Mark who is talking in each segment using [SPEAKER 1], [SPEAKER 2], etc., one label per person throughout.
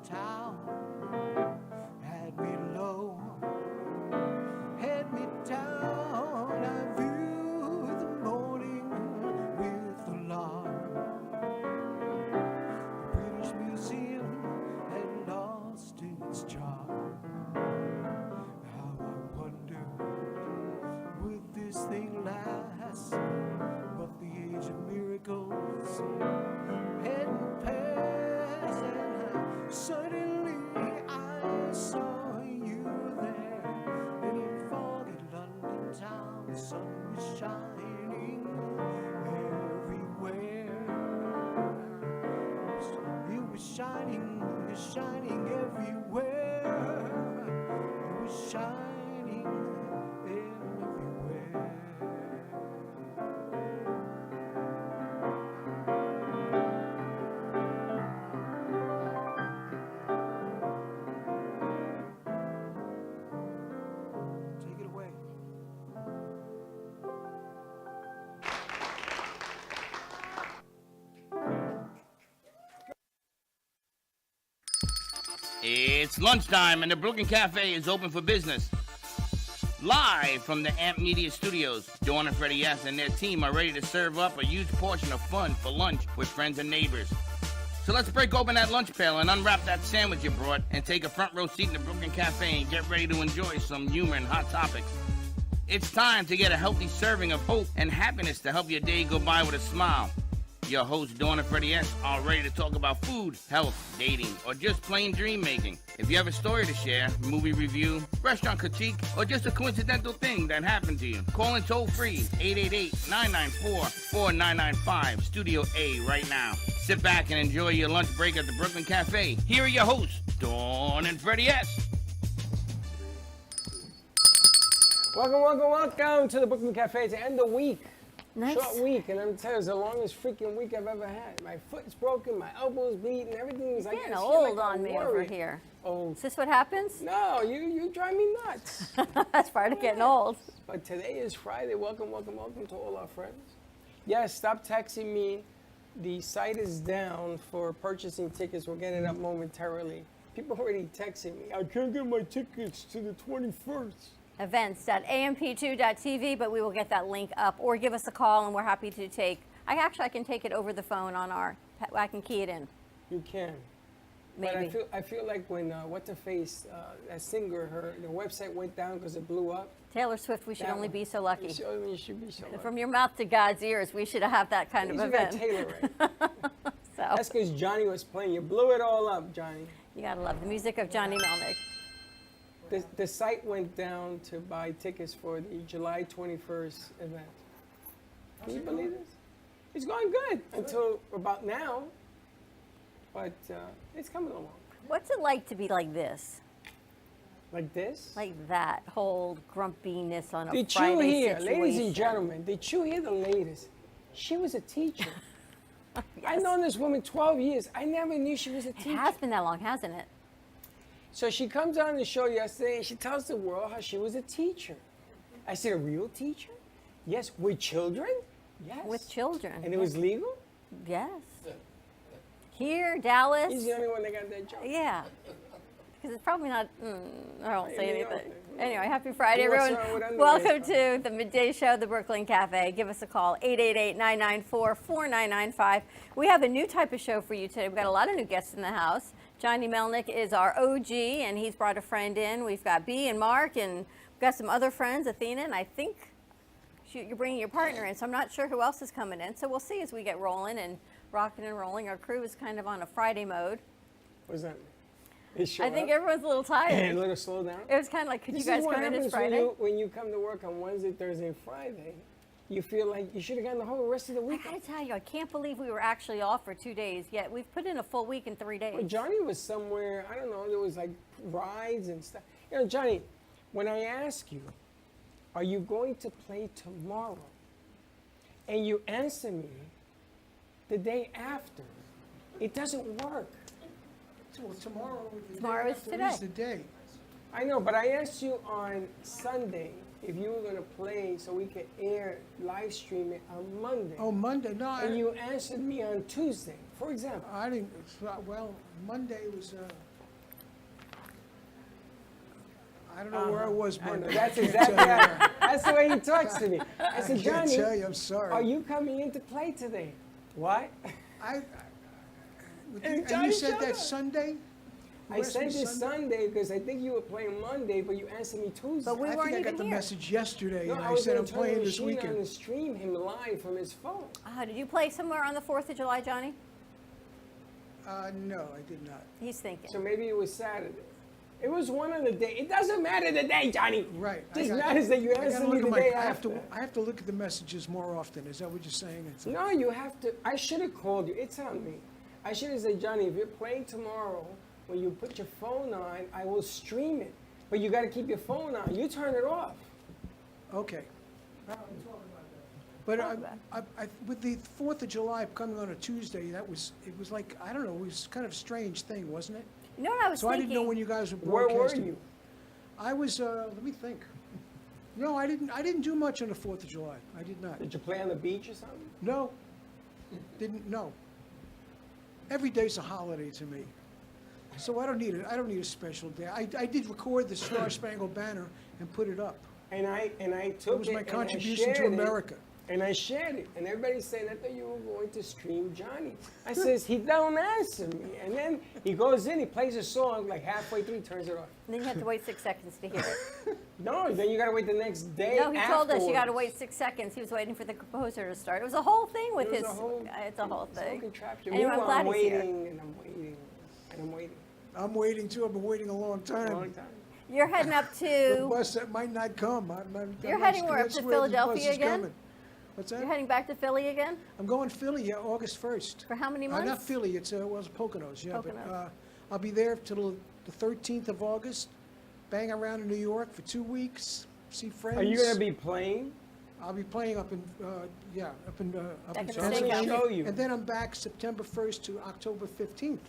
[SPEAKER 1] town. Had me low, had me down. I view the morning with alarm. The British Museum had lost its charm. How I wondered, would this thing last? But the age of miracles hadn't passed, and suddenly I saw you there. And in foggy London town, the sun was shining everywhere. It was shining everywhere. It was shining everywhere. Take it away.
[SPEAKER 2] It's lunchtime and the Brooklyn Cafe is open for business. Live from the Amp Media Studios, Dawn and Freddie S. and their team are ready to serve up a huge portion of fun for lunch with friends and neighbors. So let's break open that lunch pail and unwrap that sandwich you brought and take a front row seat in the Brooklyn Cafe and get ready to enjoy some humor and hot topics. It's time to get a healthy serving of hope and happiness to help your day go by with a smile. Your hosts, Dawn and Freddie S., are ready to talk about food, health, dating, or just plain dream making. If you have a story to share, movie review, restaurant critique, or just a coincidental thing that happened to you, call in toll free 888-994-4995, Studio A right now. Sit back and enjoy your lunch break at the Brooklyn Cafe. Here are your hosts, Dawn and Freddie S.
[SPEAKER 3] Welcome to the Brooklyn Cafe. It's the end of the week.
[SPEAKER 4] Nice.
[SPEAKER 3] Short week, and I'm telling you, it's the longest freaking week I've ever had. My foot's broken, my elbow's bleeding, everything is like
[SPEAKER 4] Getting
[SPEAKER 3] I feel
[SPEAKER 4] old
[SPEAKER 3] like
[SPEAKER 4] on me over here.
[SPEAKER 3] Oh,
[SPEAKER 4] Is this what happens?
[SPEAKER 3] no, you drive me nuts.
[SPEAKER 4] That's part of getting old.
[SPEAKER 3] But today is Friday. Welcome to all our friends. Yes, stop texting me. The site is down for purchasing tickets. We'll get it up momentarily. People are already texting me. I can't get my tickets to the 21st.
[SPEAKER 4] Events.amp2.tv, but we will get that link up, or give us a call and we're happy to take. I can take it over the phone on I can key it in.
[SPEAKER 3] You can.
[SPEAKER 4] Maybe.
[SPEAKER 3] But I feel like when that singer, the website went down because it blew up.
[SPEAKER 4] Taylor Swift, we should
[SPEAKER 3] That
[SPEAKER 4] only
[SPEAKER 3] one.
[SPEAKER 4] be so lucky.
[SPEAKER 3] You should be so lucky.
[SPEAKER 4] From your mouth to God's ears, we should have that kind of
[SPEAKER 3] You
[SPEAKER 4] event.
[SPEAKER 3] got Taylor right.
[SPEAKER 4] So
[SPEAKER 3] That's because Johnny was playing. You blew it all up, Johnny.
[SPEAKER 4] you gotta love the music of Johnny Melnick.
[SPEAKER 3] The site went down to buy tickets for the July 21st event. Can you believe this? It's going good until about now, but it's coming along.
[SPEAKER 4] What's it like to be like this?
[SPEAKER 3] Like this?
[SPEAKER 4] Like that whole grumpiness on a
[SPEAKER 3] Did
[SPEAKER 4] Friday
[SPEAKER 3] you hear,
[SPEAKER 4] situation?
[SPEAKER 3] ladies and gentlemen, did you hear the latest? She was a teacher. I've known this woman 12 years. I never knew she was a teacher.
[SPEAKER 4] It has been that long, hasn't it?
[SPEAKER 3] So she comes on the show yesterday and she tells the world how she was a teacher. I said, a real teacher? Yes. With children? Yes.
[SPEAKER 4] With children.
[SPEAKER 3] And it was legal?
[SPEAKER 4] Yes. Here, Dallas.
[SPEAKER 3] He's the only one that got that joke.
[SPEAKER 4] Yeah. Because it's probably not, I won't say
[SPEAKER 3] You know,
[SPEAKER 4] anything. Anyway, happy Friday,
[SPEAKER 3] You know what's
[SPEAKER 4] everyone.
[SPEAKER 3] wrong with
[SPEAKER 4] Welcome
[SPEAKER 3] underwear?
[SPEAKER 4] to the Midday Show, the Brooklyn Cafe. Give us a call, 888-994-4995. We have a new type of show for you today. We've got a lot of new guests in the house. Johnny Melnick is our OG, and he's brought a friend in. We've got B and Mark, and we've got some other friends, Athena, and I think you're bringing your partner in, so I'm not sure who else is coming in. So we'll see as we get rolling and rocking and rolling. Our crew is kind of on a Friday mode.
[SPEAKER 3] What's that? They show
[SPEAKER 4] I think
[SPEAKER 3] up
[SPEAKER 4] everyone's a little
[SPEAKER 3] and
[SPEAKER 4] tired.
[SPEAKER 3] let us slow down.
[SPEAKER 4] It was kind of like, could
[SPEAKER 3] This
[SPEAKER 4] you guys
[SPEAKER 3] is what
[SPEAKER 4] come in? It's
[SPEAKER 3] happens
[SPEAKER 4] Friday.
[SPEAKER 3] when you come to work on Wednesday, Thursday, and Friday. You feel like you should have gotten the whole rest of the
[SPEAKER 4] I
[SPEAKER 3] week.
[SPEAKER 4] gotta tell you, I can't believe we were actually off for 2 days, yet we've put in a full week in 3 days.
[SPEAKER 3] Well, Johnny was somewhere, I don't know, there was like rides and stuff. You know, Johnny, when I ask you, are you going to play tomorrow? And you answer me the day after, it doesn't work.
[SPEAKER 1] Well, tomorrow
[SPEAKER 4] Tomorrow is today.
[SPEAKER 1] the day.
[SPEAKER 3] I know, but I asked you on Sunday if you were going to play so we could live stream it on Monday.
[SPEAKER 1] Oh, Monday? No,
[SPEAKER 3] And you answered me on Tuesday, for example.
[SPEAKER 1] I didn't. Well, Monday was I don't know where I was
[SPEAKER 3] I know,
[SPEAKER 1] Monday.
[SPEAKER 3] that's
[SPEAKER 1] I can't
[SPEAKER 3] exactly
[SPEAKER 1] tell you
[SPEAKER 3] right.
[SPEAKER 1] that.
[SPEAKER 3] That's the way he talks to me. I
[SPEAKER 1] I
[SPEAKER 3] said,
[SPEAKER 1] can't
[SPEAKER 3] Johnny,
[SPEAKER 1] tell you. I'm sorry.
[SPEAKER 3] are you coming in to play today? What?
[SPEAKER 1] I
[SPEAKER 3] And
[SPEAKER 1] and
[SPEAKER 3] Johnny
[SPEAKER 1] you said
[SPEAKER 3] showed
[SPEAKER 1] that
[SPEAKER 3] up.
[SPEAKER 1] Sunday? You
[SPEAKER 3] I
[SPEAKER 1] asked me
[SPEAKER 3] sent it Sunday because I think you were playing Monday, but you answered me Tuesday.
[SPEAKER 4] But we
[SPEAKER 1] I
[SPEAKER 4] weren't
[SPEAKER 1] think I got
[SPEAKER 4] even
[SPEAKER 1] the
[SPEAKER 4] here.
[SPEAKER 1] message yesterday,
[SPEAKER 3] No,
[SPEAKER 1] and
[SPEAKER 3] I
[SPEAKER 1] I
[SPEAKER 3] was
[SPEAKER 1] said
[SPEAKER 3] going
[SPEAKER 1] I'm
[SPEAKER 3] to turn the
[SPEAKER 1] playing this
[SPEAKER 3] machine on and
[SPEAKER 1] weekend.
[SPEAKER 3] stream him live from his phone.
[SPEAKER 4] Did you play somewhere on the 4th of July, Johnny?
[SPEAKER 1] No, I did not.
[SPEAKER 4] He's thinking.
[SPEAKER 3] So maybe it was Saturday. It was one of the days. It doesn't matter the day, Johnny.
[SPEAKER 1] Right.
[SPEAKER 3] It just matters that you
[SPEAKER 1] I gotta
[SPEAKER 3] answer me
[SPEAKER 1] look
[SPEAKER 3] the
[SPEAKER 1] at
[SPEAKER 3] day
[SPEAKER 1] I
[SPEAKER 3] after.
[SPEAKER 1] have to look at the messages more often. Is that what you're saying?
[SPEAKER 3] No, you have to. I should have called you. It's on me. I should have said, Johnny, if you're playing tomorrow, when you put your phone on, I will stream it. But you got to keep your phone on. You turn it off.
[SPEAKER 1] Okay. But with the 4th of July coming on a Tuesday, it was like, I don't know, it was kind of a strange thing, wasn't it?
[SPEAKER 4] You know what I was
[SPEAKER 1] So I
[SPEAKER 4] thinking?
[SPEAKER 1] didn't know when you guys were
[SPEAKER 3] Where
[SPEAKER 1] broadcasting.
[SPEAKER 3] were you?
[SPEAKER 1] I was, let me think. No, I didn't do much on the 4th of July. I did not.
[SPEAKER 3] Did you play on the beach or something?
[SPEAKER 1] No. No. Every day's a holiday to me. So I don't need a special day. I did record the Star Spangled Banner and put it up.
[SPEAKER 3] And I
[SPEAKER 1] It
[SPEAKER 3] took
[SPEAKER 1] was
[SPEAKER 3] it
[SPEAKER 1] my
[SPEAKER 3] and I
[SPEAKER 1] contribution to
[SPEAKER 3] shared it.
[SPEAKER 1] America.
[SPEAKER 3] And I shared it, and everybody's saying, I thought you were going to stream Johnny. I says, he don't answer me. And then he goes in, he plays a song, like halfway through, he turns it off.
[SPEAKER 4] And then you have to wait 6 seconds to hear it.
[SPEAKER 3] No, then you gotta wait the next day.
[SPEAKER 4] No, he told us you got to
[SPEAKER 3] afterwards.
[SPEAKER 4] wait 6 seconds. He was waiting for the composer to start. It was a whole thing with
[SPEAKER 3] It was
[SPEAKER 4] his.
[SPEAKER 3] a whole-
[SPEAKER 4] It's a whole
[SPEAKER 3] It's a whole
[SPEAKER 4] thing.
[SPEAKER 3] contraption.
[SPEAKER 4] Anyway, I'm
[SPEAKER 3] Meanwhile,
[SPEAKER 4] glad
[SPEAKER 3] I'm
[SPEAKER 4] he's here.
[SPEAKER 3] waiting, and I'm waiting, and I'm waiting.
[SPEAKER 1] I'm waiting too. I've been waiting a long time.
[SPEAKER 3] A long time.
[SPEAKER 4] You're heading up
[SPEAKER 1] The
[SPEAKER 4] to.
[SPEAKER 1] bus that might not come.
[SPEAKER 4] You're heading where, up to Philadelphia again?
[SPEAKER 1] What's that?
[SPEAKER 4] You're heading back to Philly again?
[SPEAKER 1] I'm going Philly, yeah, August 1st.
[SPEAKER 4] For how many months?
[SPEAKER 1] Not Philly, it's Poconos, yeah.
[SPEAKER 4] Poconos.
[SPEAKER 1] But I'll be there till the 13th of August, bang around in New York for 2 weeks, see friends.
[SPEAKER 3] Are you gonna be playing?
[SPEAKER 1] I'll be playing up in
[SPEAKER 4] Back at the
[SPEAKER 1] Pennsylvania.
[SPEAKER 3] steakhouse. Show you.
[SPEAKER 1] And then I'm back September 1st to October 15th.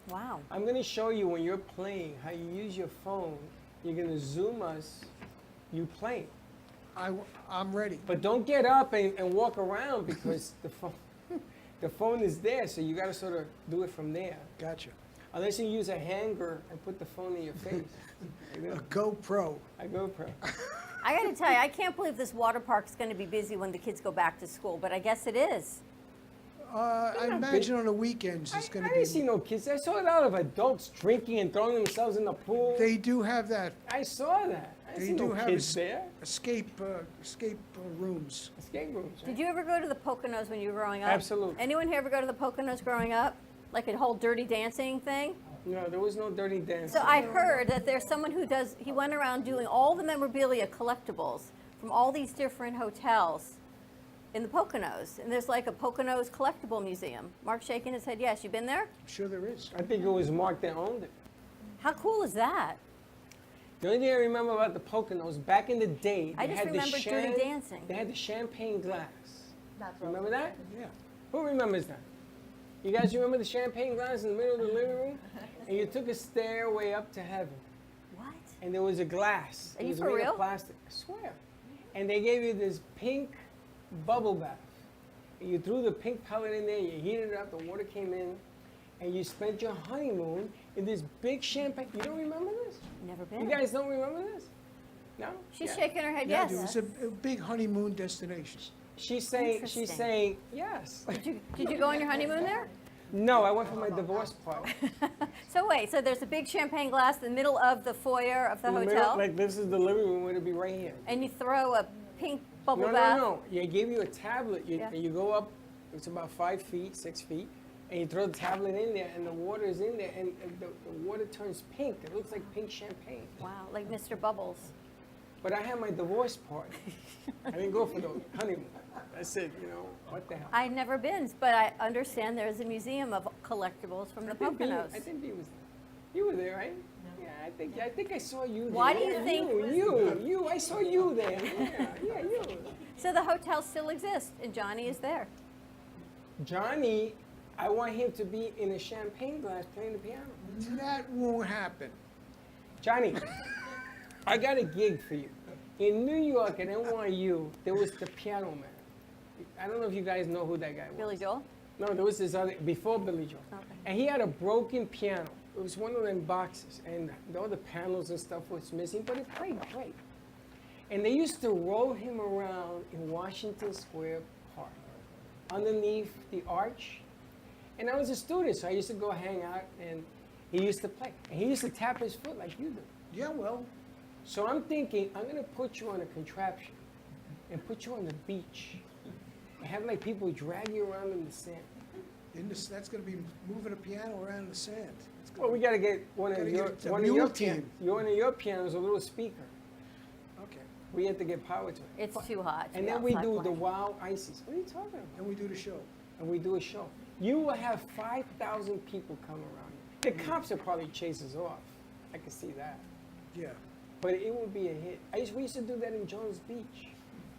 [SPEAKER 4] Wow.
[SPEAKER 3] I'm gonna show you when you're playing how you use your phone. You're gonna Zoom us, you playing.
[SPEAKER 1] I'm ready.
[SPEAKER 3] But don't get up and walk around because the phone is there, so you gotta sort of do it from there.
[SPEAKER 1] Gotcha.
[SPEAKER 3] Unless you use a hanger and put the phone in your face.
[SPEAKER 1] A GoPro.
[SPEAKER 3] I go pro.
[SPEAKER 4] I got to tell you, I can't believe this water park is going to be busy when the kids go back to school, but I guess it is.
[SPEAKER 1] I
[SPEAKER 3] not
[SPEAKER 1] imagine
[SPEAKER 3] big.
[SPEAKER 1] on the weekends it's
[SPEAKER 3] I
[SPEAKER 1] going to
[SPEAKER 3] didn't see
[SPEAKER 1] be. No,
[SPEAKER 3] no kids. I saw a lot of adults drinking and throwing themselves in the pool.
[SPEAKER 1] they do have that.
[SPEAKER 3] I saw that. I
[SPEAKER 1] They
[SPEAKER 3] didn't see
[SPEAKER 1] do
[SPEAKER 3] no
[SPEAKER 1] have
[SPEAKER 3] kids there.
[SPEAKER 1] escape rooms.
[SPEAKER 3] Escape rooms. Right?
[SPEAKER 4] Did you ever go to the Poconos when you were growing up?
[SPEAKER 3] Absolutely.
[SPEAKER 4] Anyone here ever go to the Poconos growing up? Like a whole dirty dancing thing?
[SPEAKER 3] No, there was no dirty dancing.
[SPEAKER 4] So I heard that there's someone who he went around doing all the memorabilia collectibles from all these different hotels in the Poconos. And there's like a Poconos collectible museum. Mark's shaking his head, yes. You been there?
[SPEAKER 1] I'm sure there is.
[SPEAKER 3] I think it was Mark that owned it.
[SPEAKER 4] How cool is that?
[SPEAKER 3] The only thing I remember about the Poconos, back in the day,
[SPEAKER 4] I
[SPEAKER 3] they
[SPEAKER 4] just
[SPEAKER 3] had the
[SPEAKER 4] remember Dirty Dancing.
[SPEAKER 3] They had the champagne glass. Remember that?
[SPEAKER 1] Yeah.
[SPEAKER 3] Who remembers that? You guys remember the champagne glass in the middle of the living room? And you took a stairway up to heaven.
[SPEAKER 4] What?
[SPEAKER 3] And there was a glass.
[SPEAKER 4] Are
[SPEAKER 3] It
[SPEAKER 4] you
[SPEAKER 3] was
[SPEAKER 4] for
[SPEAKER 3] made
[SPEAKER 4] real?
[SPEAKER 3] of plastic. I swear. And they gave you this pink bubble bath. And you threw the pink pellet in there, you heated it up, the water came in, and you spent your honeymoon in this big champagne. You don't remember this?
[SPEAKER 4] Never been.
[SPEAKER 3] You guys don't remember this? No?
[SPEAKER 4] She's
[SPEAKER 3] Yeah.
[SPEAKER 4] shaking her head,
[SPEAKER 1] Yeah,
[SPEAKER 4] yes.
[SPEAKER 1] it was a big honeymoon destination.
[SPEAKER 3] She's
[SPEAKER 4] Interesting.
[SPEAKER 3] saying yes.
[SPEAKER 4] Did you go on your honeymoon there?
[SPEAKER 3] No, I went for my divorce party.
[SPEAKER 4] So wait, so there's a big champagne glass in the middle of the foyer of the
[SPEAKER 3] In the
[SPEAKER 4] hotel,
[SPEAKER 3] middle, like this is the living room, it'll be right here.
[SPEAKER 4] and you throw a pink bubble
[SPEAKER 3] No,
[SPEAKER 4] bath.
[SPEAKER 3] no, no. They gave you a tablet,
[SPEAKER 4] Yeah.
[SPEAKER 3] and you go up, it's about 5 feet, 6 feet, and you throw the tablet in there, and the water is in there, and the water turns pink. It looks like pink champagne.
[SPEAKER 4] Wow, like Mr. Bubbles.
[SPEAKER 3] But I had my divorce party. I didn't go for the honeymoon. I said, what the hell?
[SPEAKER 4] I'd never been, but I understand there's a museum of collectibles from the Poconos.
[SPEAKER 3] I think he was. You were there, right? Yeah, I think I saw you there.
[SPEAKER 4] Why do you
[SPEAKER 3] Yeah,
[SPEAKER 4] think-
[SPEAKER 3] You, I saw you there. Yeah, you.
[SPEAKER 4] So the hotel still exists, and Johnny is there.
[SPEAKER 3] Johnny, I want him to be in a champagne glass playing the piano.
[SPEAKER 1] That won't happen.
[SPEAKER 3] Johnny, I got a gig for you. In New York at NYU, there was the piano man. I don't know if you guys know who that guy was.
[SPEAKER 4] Billy Joel?
[SPEAKER 3] No, there was this other, before Billy Joel.
[SPEAKER 4] Okay.
[SPEAKER 3] And he had a broken piano. it was one of them boxes, and all the panels and stuff was missing, but it played great. And they used to roll him around in Washington Square Park, underneath the arch. And I was a student, so I used to go hang out, and he used to play. And he used to tap his foot like you do.
[SPEAKER 1] Yeah, well,
[SPEAKER 3] So I'm thinking, I'm gonna put you on a contraption and put you on the beach and have like people drag you around in the sand.
[SPEAKER 1] that's gonna be moving a piano around in the sand. It's gonna
[SPEAKER 3] Well, we gotta get one
[SPEAKER 1] Gotta
[SPEAKER 3] of
[SPEAKER 1] get
[SPEAKER 3] your
[SPEAKER 1] a
[SPEAKER 3] one of
[SPEAKER 1] mule
[SPEAKER 3] your
[SPEAKER 1] team.
[SPEAKER 3] one of your pianos, a little speaker.
[SPEAKER 1] Okay,
[SPEAKER 3] We have to get power to it.
[SPEAKER 4] It's too hot. to
[SPEAKER 3] And
[SPEAKER 4] be
[SPEAKER 3] then we
[SPEAKER 4] outside
[SPEAKER 3] do the
[SPEAKER 4] playing.
[SPEAKER 3] wild ices. What are you talking about?
[SPEAKER 1] then we do the show.
[SPEAKER 3] And we do a show. You will have 5,000 people come around you. The cops will probably chase us off. I can see that.
[SPEAKER 1] Yeah,
[SPEAKER 3] But it would be a hit. We used to do that in Jones Beach.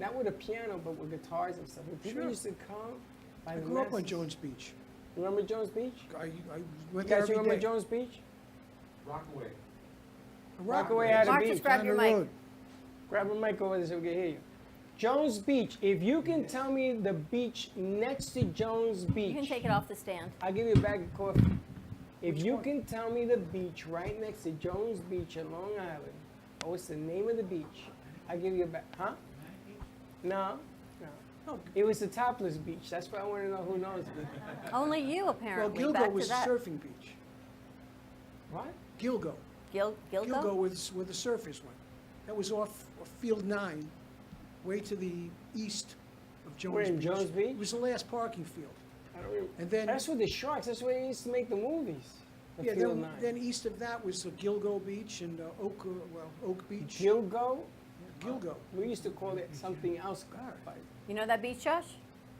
[SPEAKER 3] Not with a piano, but with guitars and stuff. And people
[SPEAKER 1] Sure.
[SPEAKER 3] used to come by
[SPEAKER 1] I
[SPEAKER 3] the
[SPEAKER 1] grew up on
[SPEAKER 3] masses.
[SPEAKER 1] Jones Beach.
[SPEAKER 3] Remember Jones Beach?
[SPEAKER 1] I went
[SPEAKER 3] You
[SPEAKER 1] there
[SPEAKER 3] guys
[SPEAKER 1] every
[SPEAKER 3] remember
[SPEAKER 1] day.
[SPEAKER 3] Jones Beach?
[SPEAKER 5] Rockaway.
[SPEAKER 3] Rockaway had a
[SPEAKER 4] Mark, just
[SPEAKER 3] beach.
[SPEAKER 4] grab
[SPEAKER 1] Down
[SPEAKER 4] your
[SPEAKER 1] the
[SPEAKER 4] mic.
[SPEAKER 1] road.
[SPEAKER 3] Grab a mic over there so we can hear you. Jones Beach. If you can tell me the beach next to Jones Beach,
[SPEAKER 4] You can take it off the stand.
[SPEAKER 3] I'll give you a bag of coffee. If
[SPEAKER 1] Which
[SPEAKER 3] you
[SPEAKER 1] one?
[SPEAKER 3] can tell me the beach right next to Jones Beach in Long Island, or what's the name of the beach, I'll give you a bag. Huh? No.
[SPEAKER 1] No,
[SPEAKER 3] It was the topless beach. That's why I want to know who knows it.
[SPEAKER 4] Only you,
[SPEAKER 1] well,
[SPEAKER 4] apparently.
[SPEAKER 1] Gilgo
[SPEAKER 4] Back
[SPEAKER 1] was
[SPEAKER 4] to
[SPEAKER 1] a
[SPEAKER 4] that.
[SPEAKER 1] surfing beach.
[SPEAKER 3] What?
[SPEAKER 1] Gilgo.
[SPEAKER 4] Gilgo?
[SPEAKER 1] Gilgo was where the surfers went. That was off Field 9, way to the east of Jones
[SPEAKER 3] Where, in
[SPEAKER 1] Beach.
[SPEAKER 3] Jones Beach?
[SPEAKER 1] It was the last parking field.
[SPEAKER 3] I don't remember.
[SPEAKER 1] And then,
[SPEAKER 3] That's where the sharks. That's where they used to make the movies. The
[SPEAKER 1] yeah,
[SPEAKER 3] Field
[SPEAKER 1] then,
[SPEAKER 3] 9.
[SPEAKER 1] then east of that was Gilgo Beach and Oak Beach.
[SPEAKER 3] Gilgo.
[SPEAKER 1] Gilgo.
[SPEAKER 3] We used to call it something else. But
[SPEAKER 4] You know that beach, Josh?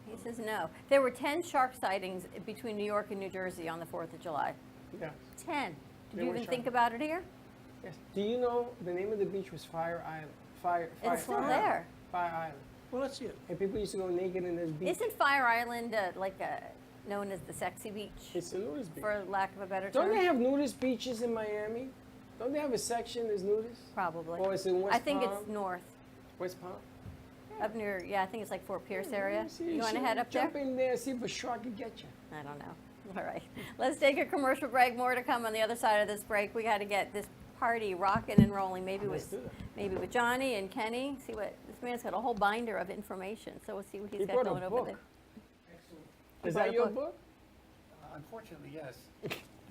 [SPEAKER 4] He says no. There were 10 shark sightings between New York and New Jersey on the 4th of July.
[SPEAKER 3] yeah.
[SPEAKER 4] 10. Did
[SPEAKER 3] There
[SPEAKER 4] you
[SPEAKER 3] were
[SPEAKER 4] even
[SPEAKER 3] shark-
[SPEAKER 4] think about it here?
[SPEAKER 3] Yes. Do you know the name of the beach was Fire Island? Fire.
[SPEAKER 4] It's still
[SPEAKER 3] Fire
[SPEAKER 4] there.
[SPEAKER 3] Fire Island.
[SPEAKER 1] Well, that's it.
[SPEAKER 3] And people used to go naked in this beach.
[SPEAKER 4] Isn't Fire Island known as the sexy beach,
[SPEAKER 3] It's a nudist beach.
[SPEAKER 4] for lack of a better
[SPEAKER 3] Don't
[SPEAKER 4] term?
[SPEAKER 3] they have nudist beaches in Miami? Don't they have a section that's nudist?
[SPEAKER 4] Probably.
[SPEAKER 3] Or is it in West
[SPEAKER 4] I think
[SPEAKER 3] Palm?
[SPEAKER 4] it's north.
[SPEAKER 3] West Palm?
[SPEAKER 4] Up near, yeah, I think it's like Fort Pierce area.
[SPEAKER 3] See,
[SPEAKER 4] You want to
[SPEAKER 3] should
[SPEAKER 4] head up there?
[SPEAKER 3] Jump in there, see if a shark can get you.
[SPEAKER 4] I don't know. All right. Let's take a commercial break. More to come on the other side of this break. We got to get this party rocking and rolling. Maybe
[SPEAKER 3] Let's do
[SPEAKER 4] with
[SPEAKER 3] that.
[SPEAKER 4] Johnny and Kenny. See what this man's got a whole binder of information. So we'll see what he's
[SPEAKER 3] He
[SPEAKER 4] got
[SPEAKER 3] brought
[SPEAKER 4] going
[SPEAKER 3] a
[SPEAKER 4] over
[SPEAKER 3] book.
[SPEAKER 4] there.
[SPEAKER 3] Is
[SPEAKER 4] brought
[SPEAKER 3] that
[SPEAKER 4] a
[SPEAKER 3] your
[SPEAKER 4] book.
[SPEAKER 3] book?
[SPEAKER 5] Unfortunately, yes.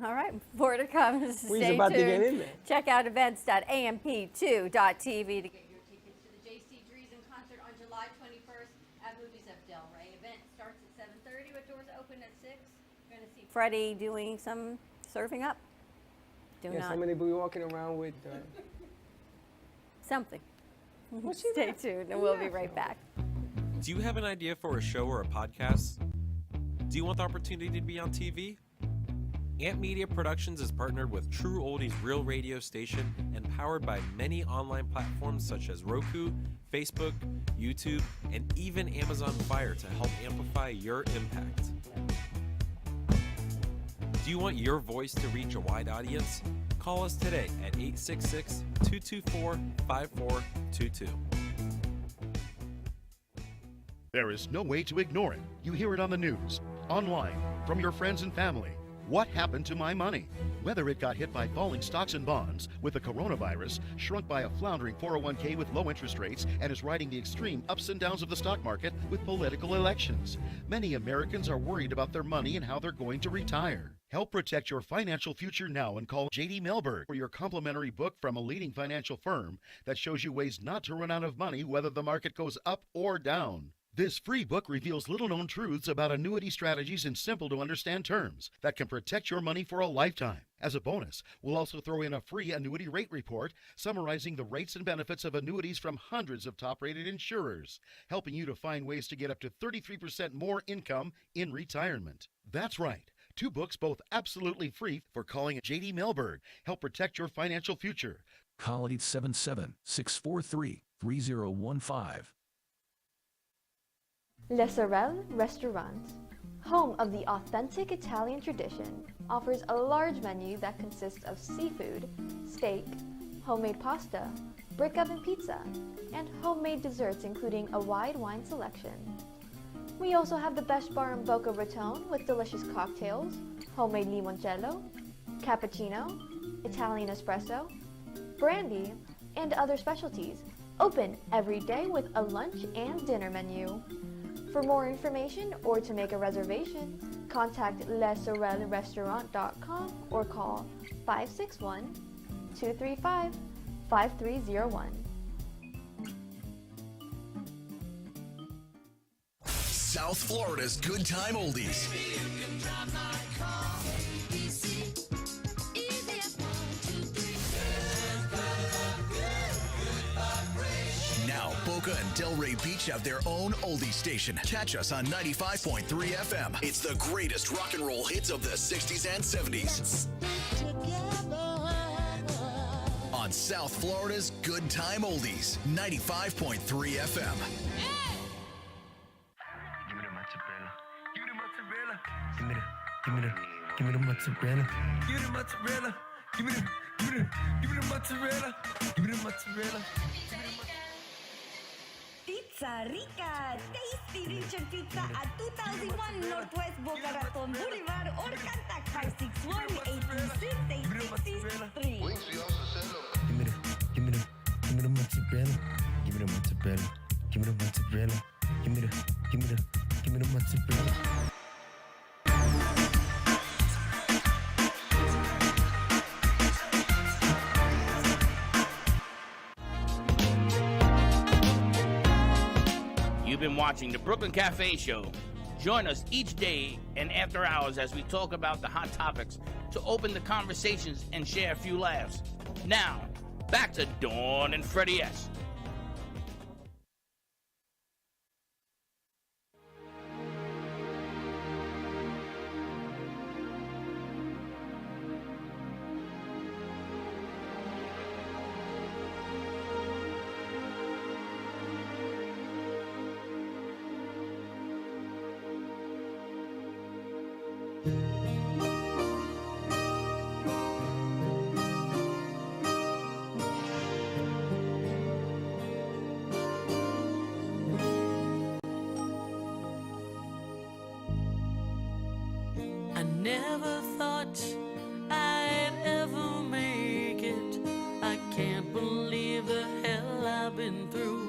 [SPEAKER 4] All right. More to come.
[SPEAKER 3] We was
[SPEAKER 4] Stay
[SPEAKER 3] about to
[SPEAKER 4] tuned.
[SPEAKER 3] get in there.
[SPEAKER 4] Check out events.amp2.tv to get your tickets to the J.C. Dreesen concert on July 21st at Movies of Delray. Event starts at 7:30 with doors open at 6. You're going to see Freddie doing some surfing up. Do
[SPEAKER 3] Yeah,
[SPEAKER 4] not.
[SPEAKER 3] somebody be walking around with.
[SPEAKER 4] Something.
[SPEAKER 3] What's she
[SPEAKER 4] Stay
[SPEAKER 3] laugh-
[SPEAKER 4] tuned, and
[SPEAKER 3] what
[SPEAKER 4] we'll
[SPEAKER 3] you
[SPEAKER 4] be right
[SPEAKER 3] laughing
[SPEAKER 4] back.
[SPEAKER 6] Do you have an idea for a show or a podcast? Do you want the opportunity to be on TV? Amp Media Productions is partnered with True Oldies Real Radio Station and powered by many online platforms such as Roku, Facebook, YouTube, and even Amazon Fire to help amplify your impact. Do you want your voice to reach a wide audience? Call us today at 866-224-5422.
[SPEAKER 7] There is no way to ignore it. You hear it on the news, online, from your friends and family. What happened to my money? Whether it got hit by falling stocks and bonds, with the coronavirus, shrunk by a floundering 401k with low interest rates, and is riding the extreme ups and downs of the stock market with political elections. Many Americans are worried about their money and how they're going to retire. Help protect your financial future now and call J.D. Melberg for your complimentary book from a leading financial firm that shows you ways not to run out of money whether the market goes up or down. This free book reveals little-known truths about annuity strategies in simple-to-understand terms that can protect your money for a lifetime. As a bonus, we'll also throw in a free annuity rate report summarizing the rates and benefits of annuities from hundreds of top-rated insurers, helping you to find ways to get up to 33% more income in retirement. That's right. 2 books, both absolutely free, for calling J.D. Melberg. Help protect your financial future.
[SPEAKER 8] Call 877-643-3015.
[SPEAKER 9] Le Sorel Restaurant, home of the authentic Italian tradition, offers a large menu that consists of seafood, steak, homemade pasta, brick oven pizza, and homemade desserts including a wide wine selection. We also have the best bar in Boca Raton with delicious cocktails, homemade limoncello, cappuccino, Italian espresso, brandy, and other specialties. Open every day with a lunch and dinner menu. For more information or to make a reservation, contact lesorelrestaurant.com or call 561-235-5301.
[SPEAKER 8] South Florida's Good Time Oldies. Now, Boca and Delray Beach have their own oldie station. Catch us on 95.3 FM. It's the greatest rock and roll hits of the 60s and 70s. On South Florida's Good Time Oldies, 95.3 FM.
[SPEAKER 10] Give me the mozzarella. Give me the mozzarella. Give me the mozzarella. Give me the mozzarella.
[SPEAKER 11] Pizza Rica, tasty region pizza at 2001 Northwest Boca Raton Boulevard or contact 561-826-8663.
[SPEAKER 10] Give me the mozzarella. Give me the mozzarella. Give me the mozzarella. Give me the mozzarella.
[SPEAKER 2] You've been watching the Brooklyn Cafe Show. Join us each day and after hours as we talk about the hot topics to open the conversations and share a few laughs. Now, back to Dawn and Freddie S.
[SPEAKER 12] I never thought I'd ever make it. I can't believe the hell I've been through.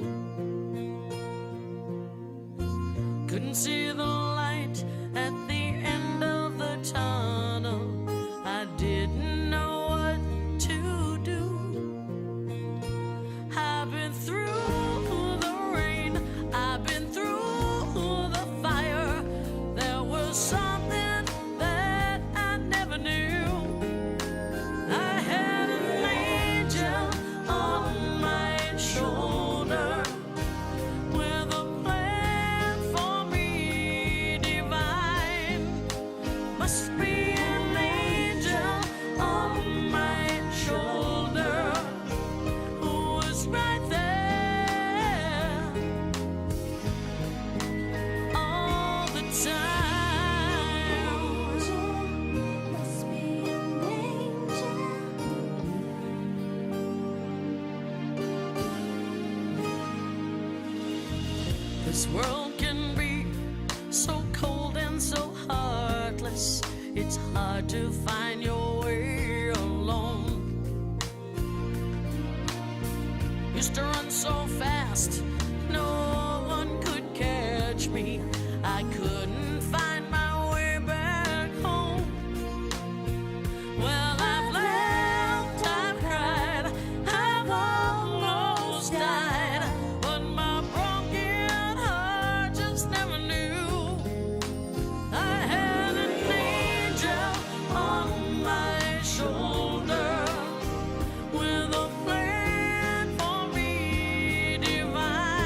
[SPEAKER 12] Couldn't see the light at the end of the tunnel. I didn't know what to do. I've been through the rain. I've been through the fire. There was something that I never knew. I had an angel on my shoulder with a plan for me divine. Must be an angel on my shoulder who was right there all the time. This world can be so cold and so heartless. It's hard to find your way alone. Used to run so fast, no one could catch me. I couldn't find my way back home. Well, I've laughed, I've cried, I've almost died, but my broken heart just never knew. I had an angel on my shoulder with a plan for me divine.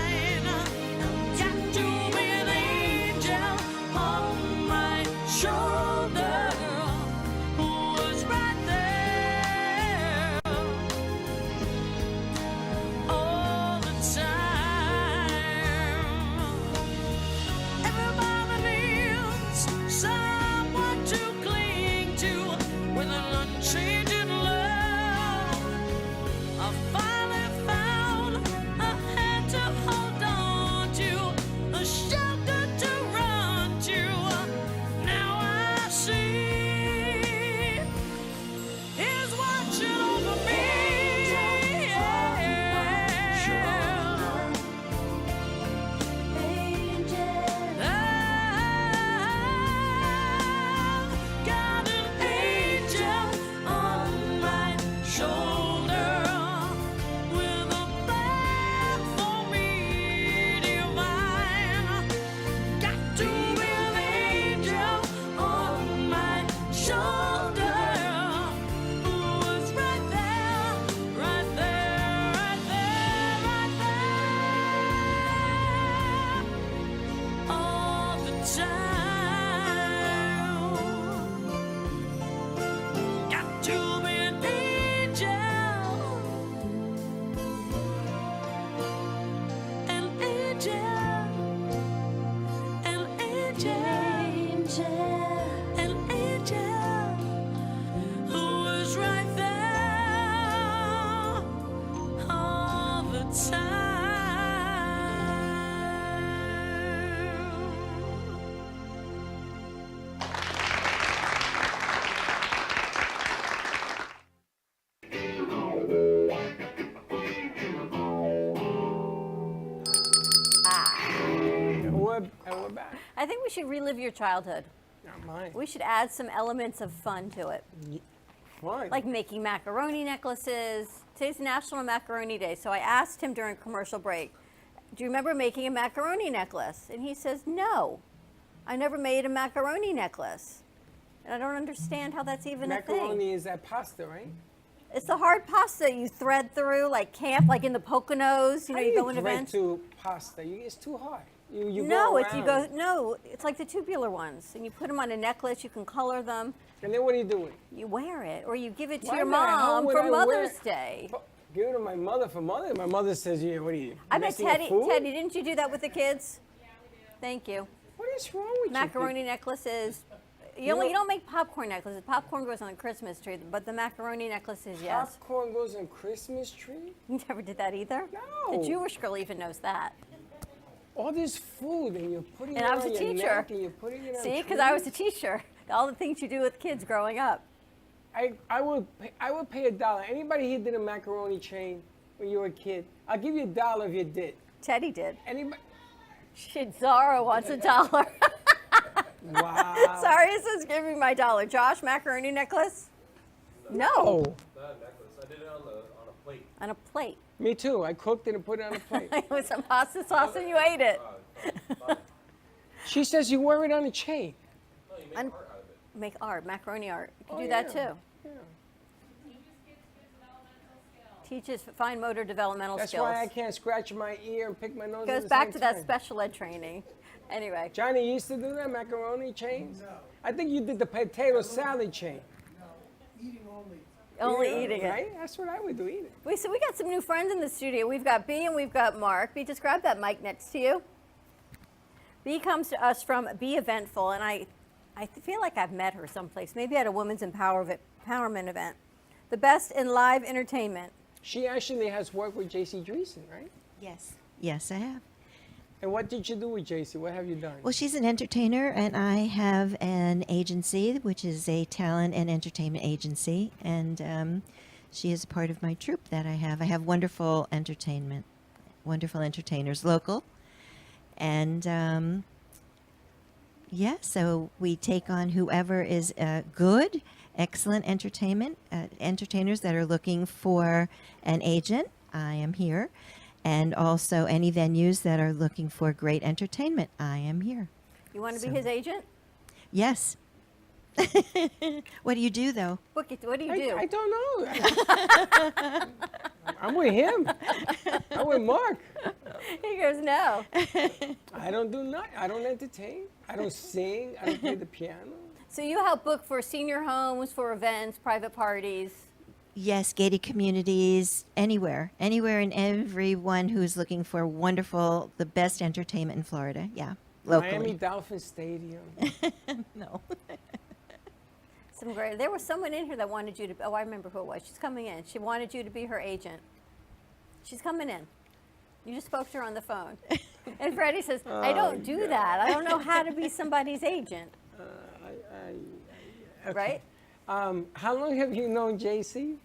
[SPEAKER 4] should relive your childhood.
[SPEAKER 3] Not mine.
[SPEAKER 4] We should add some elements of fun to it.
[SPEAKER 3] Fine.
[SPEAKER 4] Like making macaroni necklaces. Today's National Macaroni Day, so I asked him during commercial break, do you remember making a macaroni necklace? And he says, no, I never made a macaroni necklace. And I don't understand how that's even a thing.
[SPEAKER 3] Macaroni is that pasta, right?
[SPEAKER 4] It's the hard pasta you thread through, like camp, like in the Poconos. You know,
[SPEAKER 3] How
[SPEAKER 4] you
[SPEAKER 3] do
[SPEAKER 4] go in
[SPEAKER 3] thread
[SPEAKER 4] events.
[SPEAKER 3] to pasta? It's too hard. You
[SPEAKER 4] No,
[SPEAKER 3] go
[SPEAKER 4] it's you go.
[SPEAKER 3] around.
[SPEAKER 4] No, it's like the tubular ones, and you put them on a necklace. You can color them.
[SPEAKER 3] And then what are you doing?
[SPEAKER 4] You wear it, or you give it to
[SPEAKER 3] Why
[SPEAKER 4] your
[SPEAKER 3] the hell
[SPEAKER 4] mom
[SPEAKER 3] would
[SPEAKER 4] for
[SPEAKER 3] I wear
[SPEAKER 4] Mother's
[SPEAKER 3] it?
[SPEAKER 4] Day.
[SPEAKER 3] Give it to my mother for mother. My mother says, "Yeah, what are you?"
[SPEAKER 4] I bet
[SPEAKER 3] making a food?
[SPEAKER 4] Teddy, didn't you do that with the kids? Thank you.
[SPEAKER 3] What is wrong with
[SPEAKER 4] Macaroni
[SPEAKER 3] you?
[SPEAKER 4] necklaces.
[SPEAKER 3] You
[SPEAKER 4] You
[SPEAKER 3] know-
[SPEAKER 4] don't make popcorn necklaces. Popcorn goes on the Christmas tree, but the macaroni necklaces, yes.
[SPEAKER 3] Popcorn goes on Christmas tree?
[SPEAKER 4] You never did that either?
[SPEAKER 3] No.
[SPEAKER 4] The Jewish girl even knows that.
[SPEAKER 3] All this food and you're putting
[SPEAKER 4] And
[SPEAKER 3] it
[SPEAKER 4] I was
[SPEAKER 3] on
[SPEAKER 4] a
[SPEAKER 3] your
[SPEAKER 4] teacher.
[SPEAKER 3] neck and you're putting it on
[SPEAKER 4] See, because I was a
[SPEAKER 3] trees?
[SPEAKER 4] teacher. All the things you do with kids growing up.
[SPEAKER 3] I would pay $1. Anybody here did a macaroni chain when you were a kid? I'll give you $1 if you did.
[SPEAKER 4] Teddy did.
[SPEAKER 3] Anybody?
[SPEAKER 4] Shit, Zara wants $1.
[SPEAKER 3] Wow.
[SPEAKER 4] Sorry, says give me my $1. Josh, macaroni necklace? No.
[SPEAKER 3] Oh,
[SPEAKER 6] Not a necklace. I did it on a plate.
[SPEAKER 4] On a plate.
[SPEAKER 3] me too. I cooked it and put it on a plate.
[SPEAKER 4] With some pasta sauce and you ate it.
[SPEAKER 3] She says you wear it on a chain.
[SPEAKER 4] And make art, macaroni art. You can
[SPEAKER 3] Oh,
[SPEAKER 4] do that
[SPEAKER 3] yeah.
[SPEAKER 4] too. Teaches fine motor developmental
[SPEAKER 3] That's
[SPEAKER 4] skills.
[SPEAKER 3] why I can't scratch my ear and pick my nose. at
[SPEAKER 4] Goes
[SPEAKER 3] the
[SPEAKER 4] back
[SPEAKER 3] same
[SPEAKER 4] to that
[SPEAKER 3] time.
[SPEAKER 4] special ed training. Anyway,
[SPEAKER 3] Johnny you used to do that macaroni chains. No. I think you did the potato salad chain.
[SPEAKER 1] Eating only.
[SPEAKER 4] only eating it.
[SPEAKER 3] Right? That's what I would do. Eat it.
[SPEAKER 4] So we got some new friends in the studio. We've got B and we've got Mark. B, just grab that mic next to you. B comes to us from Be Eventful, and I feel like I've met her someplace, maybe at a women's empowerment event. The best in live entertainment.
[SPEAKER 3] She actually has worked with JC Dreesen, right?
[SPEAKER 13] Yes. Yes, I have.
[SPEAKER 3] And what did you do with JC? What have you done?
[SPEAKER 13] Well, she's an entertainer, and I have an agency, which is a talent and entertainment agency, and she is a part of my troupe that I have. I have wonderful entertainers, local, and yeah, so we take on whoever is good, excellent entertainers that are looking for an agent. I am here. And also any venues that are looking for great entertainment. I am here.
[SPEAKER 4] You want to be his agent?
[SPEAKER 13] Yes. What do you do, though?
[SPEAKER 4] What do you do?
[SPEAKER 3] I don't know. I'm with him. I'm with Mark.
[SPEAKER 4] He goes, no.
[SPEAKER 3] I don't do nothing. I don't entertain. I don't sing. I don't play the piano.
[SPEAKER 4] So you help book for senior homes, for events, private parties.
[SPEAKER 13] Yes, gated communities, anywhere and everyone who's looking for the best entertainment in Florida. Yeah, locally.
[SPEAKER 3] Miami Dolphin Stadium.
[SPEAKER 13] No.
[SPEAKER 4] There was someone in here that wanted you to. Oh, I remember who it was. She's coming in. She wanted you to be her agent. She's coming in. You just spoke to her on the phone. And Freddie says, I don't do that. I don't know how to be somebody's agent.
[SPEAKER 3] Okay.
[SPEAKER 4] Right?
[SPEAKER 3] How long have you known JC?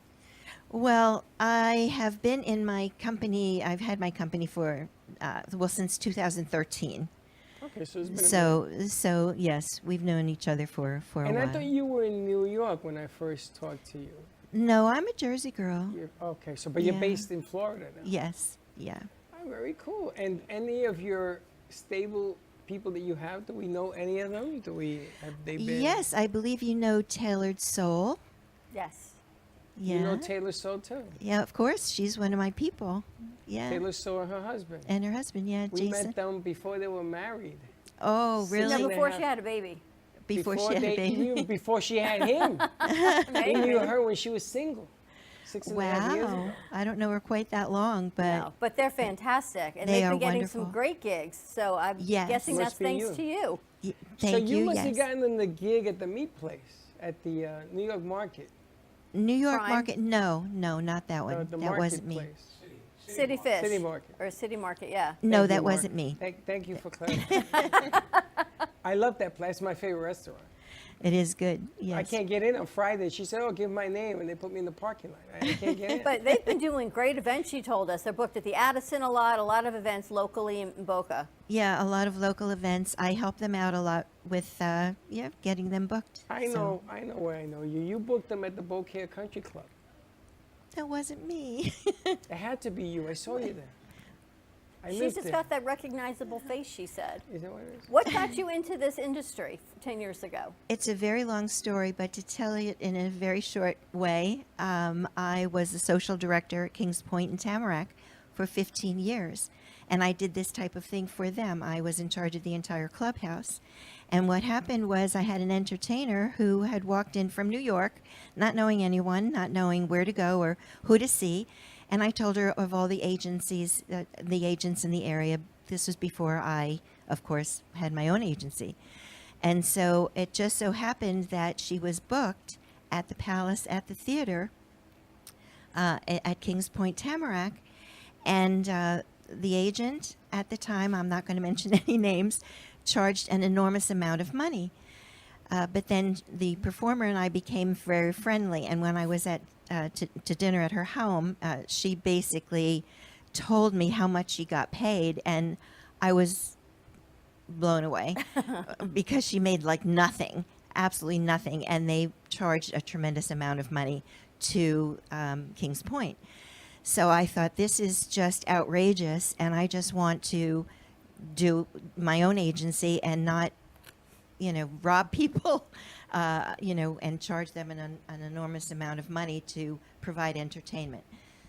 [SPEAKER 13] Well, I have been in my company. I've had my company for since 2013.
[SPEAKER 3] Okay, so it's been
[SPEAKER 13] So yes, we've known each other for a while.
[SPEAKER 3] And I thought you were in New York when I first talked to you.
[SPEAKER 13] No, I'm a Jersey girl.
[SPEAKER 3] Okay, but you're
[SPEAKER 13] Yeah.
[SPEAKER 3] based in Florida now.
[SPEAKER 13] Yes, yeah.
[SPEAKER 3] Oh, very cool. And any of your stable people that you have, do we know any of them? Have they been?
[SPEAKER 13] Yes, I believe you know Tailored Soul.
[SPEAKER 4] Yes.
[SPEAKER 13] Yeah.
[SPEAKER 3] You know Taylor Soul too?
[SPEAKER 13] Yeah, of course. She's one of my people. Yeah.
[SPEAKER 3] Taylor Soul and her husband.
[SPEAKER 13] And her husband, yeah,
[SPEAKER 3] We
[SPEAKER 13] Jason.
[SPEAKER 3] met them before they were married.
[SPEAKER 13] Oh, really?
[SPEAKER 4] No, before she had a baby.
[SPEAKER 13] Before she had a baby.
[SPEAKER 3] Before she had him. He knew her when she was single. 6.5 years ago.
[SPEAKER 13] Wow. I don't know her quite that long, but
[SPEAKER 4] No, but they're fantastic. And
[SPEAKER 13] They
[SPEAKER 4] they've
[SPEAKER 13] are
[SPEAKER 4] been getting
[SPEAKER 13] wonderful.
[SPEAKER 4] some great gigs. So I'm
[SPEAKER 13] Yes.
[SPEAKER 4] guessing that's
[SPEAKER 3] Must be
[SPEAKER 4] thanks
[SPEAKER 3] you.
[SPEAKER 4] to you.
[SPEAKER 13] thank
[SPEAKER 3] So you must
[SPEAKER 13] yes.
[SPEAKER 3] have gotten them the gig at the meat place at the New York Market.
[SPEAKER 13] New York
[SPEAKER 4] Prime?
[SPEAKER 13] Market? No, not that one.
[SPEAKER 3] The
[SPEAKER 13] That wasn't me.
[SPEAKER 3] marketplace.
[SPEAKER 4] City Fish.
[SPEAKER 3] City Market.
[SPEAKER 4] Or City Market, yeah.
[SPEAKER 13] No,
[SPEAKER 3] Thank
[SPEAKER 13] that
[SPEAKER 3] you, Mark.
[SPEAKER 13] wasn't me.
[SPEAKER 3] Thank you for clarifying. I love that place. It's my favorite restaurant.
[SPEAKER 13] It is good. Yes.
[SPEAKER 3] I can't get in on Friday. She said, "Oh, give my name," and they put me in the parking lot. I can't get in.
[SPEAKER 4] But they've been doing great events, she told us. They're booked at the Addison a lot of events locally in Boca.
[SPEAKER 13] Yeah, a lot of local events. I help them out a lot with getting them booked.
[SPEAKER 3] I know where I know you. You booked them at the Boca Country Club.
[SPEAKER 13] That wasn't me.
[SPEAKER 3] It had to be you. I saw you there.
[SPEAKER 4] She's
[SPEAKER 3] lived
[SPEAKER 4] just
[SPEAKER 3] there.
[SPEAKER 4] got that recognizable face, she said.
[SPEAKER 3] Is that what it is?
[SPEAKER 4] What got you into this industry 10 years ago?
[SPEAKER 13] It's a very long story, but to tell it in a very short way, I was the social director at Kings Point in Tamarack for 15 years. And I did this type of thing for them. I was in charge of the entire clubhouse. And what happened was I had an entertainer who had walked in from New York, not knowing anyone, not knowing where to go or who to see. And I told her of all the agencies, the agents in the area. This was before I, of course, had my own agency. And so it just so happened that she was booked at the Palace at the theater at Kings Point, Tamarack. And the agent at the time, I'm not going to mention any names, charged an enormous amount of money. But then the performer and I became very friendly. And when I was to dinner at her home, she basically told me how much she got paid, and I was blown away because she made like nothing, absolutely nothing, and they charged a tremendous amount of money to Kings Point. So I thought, this is just outrageous, and I just want to do my own agency and not, rob people, and charge them an enormous amount of money to provide entertainment.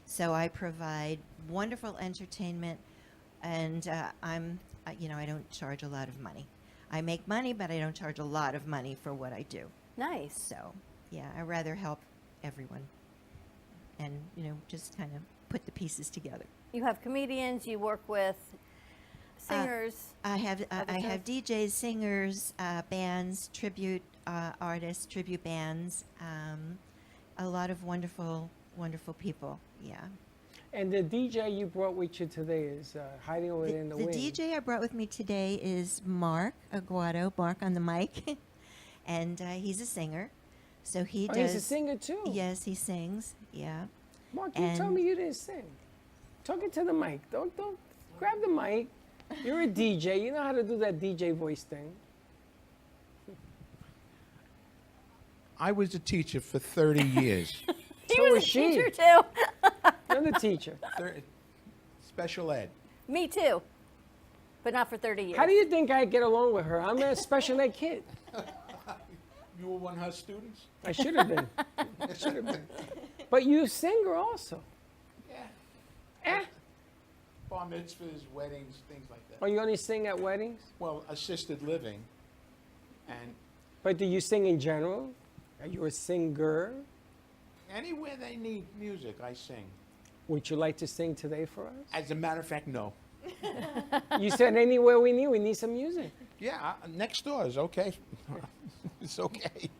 [SPEAKER 13] So I provide wonderful entertainment, and I don't charge a lot of money. I make money, but I don't charge a lot of money for what I do.
[SPEAKER 4] Nice.
[SPEAKER 13] So, yeah, I rather help everyone and, just kind of put the pieces together.
[SPEAKER 4] You have comedians, you work with singers.
[SPEAKER 13] I have DJs, singers, bands, tribute artists, tribute bands, a lot of wonderful, wonderful people. Yeah.
[SPEAKER 3] And the DJ you brought with you today is hiding over there in the wing.
[SPEAKER 13] The DJ I brought with me today is Mark Aguado, Mark on the mic, and he's a singer. So he does.
[SPEAKER 3] He's a singer too.
[SPEAKER 13] Yes, he sings. Yeah.
[SPEAKER 3] Mark, you told me you didn't sing. Talk it to the mic. Don't grab the mic. You're a DJ. You know how to do that DJ voice thing.
[SPEAKER 5] I was a teacher for 30 years.
[SPEAKER 4] He was a teacher too.
[SPEAKER 3] You're the teacher.
[SPEAKER 5] Special ed.
[SPEAKER 4] Me too, but not for 30 years.
[SPEAKER 3] How do you think I get along with her? I'm a special ed kid.
[SPEAKER 5] You were one of her students?
[SPEAKER 3] I should have been. I should have been. But you singer also.
[SPEAKER 5] Yeah. Bar mitzvahs, weddings, things like that.
[SPEAKER 3] Oh, you only sing at weddings?
[SPEAKER 5] Well, assisted living.
[SPEAKER 3] But do you sing in general? Are you a singer?
[SPEAKER 5] Anywhere they need music, I sing.
[SPEAKER 3] Would you like to sing today for us?
[SPEAKER 5] As a matter of fact, no.
[SPEAKER 3] You said anywhere we need some music.
[SPEAKER 5] Yeah, next door is okay. It's okay.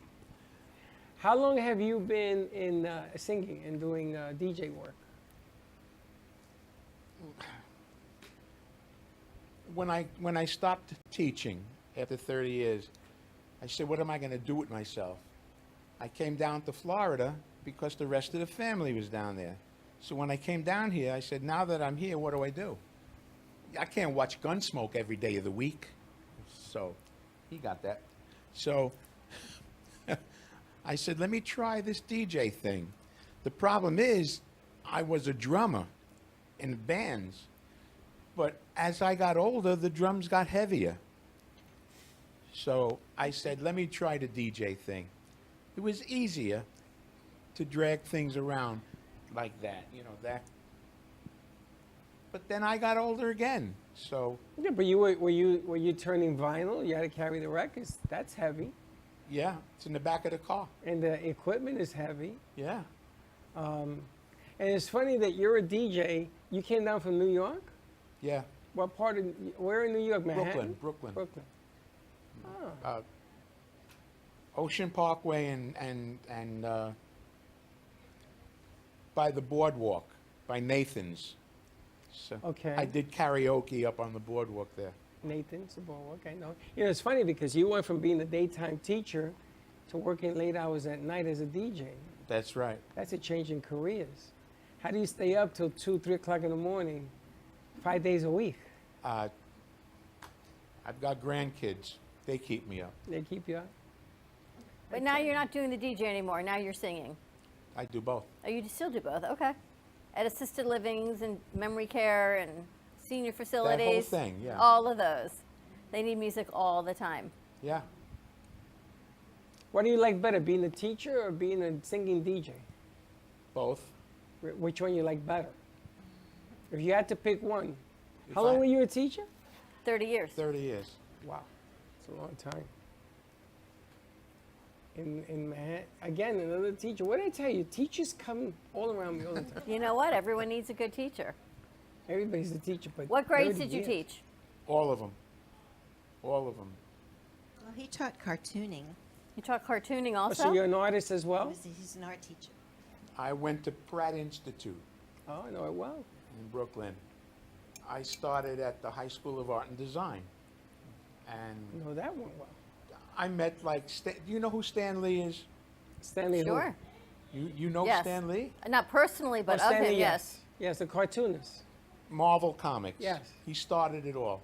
[SPEAKER 3] How long have you been in singing and doing DJ work?
[SPEAKER 5] When I stopped teaching after 30 years, I said, what am I going to do with myself? I came down to Florida because the rest of the family was down there. So when I came down here, I said, now that I'm here, what do I do? I can't watch Gunsmoke every day of the week. So he got that. So I said, let me try this DJ thing. The problem is, I was a drummer in bands. But as I got older, the drums got heavier. So I said, let me try the DJ thing. It was easier to drag things around like that, that. But then I got older again, so.
[SPEAKER 3] Yeah, but were you turning vinyl? You had to carry the records. That's heavy.
[SPEAKER 5] Yeah, it's in the back of the car.
[SPEAKER 3] And the equipment is heavy.
[SPEAKER 5] Yeah.
[SPEAKER 3] And it's funny that you're a DJ. You came down from New York?
[SPEAKER 5] Yeah.
[SPEAKER 3] What part of, where in New York, Manhattan?
[SPEAKER 5] Brooklyn.
[SPEAKER 3] Oh.
[SPEAKER 5] Ocean Parkway and by the boardwalk, by Nathan's. So
[SPEAKER 3] okay.
[SPEAKER 5] I did karaoke up on the boardwalk there.
[SPEAKER 3] Nathan Sabone. Okay, no. You know, it's funny because you went from being a daytime teacher to working late hours at night as a DJ.
[SPEAKER 5] That's right.
[SPEAKER 3] That's a change in careers. How do you stay up till 2, 3 o'clock in the morning, 5 days a week?
[SPEAKER 5] I've got grandkids. They keep me up.
[SPEAKER 3] They keep you up?
[SPEAKER 4] But now you're not doing the DJ anymore. Now you're singing.
[SPEAKER 5] I do both.
[SPEAKER 4] Oh, you still do both? Okay. At assisted livings and memory care and senior facilities.
[SPEAKER 5] That whole thing, yeah.
[SPEAKER 4] All of those. They need music all the time.
[SPEAKER 5] Yeah.
[SPEAKER 3] What do you like better, being a teacher or being a singing DJ?
[SPEAKER 5] Both.
[SPEAKER 3] Which one you like better? If you had to pick one.
[SPEAKER 5] If
[SPEAKER 3] How long were you a teacher?
[SPEAKER 4] 30 years.
[SPEAKER 5] 30 years.
[SPEAKER 3] Wow. It's a long time. In Manhattan, again, another teacher. What did I tell you? Teachers come all around me all the time.
[SPEAKER 4] You know what? Everyone needs a good teacher.
[SPEAKER 3] Everybody's a teacher, but
[SPEAKER 4] What grades
[SPEAKER 3] 30
[SPEAKER 4] did you
[SPEAKER 3] years.
[SPEAKER 4] teach?
[SPEAKER 5] All of them. All of them.
[SPEAKER 13] Well, he taught cartooning.
[SPEAKER 4] You taught cartooning
[SPEAKER 3] Oh,
[SPEAKER 4] also?
[SPEAKER 3] so you're an artist as well?
[SPEAKER 13] He's an art teacher.
[SPEAKER 5] I went to Pratt Institute
[SPEAKER 3] Oh, I know it well.
[SPEAKER 5] in Brooklyn. I started at the High School of Art and Design.
[SPEAKER 3] I
[SPEAKER 5] And
[SPEAKER 3] know that one well.
[SPEAKER 5] I met like, do you know who Stan Lee is?
[SPEAKER 3] Stanley who?
[SPEAKER 4] Sure.
[SPEAKER 5] You know
[SPEAKER 4] Yes.
[SPEAKER 5] Stan Lee?
[SPEAKER 4] Not personally, but
[SPEAKER 3] Oh,
[SPEAKER 4] of
[SPEAKER 3] Stanley,
[SPEAKER 4] him, yes.
[SPEAKER 3] Yes, the cartoonist.
[SPEAKER 5] Marvel Comics.
[SPEAKER 3] Yes.
[SPEAKER 5] He started it all.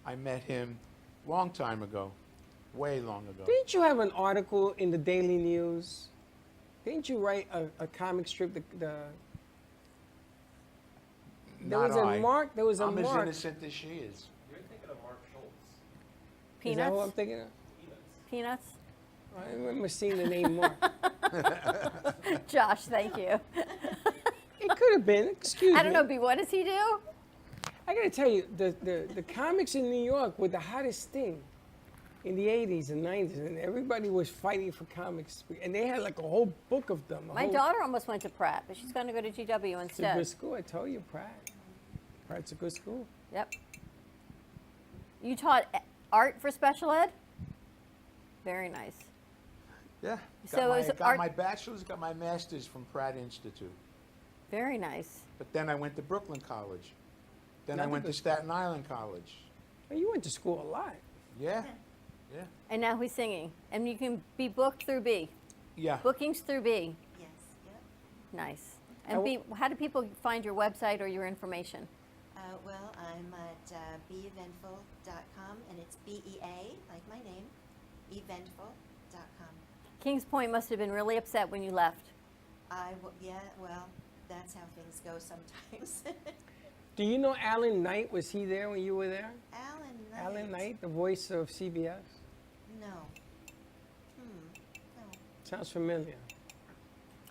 [SPEAKER 5] I met him long time ago, way long ago.
[SPEAKER 3] Didn't you have an article in the Daily News? Didn't you write a comic strip? There
[SPEAKER 5] Not
[SPEAKER 3] was
[SPEAKER 5] I.
[SPEAKER 3] a Mark. There was a
[SPEAKER 5] I'm
[SPEAKER 3] Mark.
[SPEAKER 5] as innocent as she is.
[SPEAKER 6] You're thinking of Mark Schultz.
[SPEAKER 3] Is that who I'm
[SPEAKER 4] Peanuts?
[SPEAKER 3] thinking of?
[SPEAKER 4] Peanuts?
[SPEAKER 3] I remember seeing the name Mark.
[SPEAKER 4] Josh, thank you.
[SPEAKER 3] It could have been. Excuse me.
[SPEAKER 4] I don't know, B, what does he do?
[SPEAKER 3] I gotta tell you, the comics in New York were the hottest thing in the 80s and 90s, and everybody was fighting for comics. And they had like a whole book of them.
[SPEAKER 4] My daughter almost went to Pratt, but she's going to go to GW
[SPEAKER 3] It's a
[SPEAKER 4] instead.
[SPEAKER 3] good school. I told you, Pratt. Pratt's a good school.
[SPEAKER 4] Yep. You taught art for special ed? Very nice.
[SPEAKER 5] Yeah.
[SPEAKER 4] So
[SPEAKER 5] Got,
[SPEAKER 4] it
[SPEAKER 5] my,
[SPEAKER 4] was
[SPEAKER 5] got
[SPEAKER 4] art-
[SPEAKER 5] my bachelor's, got my master's from Pratt Institute.
[SPEAKER 4] Very nice.
[SPEAKER 5] But then I went to Brooklyn College. Then
[SPEAKER 3] Not
[SPEAKER 5] I
[SPEAKER 3] the
[SPEAKER 5] went to
[SPEAKER 3] good-
[SPEAKER 5] Staten Island College.
[SPEAKER 3] Well, you went to school a lot.
[SPEAKER 5] Yeah. Yeah.
[SPEAKER 4] And now he's singing. And you can be booked through B.
[SPEAKER 5] Yeah.
[SPEAKER 4] Bookings through B.
[SPEAKER 13] Yes, yep.
[SPEAKER 4] Nice. And B, how do people find your website or your information?
[SPEAKER 13] Well, I'm at beeventful.com, and it's B-E-A, like my name, eventful.com.
[SPEAKER 4] Kings Point must have been really upset when you left.
[SPEAKER 13] Yeah, well, that's how things go sometimes.
[SPEAKER 3] Do you know Alan Knight? Was he there when you were there?
[SPEAKER 13] Alan Knight.
[SPEAKER 3] Alan Knight, the voice of CBS?
[SPEAKER 13] No. No.
[SPEAKER 3] Sounds familiar.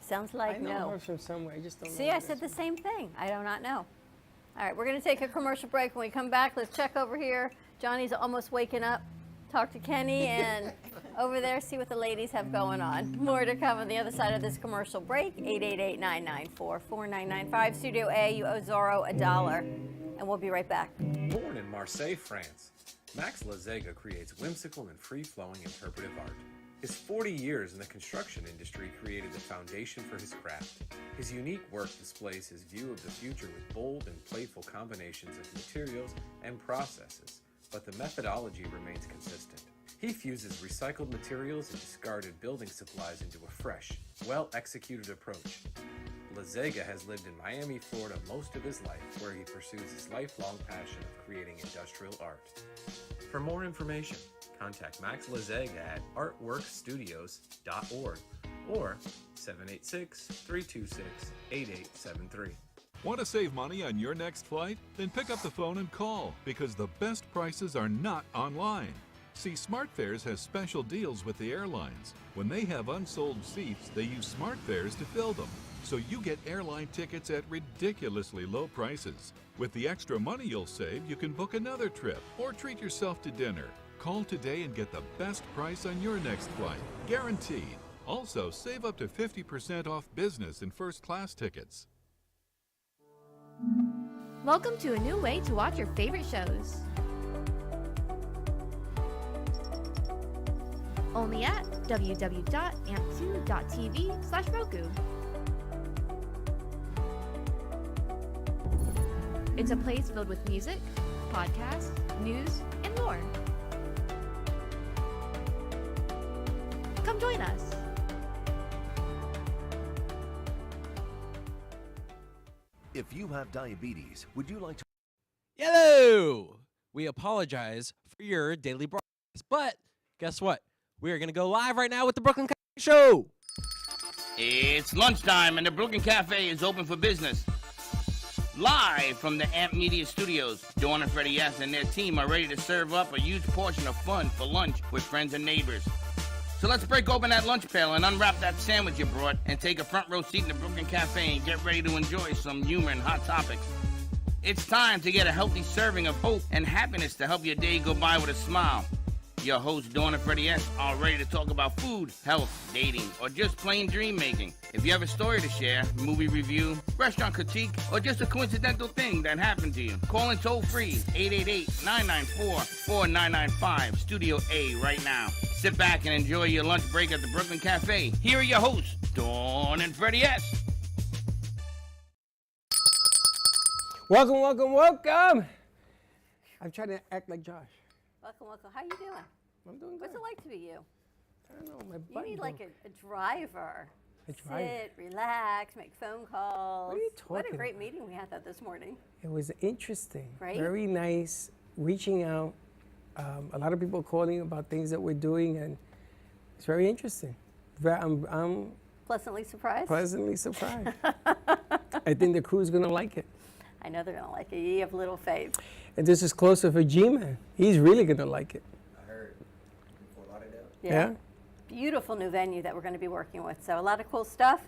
[SPEAKER 4] Sounds like
[SPEAKER 3] I know
[SPEAKER 4] no.
[SPEAKER 3] her from somewhere. I just don't know.
[SPEAKER 4] See, I said the same thing. I do not know. All right, we're going to take a commercial break. When we come back, let's check over here. Johnny's almost waking up. Talk to Kenny and over there, see what the ladies have going on. More to come on the other side of this commercial break. 888-994-4995. Studio A, you owe Zorro $1. And we'll be right back.
[SPEAKER 6] Born in Marseille, France, Max Lazega creates whimsical and free-flowing interpretive art. His 40 years in the construction industry created the foundation for his craft. His unique work displays his view of the future with bold and playful combinations of materials and processes, but the methodology remains consistent. He fuses recycled materials and discarded building supplies into a fresh, well-executed approach. Lazega has lived in Miami, Florida most of his life, where he pursues his lifelong passion of creating industrial art. For more information, contact Max Lazega at artworkstudios.org or 786-326-8873.
[SPEAKER 14] Want to save money on your next flight? Then pick up the phone and call, because the best prices are not online. See, SmartFares has special deals with the airlines. When they have unsold seats, they use SmartFares to fill them. So you get airline tickets at ridiculously low prices. With the extra money you'll save, you can book another trip or treat yourself to dinner. Call today and get the best price on your next flight, guaranteed. Also, save up to 50% off business and first class tickets.
[SPEAKER 15] Welcome to a new way to watch your favorite shows. Only at www.amp2.tv/Roku. It's a place filled with music, podcasts, news, and more. Come join us.
[SPEAKER 16] If you have diabetes, would you like to...
[SPEAKER 6] Hello! We apologize for your daily broadcast, but guess what? We are going to go live right now with the Brooklyn Cafe Show.
[SPEAKER 2] It's lunchtime and the Brooklyn Cafe is open for business. Live from the Amp Media Studios, Dawn and Freddie S. and their team are ready to serve up a huge portion of fun for lunch with friends and neighbors. So let's break open that lunch pail and unwrap that sandwich you brought and take a front row seat in the Brooklyn Cafe and get ready to enjoy some humor and hot topics. It's time to get a healthy serving of hope and happiness to help your day go by with a smile. Your hosts, Dawn and Freddie S., are ready to talk about food, health, dating, or just plain dream making. If you have a story to share, movie review, restaurant critique, or just a coincidental thing that happened to you, call in toll free 888-994-4995, Studio A right now. Sit back and enjoy your lunch break at the Brooklyn Cafe. Here are your hosts, Dawn and Freddie S.
[SPEAKER 3] Welcome, welcome, welcome. I'm trying to act like Josh.
[SPEAKER 4] Welcome, welcome. How you doing?
[SPEAKER 3] I'm doing good.
[SPEAKER 4] What's it like to be you?
[SPEAKER 3] I don't know, my
[SPEAKER 4] You
[SPEAKER 3] button
[SPEAKER 4] need like
[SPEAKER 3] broke.
[SPEAKER 4] a driver.
[SPEAKER 3] A driver.
[SPEAKER 4] Sit, relax, make phone calls.
[SPEAKER 3] What are you
[SPEAKER 4] What a
[SPEAKER 3] talking
[SPEAKER 4] great
[SPEAKER 3] about?
[SPEAKER 4] meeting we had that this morning.
[SPEAKER 3] It was interesting.
[SPEAKER 4] Right?
[SPEAKER 3] Very nice, reaching out. A lot of people calling about things that we're doing, and it's very interesting. I'm
[SPEAKER 4] Pleasantly surprised?
[SPEAKER 3] pleasantly surprised. I think the crew's going to like it.
[SPEAKER 4] I know they're going to like it. You have little faith.
[SPEAKER 3] And this is closer for G-Man. He's really going to like it.
[SPEAKER 17] I heard. Fort Lauderdale.
[SPEAKER 3] Yeah?
[SPEAKER 4] Beautiful new venue that we're going to be working with. So a lot of cool stuff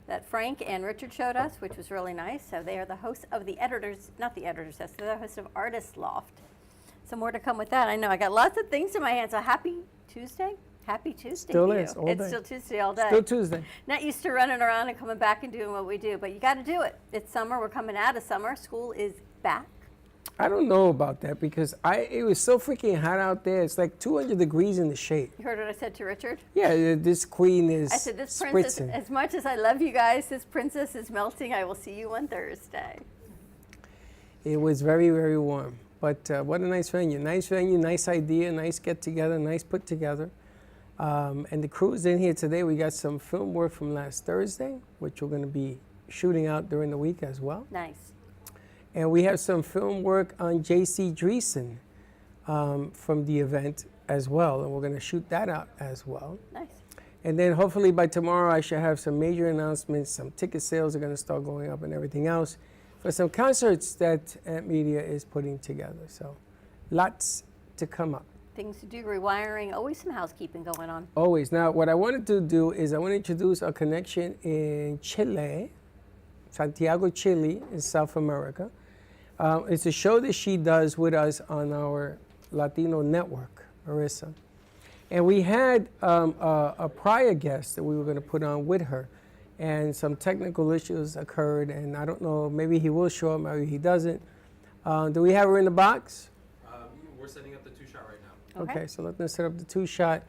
[SPEAKER 4] that Frank and Richard showed us, which was really nice. So they are the hosts of the editors, not the editors desk, they're the hosts of Artist Loft. So more to come with that. I know I got lots of things in my hands. So happy Tuesday. Happy Tuesday
[SPEAKER 3] Still
[SPEAKER 4] to
[SPEAKER 3] is,
[SPEAKER 4] you.
[SPEAKER 3] all
[SPEAKER 4] It's
[SPEAKER 3] day.
[SPEAKER 4] still Tuesday all day.
[SPEAKER 3] Still Tuesday.
[SPEAKER 4] Not used to running around and coming back and doing what we do, but you got to do it. It's summer. We're coming out of summer. School is back.
[SPEAKER 3] I don't know about that because it was so freaking hot out there. It's like 200 degrees in the shade.
[SPEAKER 4] You heard what I said to Richard?
[SPEAKER 3] Yeah, this queen is
[SPEAKER 4] I said, this princess,
[SPEAKER 3] spritzing.
[SPEAKER 4] as much as I love you guys, this princess is melting. I will see you on Thursday.
[SPEAKER 3] It was very, very warm. But what a nice venue. Nice venue, nice idea, nice get together, nice put together. And the crew is in here today. We got some film work from last Thursday, which we're going to be shooting out during the week as well.
[SPEAKER 4] Nice.
[SPEAKER 3] And we have some film work on J.C. Dreesen from the event as well. And we're going to shoot that out as well.
[SPEAKER 4] Nice.
[SPEAKER 3] And then hopefully by tomorrow I should have some major announcements. Some ticket sales are going to start going up and everything else for some concerts that Amp Media is putting together. So lots to come up.
[SPEAKER 4] Things to do, rewiring, always some housekeeping going on.
[SPEAKER 3] Always. Now, what I wanted to do is I want to introduce a connection in Chile, Santiago, Chile, in South America. It's a show that she does with us on our Latino network, Marissa. And we had a prior guest that we were going to put on with her, and some technical issues occurred, and I don't know, maybe he will show up, maybe he doesn't. Do we have her in the box?
[SPEAKER 6] We're setting up the two-shot right now.
[SPEAKER 3] Okay, so let them set up the two-shot,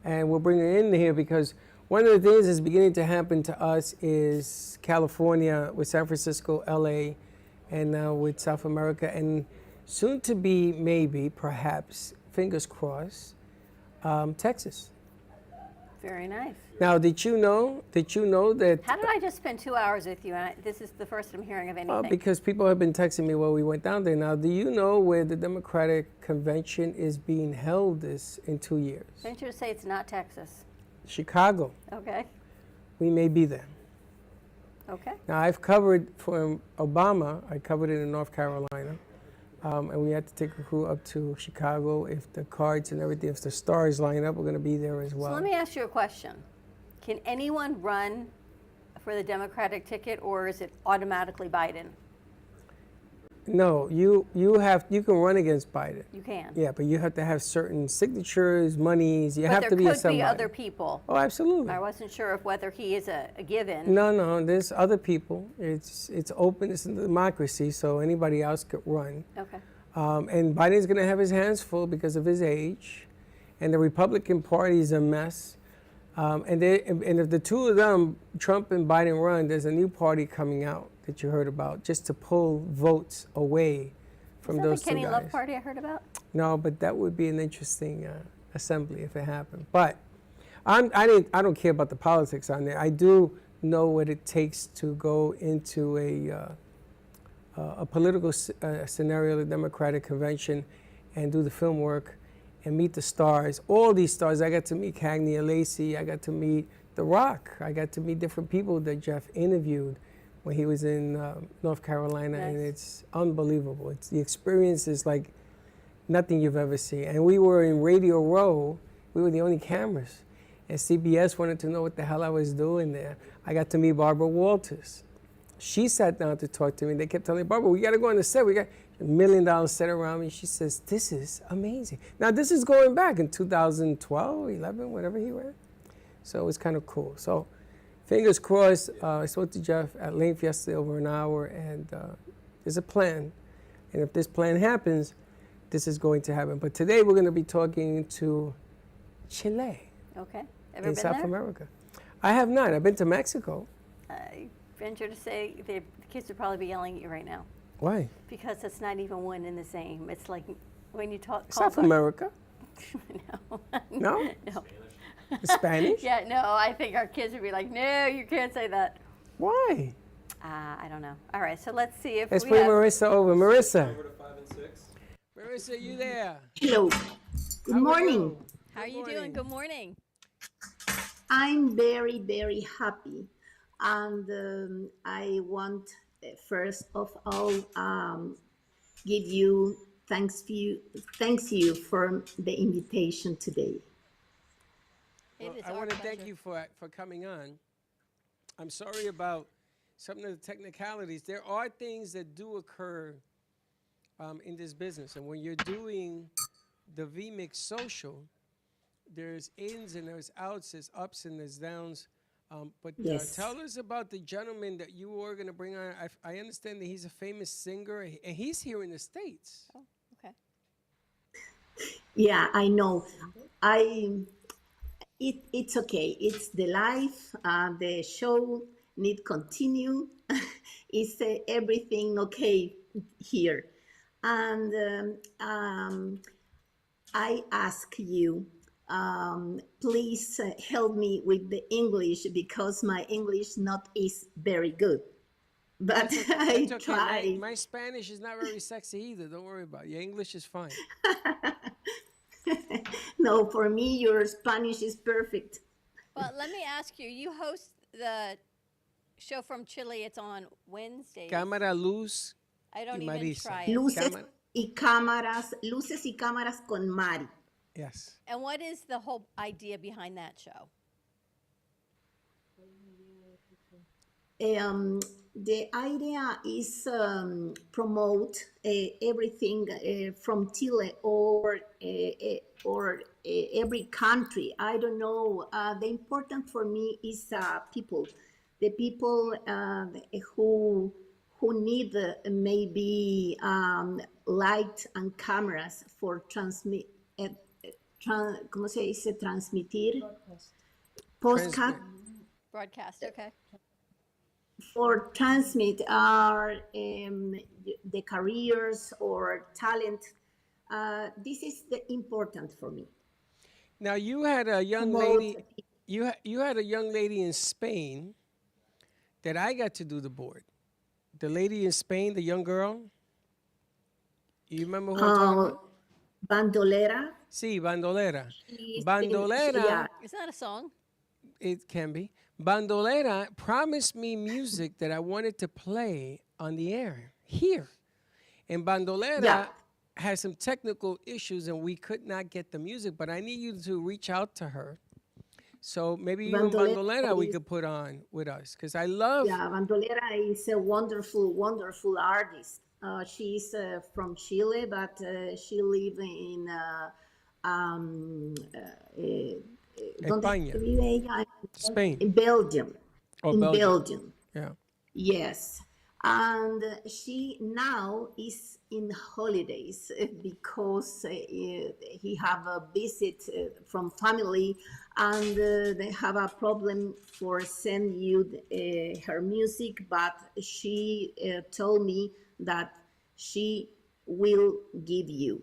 [SPEAKER 3] and we'll bring her in here because one of the things that's beginning to happen to us is California with San Francisco, LA, and now with South America, and soon to be, maybe, perhaps, fingers crossed, Texas.
[SPEAKER 4] Very nice.
[SPEAKER 3] Now, did you know that?
[SPEAKER 4] How did I just spend 2 hours with you? And this is the first I'm hearing of anything.
[SPEAKER 3] Because people have been texting me while we went down there. Now, do you know where the Democratic Convention is being held in 2 years?
[SPEAKER 4] Venture to say it's not Texas.
[SPEAKER 3] Chicago.
[SPEAKER 4] Okay.
[SPEAKER 3] We may be there.
[SPEAKER 4] Okay.
[SPEAKER 3] Now, I've covered for Obama, I covered it in North Carolina, and we had to take a crew up to Chicago. If the cards and everything, if the stars line up, we're going to be there as well.
[SPEAKER 4] So let me ask you a question. Can anyone run for the Democratic ticket, or is it automatically Biden?
[SPEAKER 3] No, you can run against Biden.
[SPEAKER 4] You can.
[SPEAKER 3] Yeah, but you have to have certain signatures, monies. You have to be a
[SPEAKER 4] But there could
[SPEAKER 3] somebody.
[SPEAKER 4] be other people.
[SPEAKER 3] Oh, absolutely.
[SPEAKER 4] I wasn't sure of whether he is a given.
[SPEAKER 3] No, there's other people. It's open. It's a democracy, so anybody else could run.
[SPEAKER 4] Okay.
[SPEAKER 3] And Biden's going to have his hands full because of his age, and the Republican Party is a mess. And if the two of them, Trump and Biden, run, there's a new party coming out that you heard about, just to pull votes away from
[SPEAKER 4] Is that
[SPEAKER 3] those
[SPEAKER 4] the Kenny
[SPEAKER 3] two
[SPEAKER 4] Love
[SPEAKER 3] guys.
[SPEAKER 4] party I heard about?
[SPEAKER 3] No, but that would be an interesting assembly if it happened. But I don't care about the politics on there. I do know what it takes to go into a political scenario, the Democratic convention, and do the film work and meet the stars. All these stars. I got to meet Cagney Lacey. I got to meet The Rock. I got to meet different people that Jeff interviewed when he was in North Carolina, and it's unbelievable. The experience is like nothing you've ever seen. And we were in Radio Row. We were the only cameras. And CBS wanted to know what the hell I was doing there. I got to meet Barbara Walters. She sat down to talk to me. They kept telling me, Barbara, we got to go on the set. We got $1 million set around me. She says, this is amazing. Now, this is going back in 2012, 11, whatever he ran. So it was kind of cool. So fingers crossed. I spoke to Jeff at length yesterday, over an hour, and there's a plan. And if this plan happens, this is going to happen. But today we're going to be talking to Chile.
[SPEAKER 4] Okay. Ever
[SPEAKER 3] In
[SPEAKER 4] been
[SPEAKER 3] South
[SPEAKER 4] there?
[SPEAKER 3] America. I have not. I've been to Mexico.
[SPEAKER 4] I venture to say the kids would probably be yelling at you right now.
[SPEAKER 3] Why?
[SPEAKER 4] Because it's not even one and the same. It's like when you talk.
[SPEAKER 3] South America.
[SPEAKER 4] No.
[SPEAKER 3] No?
[SPEAKER 4] No.
[SPEAKER 3] Spanish?
[SPEAKER 4] Yeah, no, I think our kids would be like, no, you can't say that.
[SPEAKER 3] Why?
[SPEAKER 4] I don't know. All right, so let's see if
[SPEAKER 3] Let's
[SPEAKER 4] we
[SPEAKER 3] bring
[SPEAKER 4] have...
[SPEAKER 3] Marissa over. Marissa. Marissa, you there?
[SPEAKER 18] Hello. Good morning.
[SPEAKER 4] How are you doing? Good morning.
[SPEAKER 18] I'm very, very happy. And I want, first of all, give you thanks you for the invitation today.
[SPEAKER 3] Well, I want to thank you for coming on. I'm sorry about some of the technicalities. There are things that do occur in this business. And when you're doing the VMix social, there's ins and there's outs, there's ups and there's downs. But
[SPEAKER 18] Yes.
[SPEAKER 3] tell us about the gentleman that you were going to bring on. I understand that he's a famous singer, and he's here in the States.
[SPEAKER 4] Oh, okay.
[SPEAKER 18] Yeah, I know. It's okay. It's the life. The show need continue. Is everything okay here? And I ask you, please help me with the English because my English not is very good. But I
[SPEAKER 3] That's okay.
[SPEAKER 18] try.
[SPEAKER 3] My Spanish is not very sexy either. Don't worry about it. Your English is fine.
[SPEAKER 18] No, for me, your Spanish is perfect.
[SPEAKER 4] Well, let me ask you, you host the show from Chile. It's on Wednesdays.
[SPEAKER 3] Cámara, luz
[SPEAKER 4] I don't
[SPEAKER 3] y
[SPEAKER 4] even
[SPEAKER 3] Marissa.
[SPEAKER 4] try it.
[SPEAKER 18] Luces y cámaras con Mari.
[SPEAKER 3] Yes.
[SPEAKER 4] And what is the whole idea behind that show?
[SPEAKER 18] The idea is promote everything from Chile or every country. I don't know. The important for me is people, the people who need maybe light and cameras for transmit. ¿Cómo se dice? Transmitir. Podcast.
[SPEAKER 4] Broadcast, okay.
[SPEAKER 18] For transmit our the careers or talent. This is the important for me.
[SPEAKER 3] Now you had a young lady. You had a young lady in Spain that I got to do the board. The lady in Spain, the young girl. You remember who I'm talking about?
[SPEAKER 18] Bandolera.
[SPEAKER 3] Sí, bandolera.
[SPEAKER 18] Yeah.
[SPEAKER 3] Bandolera.
[SPEAKER 4] Is that a song?
[SPEAKER 3] It can be. Bandolera promised me music that I wanted to play on the air here. And Bandolera has some technical issues and we could not get the music, but I need you to reach out to her. So maybe you and Bandolera we could put on with us because I love.
[SPEAKER 18] Yeah, Bandolera is a wonderful, wonderful artist. She's from Chile, but she lives in
[SPEAKER 3] España. Spain.
[SPEAKER 18] In Belgium.
[SPEAKER 3] Oh,
[SPEAKER 18] in
[SPEAKER 3] Belgium.
[SPEAKER 18] Belgium.
[SPEAKER 3] Yeah.
[SPEAKER 18] Yes. And she now is in holidays because he have a visit from family and they have a problem for send you her music, but she told me that she will give you.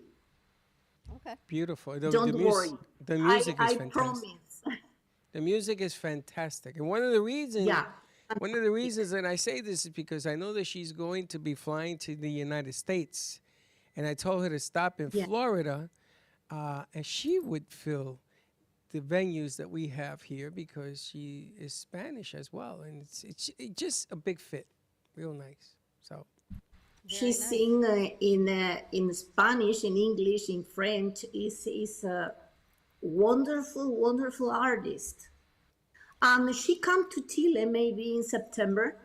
[SPEAKER 4] Okay.
[SPEAKER 3] Beautiful.
[SPEAKER 18] Don't worry.
[SPEAKER 3] The music is
[SPEAKER 18] I
[SPEAKER 3] fantastic.
[SPEAKER 18] promise.
[SPEAKER 3] The music is fantastic. And one of the reasons, and I say this is because I know that she's going to be flying to the United States. And I told her to stop in Florida, and she would fill the venues that we have here because she is Spanish as well. And it's just a big fit. Real nice. So
[SPEAKER 18] She sing in Spanish, in English, in French. Is a wonderful artist. She come to Chile maybe in September,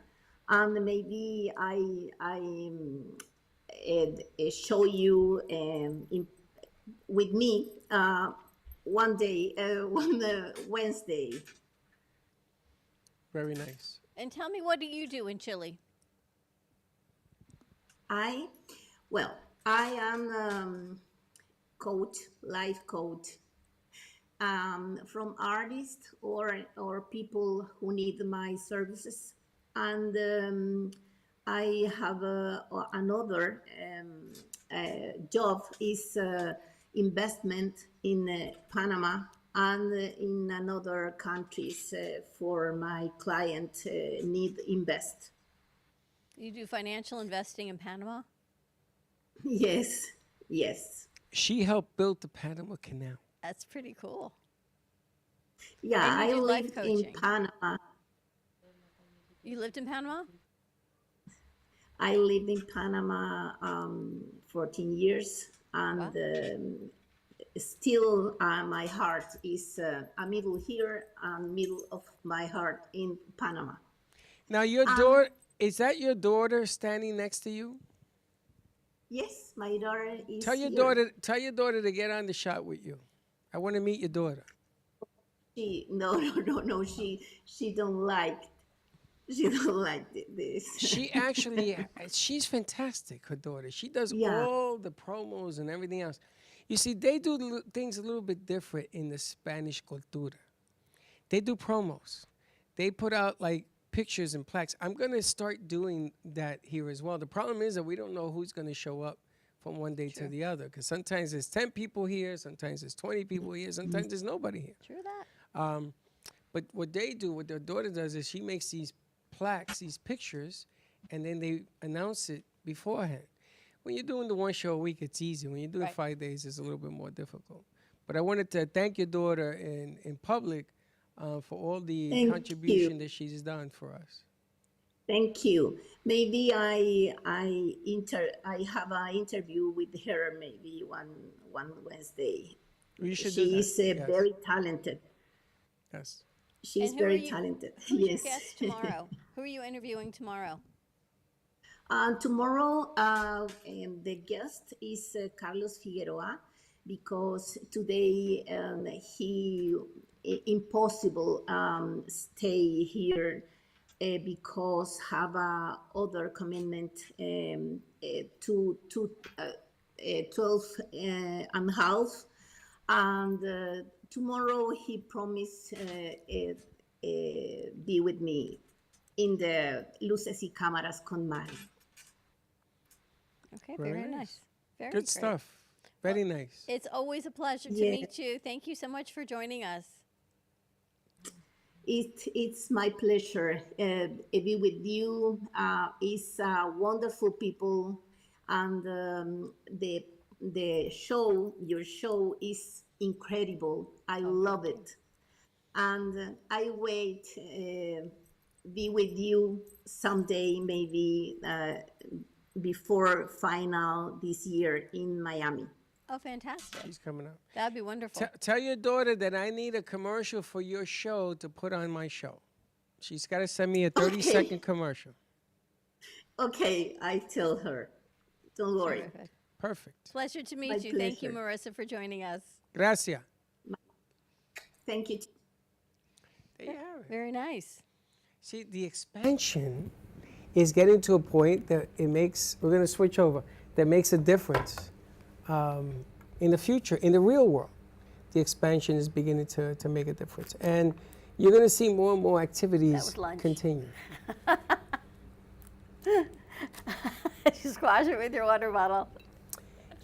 [SPEAKER 18] and maybe I show you with me one day, one Wednesday.
[SPEAKER 3] very nice.
[SPEAKER 4] And tell me, what do you do in Chile?
[SPEAKER 18] I am coach, life coach, from artists or people who need my services, and I have another job is investment in Panama and in another countries for my client need invest.
[SPEAKER 4] You do financial investing in Panama?
[SPEAKER 18] Yes.
[SPEAKER 3] She helped build the Panama Canal.
[SPEAKER 4] That's pretty cool.
[SPEAKER 18] Yeah,
[SPEAKER 4] And you
[SPEAKER 18] I
[SPEAKER 4] do life
[SPEAKER 18] lived in
[SPEAKER 4] coaching.
[SPEAKER 18] Panama.
[SPEAKER 4] You lived in Panama?
[SPEAKER 18] I lived in Panama 14 years, and still my heart is a middle here and middle of my heart in Panama.
[SPEAKER 3] Now, your daughter, is that your daughter standing next to you?
[SPEAKER 18] Yes, my daughter is
[SPEAKER 3] Tell your
[SPEAKER 18] here.
[SPEAKER 3] daughter to get on the shot with you. I want to meet your daughter.
[SPEAKER 18] No. She don't like this.
[SPEAKER 3] She actually, she's fantastic, her daughter. She does all the promos and everything else. You see, they do things a little bit different in the Spanish cultura. They do promos. They put out like pictures and plaques. I'm going to start doing that here as well. The problem is that we don't know who's going to show up from one day to the other, because sometimes there's 10 people here, sometimes there's 20 people here, sometimes there's nobody here.
[SPEAKER 4] True that.
[SPEAKER 3] But what their daughter does is she makes these plaques, these pictures, and then they announce it beforehand. When you're doing the one show a week, it's easy. When you're doing 5 days, it's a little bit more difficult. But I wanted to thank your daughter in public for all the contribution that she's done for us.
[SPEAKER 18] Thank you. Maybe I have an interview with her maybe one Wednesday.
[SPEAKER 3] You should
[SPEAKER 18] she
[SPEAKER 3] do
[SPEAKER 18] is
[SPEAKER 3] that. Yes.
[SPEAKER 18] very talented.
[SPEAKER 3] Yes.
[SPEAKER 18] She's very talented.
[SPEAKER 4] Who's
[SPEAKER 18] Yes.
[SPEAKER 4] your guest tomorrow? Who are you interviewing tomorrow?
[SPEAKER 18] Tomorrow, the guest is Carlos Figueroa, because today he impossible stay here because have other commitment to 12 and a half, and tomorrow he promised be with me in the Luces y Camaras con Mari.
[SPEAKER 4] Okay, very nice. Very
[SPEAKER 3] Good
[SPEAKER 4] great.
[SPEAKER 3] stuff. Very nice.
[SPEAKER 4] It's always a pleasure to
[SPEAKER 18] Yeah.
[SPEAKER 4] meet you. Thank you so much for joining us.
[SPEAKER 18] It's my pleasure be with you. It's wonderful people, and the show, your show, is incredible. I love it, and I wait be with you someday, maybe before final this year in Miami.
[SPEAKER 4] Oh, fantastic.
[SPEAKER 3] She's coming up.
[SPEAKER 4] That'd be wonderful.
[SPEAKER 3] Tell your daughter that I need a commercial for your show to put on my show. She's got to send me a 30-second commercial.
[SPEAKER 18] Okay, I tell her. Don't worry.
[SPEAKER 4] Terrific.
[SPEAKER 3] Perfect.
[SPEAKER 4] Pleasure to meet
[SPEAKER 18] My
[SPEAKER 4] you. Thank you,
[SPEAKER 18] pleasure.
[SPEAKER 4] Marissa, for joining us.
[SPEAKER 3] Gracias.
[SPEAKER 18] Thank you.
[SPEAKER 3] There you have it.
[SPEAKER 4] Very nice.
[SPEAKER 3] See, the expansion is getting to a point that it makes, we're going to switch over, that makes a difference in the future, in the real world. The expansion is beginning to make a difference. And you're going to see more and more activities continue.
[SPEAKER 4] You squash it with your water bottle.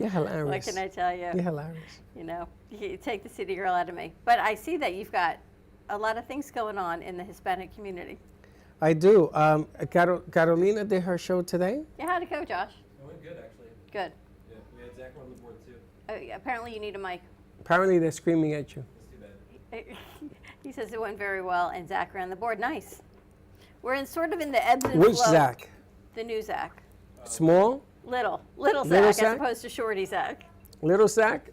[SPEAKER 3] You're hilarious.
[SPEAKER 4] What can I tell you?
[SPEAKER 3] You're hilarious.
[SPEAKER 4] You know, you take the city girl out of me. But I see that you've got a lot of things going on in the Hispanic community.
[SPEAKER 3] I do. Carolina did her show today.
[SPEAKER 4] Yeah, how'd it go, Josh?
[SPEAKER 6] It went good, actually.
[SPEAKER 4] Good.
[SPEAKER 6] Yeah, we had Zach on the board, too.
[SPEAKER 4] Oh, yeah, apparently you need a mic.
[SPEAKER 3] Apparently they're screaming at you.
[SPEAKER 6] That's too bad.
[SPEAKER 4] He says it went very well, and Zach ran the board. Nice. We're in sort of in the ebbs and
[SPEAKER 3] Which
[SPEAKER 4] flows.
[SPEAKER 3] Zach?
[SPEAKER 4] The new Zach.
[SPEAKER 3] Small?
[SPEAKER 4] Little
[SPEAKER 3] Little
[SPEAKER 4] Zach, as
[SPEAKER 3] Zach?
[SPEAKER 4] opposed to Shorty Zach.
[SPEAKER 3] Little Zach?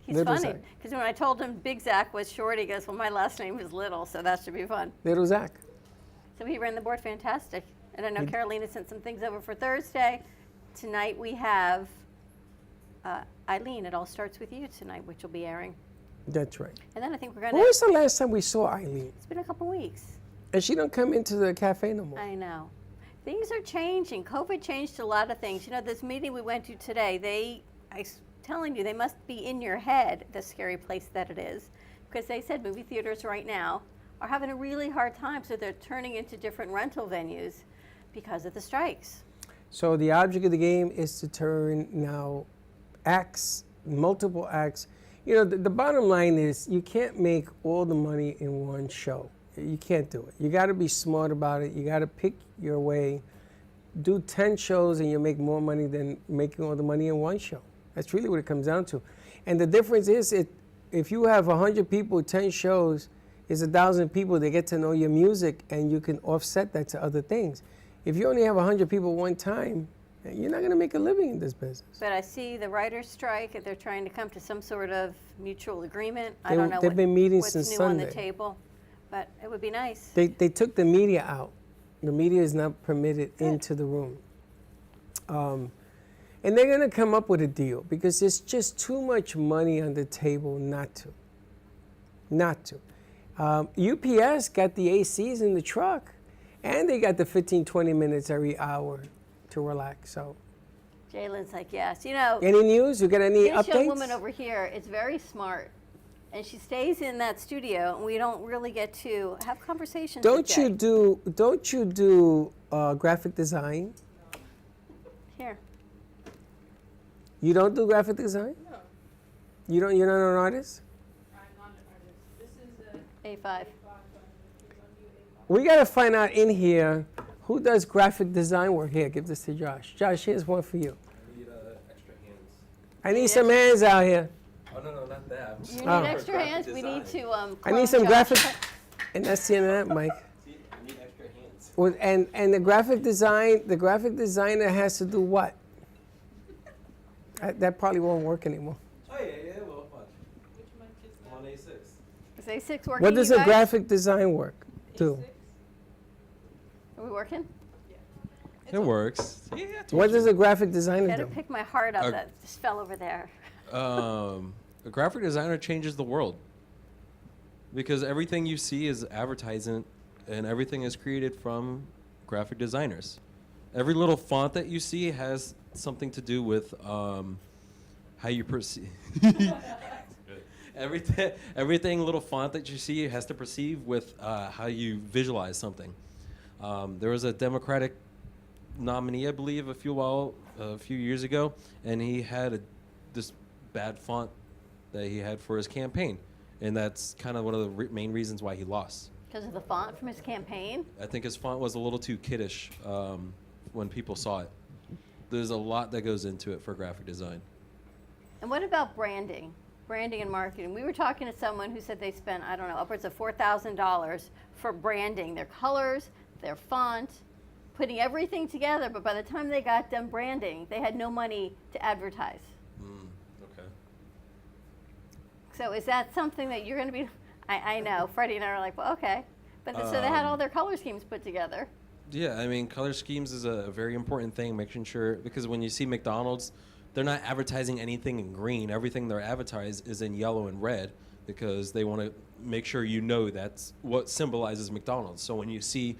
[SPEAKER 4] He's
[SPEAKER 3] Little
[SPEAKER 4] funny
[SPEAKER 3] Zach.
[SPEAKER 4] because when I told him Big Zach was Shorty, he goes, "Well, my last name is Little, so that should be fun."
[SPEAKER 3] Little Zach.
[SPEAKER 4] So he ran the board fantastic, and I know Carolina sent some things over for Thursday. Tonight we have Eileen. It all starts with you tonight, which will be airing.
[SPEAKER 3] That's right.
[SPEAKER 4] And then I think we're going
[SPEAKER 3] When was the last time we saw Eileen?
[SPEAKER 4] It's been a couple weeks.
[SPEAKER 3] And she don't come into the cafe no more.
[SPEAKER 4] I know. Things are changing. COVID changed a lot of things. You know, this meeting we went to today, I'm telling you, they must be in your head, the scary place that it is. Because they said movie theaters right now are having a really hard time, so they're turning into different rental venues because of the strikes.
[SPEAKER 3] So the object of the game is to turn now acts, multiple acts. You know, the bottom line is you can't make all the money in one show. You can't do it. You got to be smart about it. You got to pick your way. Do 10 shows and you'll make more money than making all the money in one show. That's really what it comes down to. And the difference is, if you have 100 people, 10 shows, is 1,000 people that get to know your music, and you can offset that to other things. If you only have 100 people one time, you're not going to make a living in this business.
[SPEAKER 4] But I see the writers' strike. They're trying to come to some sort of mutual agreement. I don't know
[SPEAKER 3] they've been meeting
[SPEAKER 4] what's
[SPEAKER 3] since
[SPEAKER 4] new
[SPEAKER 3] Sunday.
[SPEAKER 4] on the table, but it would be nice.
[SPEAKER 3] They took the media out. The media is not permitted into the room. And they're going to come up with a deal because there's just too much money on the table not to. Not to. UPS got the ACs in the truck, and they got the 15, 20 minutes every hour to relax. So,
[SPEAKER 4] Jalen's like, yes. You know,
[SPEAKER 3] any news? You got any
[SPEAKER 4] this young
[SPEAKER 3] updates?
[SPEAKER 4] woman over here is very smart, and she stays in that studio, and we don't really get to have conversations.
[SPEAKER 3] Don't you do graphic design?
[SPEAKER 4] Here.
[SPEAKER 3] You don't do graphic design?
[SPEAKER 4] No.
[SPEAKER 3] You're not an artist?
[SPEAKER 4] A5.
[SPEAKER 3] We got to find out in here who does graphic design work. Here, give this to Josh. Josh, here's one for you.
[SPEAKER 6] I need extra hands.
[SPEAKER 3] I need some hands out here.
[SPEAKER 6] Oh, no, not that.
[SPEAKER 4] You need extra hands? We need to
[SPEAKER 3] I need some graphic, and that's the end of that, Mike.
[SPEAKER 6] See, I need extra hands.
[SPEAKER 3] Well, and the graphic designer has to do what? That probably won't work anymore.
[SPEAKER 6] Oh, yeah, well, watch. I'm on A6.
[SPEAKER 4] Is A6 working?
[SPEAKER 3] What does
[SPEAKER 4] you
[SPEAKER 3] a
[SPEAKER 4] guys?
[SPEAKER 3] graphic design work do?
[SPEAKER 4] Are we working?
[SPEAKER 6] It works. Yeah,
[SPEAKER 3] What does a graphic designer
[SPEAKER 4] Gotta
[SPEAKER 3] do?
[SPEAKER 4] pick my heart up that just fell over there.
[SPEAKER 6] A graphic designer changes the world because everything you see is advertisement and everything is created from graphic designers. Every little font that you see has something to do with how you perceive. Everything little font that you see has to perceive with how you visualize something. There was a Democratic nominee, I believe, a few years ago, and he had this bad font that he had for his campaign, and that's kind of one of the main reasons why he lost.
[SPEAKER 4] Because of the font from his campaign?
[SPEAKER 6] I think his font was a little too kiddish when people saw it. There's a lot that goes into it for graphic design.
[SPEAKER 4] And what about branding? Branding and marketing. We were talking to someone who said they spent, I don't know, upwards of $4,000 for branding, their colors, their font, putting everything together, but by the time they got done branding, they had no money to advertise.
[SPEAKER 6] Okay.
[SPEAKER 4] So is that something that you're going to be, I know, Freddie and I are like, well, okay. But so they had all their color schemes put together.
[SPEAKER 6] Yeah, I mean, color schemes is a very important thing, making sure, because when you see McDonald's, they're not advertising anything in green. Everything they're advertised is in yellow and red because they want to make sure you know that's what symbolizes McDonald's. So when you see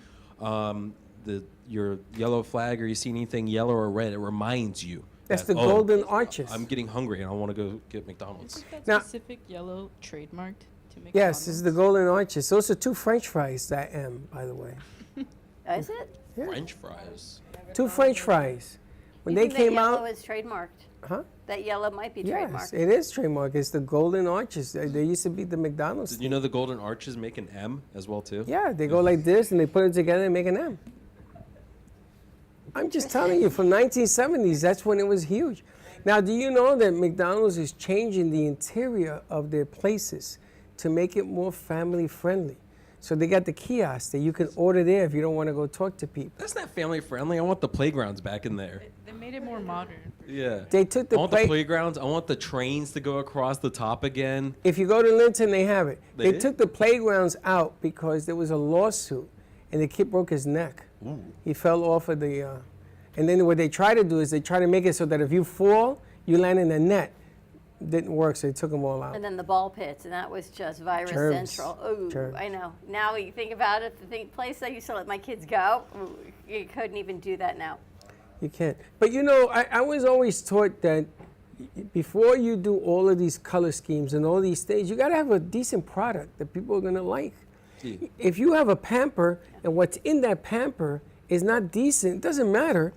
[SPEAKER 6] your yellow flag or you see anything yellow or red, it reminds you.
[SPEAKER 3] That's
[SPEAKER 6] that,
[SPEAKER 3] the golden arches.
[SPEAKER 6] I'm getting hungry and I want to go get McDonald's.
[SPEAKER 19] Is that
[SPEAKER 3] Now-
[SPEAKER 19] specific yellow trademarked to McDonald's?
[SPEAKER 3] Yes, this is the golden arches. Those are 2 French fries that I am, by the way.
[SPEAKER 4] Is it?
[SPEAKER 3] Yeah.
[SPEAKER 6] French fries.
[SPEAKER 3] 2 French fries. When
[SPEAKER 4] You
[SPEAKER 3] they
[SPEAKER 4] think that
[SPEAKER 3] came
[SPEAKER 4] yellow
[SPEAKER 3] out,
[SPEAKER 4] is trademarked?
[SPEAKER 3] Huh?
[SPEAKER 4] That yellow might be
[SPEAKER 3] Yes,
[SPEAKER 4] trademarked.
[SPEAKER 3] it is trademark. It's the golden arches. They used to be the McDonald's.
[SPEAKER 6] Did you know the golden arches make an M as well too?
[SPEAKER 3] Yeah, they go like this and they put them together and make an M. I'm just telling you, from 1970s, that's when it was huge. Now, do you know that McDonald's is changing the interior of their places to make it more family friendly? So they got the kiosks that you can order there if you don't want to go talk to people.
[SPEAKER 6] That's not family friendly. I want the playgrounds back in there.
[SPEAKER 19] They made it more modern.
[SPEAKER 6] Yeah.
[SPEAKER 3] They took the
[SPEAKER 6] I want the playgrounds. I want the trains to go across the top again.
[SPEAKER 3] If you go to Linton, they have it.
[SPEAKER 6] They
[SPEAKER 3] They
[SPEAKER 6] did?
[SPEAKER 3] took the playgrounds out because there was a lawsuit, and the kid broke his neck.
[SPEAKER 6] Ooh.
[SPEAKER 3] He fell off of the, and then what they try to do is they try to make it so that if you fall, you land in the net. Didn't work, so they took them all out.
[SPEAKER 4] And then the ball pits, and that was just virus
[SPEAKER 3] Germs.
[SPEAKER 4] central. Oh,
[SPEAKER 3] Germs.
[SPEAKER 4] I know. Now you think about it, the place I used to let my kids go, ooh, you couldn't even do that now.
[SPEAKER 3] You can't. But you know, I was always taught that before you do all of these color schemes and all these things, you got to have a decent product that people are going to like.
[SPEAKER 6] Yeah.
[SPEAKER 3] If you have a pamper and what's in that pamper is not decent, it doesn't matter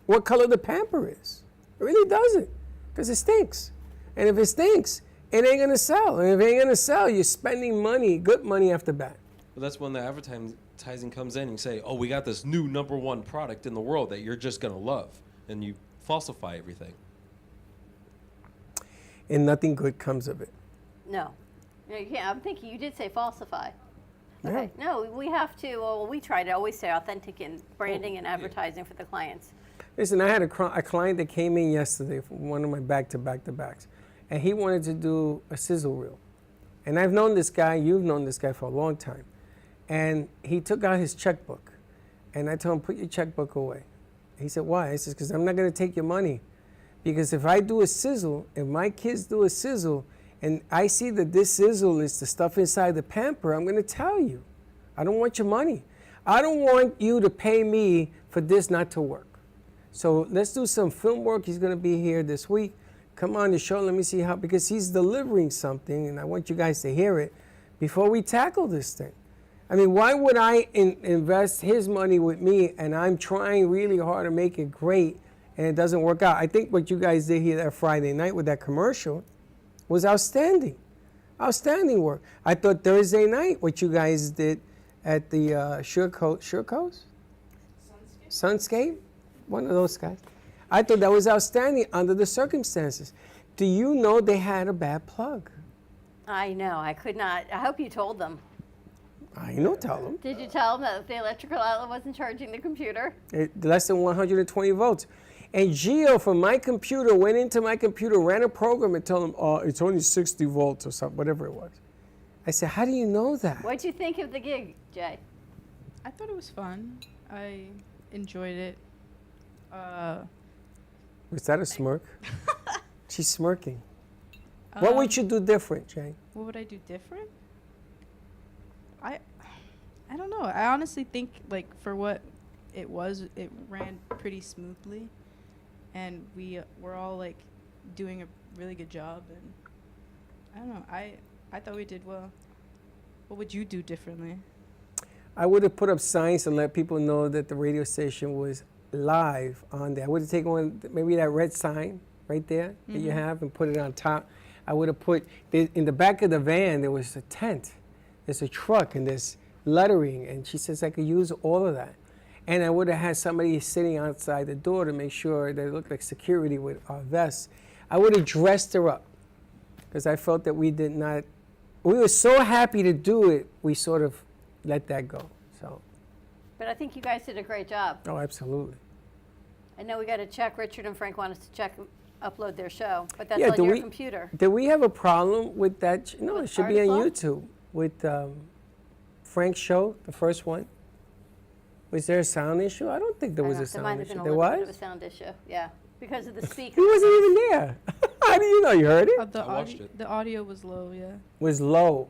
[SPEAKER 3] what color the pamper is. It really doesn't, because it stinks. And if it stinks, it ain't going to sell. And if it ain't going to sell, you're spending money, good money off the bat.
[SPEAKER 6] But that's when the advertising comes in and say, oh, we got this new #1 product in the world that you're just going to love. And you falsify everything.
[SPEAKER 3] And nothing good comes of it.
[SPEAKER 4] No. No, you can't. I'm thinking you did say falsify.
[SPEAKER 3] Yeah.
[SPEAKER 4] Okay. No, we have to, well, we try to always say authentic in branding and advertising for the clients.
[SPEAKER 3] Listen, I had a client that came in yesterday for one of my back-to-backs, and he wanted to do a sizzle reel. And I've known this guy, you've known this guy for a long time. And he took out his checkbook, and I told him, put your checkbook away. He said, why? I said, because I'm not going to take your money. Because if I do a sizzle, if my kids do a sizzle, and I see that this sizzle is the stuff inside the pamper, I'm going to tell you. I don't want your money. I don't want you to pay me for this not to work. So let's do some film work. He's going to be here this week. Come on the show. Let me see how, because he's delivering something, and I want you guys to hear it before we tackle this thing. I mean, why would I invest his money with me, and I'm trying really hard to make it great, and it doesn't work out? I think what you guys did here that Friday night with that commercial was outstanding. Outstanding work. I thought Thursday night what you guys did at the Surecoast? Sunscape? One of those guys. I thought that was outstanding under the circumstances. Do you know they had a bad plug?
[SPEAKER 4] I know. I could not. I hope you told them.
[SPEAKER 3] I know, tell them.
[SPEAKER 4] Did you tell them that the electrical outlet wasn't charging the computer?
[SPEAKER 3] Less than 120 volts. And Gio from my computer went into my computer, ran a program and told them, oh, it's only 60 volts or something, whatever it was. I said, how do you know that?
[SPEAKER 4] What'd you think of the gig, Jay?
[SPEAKER 19] I thought it was fun. I enjoyed it.
[SPEAKER 3] Was that a smirk? She's smirking. What would you do different, Jay?
[SPEAKER 19] What would I do different? I don't know. I honestly think, like, for what it was, it ran pretty smoothly, and we're all like doing a really good job, and I don't know. I thought we did well. What would you do differently? I
[SPEAKER 3] would have put up signs and let people know that the radio station was live on there. I would have taken one, maybe that red sign right there that you have, and put it on top. I would have put, in the back of the van, there was a tent. There's a truck, and there's lettering, and she says I could use all of that. And I would have had somebody sitting outside the door to make sure that it looked like security with our vests. I would have dressed her up, because I felt that we were so happy to do it, we sort of let that go. So.
[SPEAKER 4] But I think you guys did a great job.
[SPEAKER 3] Oh, absolutely.
[SPEAKER 4] I know we got to check. Richard and Frank want us to upload their show, but that's on your computer.
[SPEAKER 3] Did we have a problem with that? No, it should be on YouTube with Frank's show, the first one. Was there a sound issue? I don't think there was a sound issue. There was?
[SPEAKER 4] Bit of a sound issue, yeah, because of the speaker.
[SPEAKER 3] He wasn't even there. How do you know? You heard it?
[SPEAKER 19] I watched it. The audio was low, yeah.
[SPEAKER 3] Was low.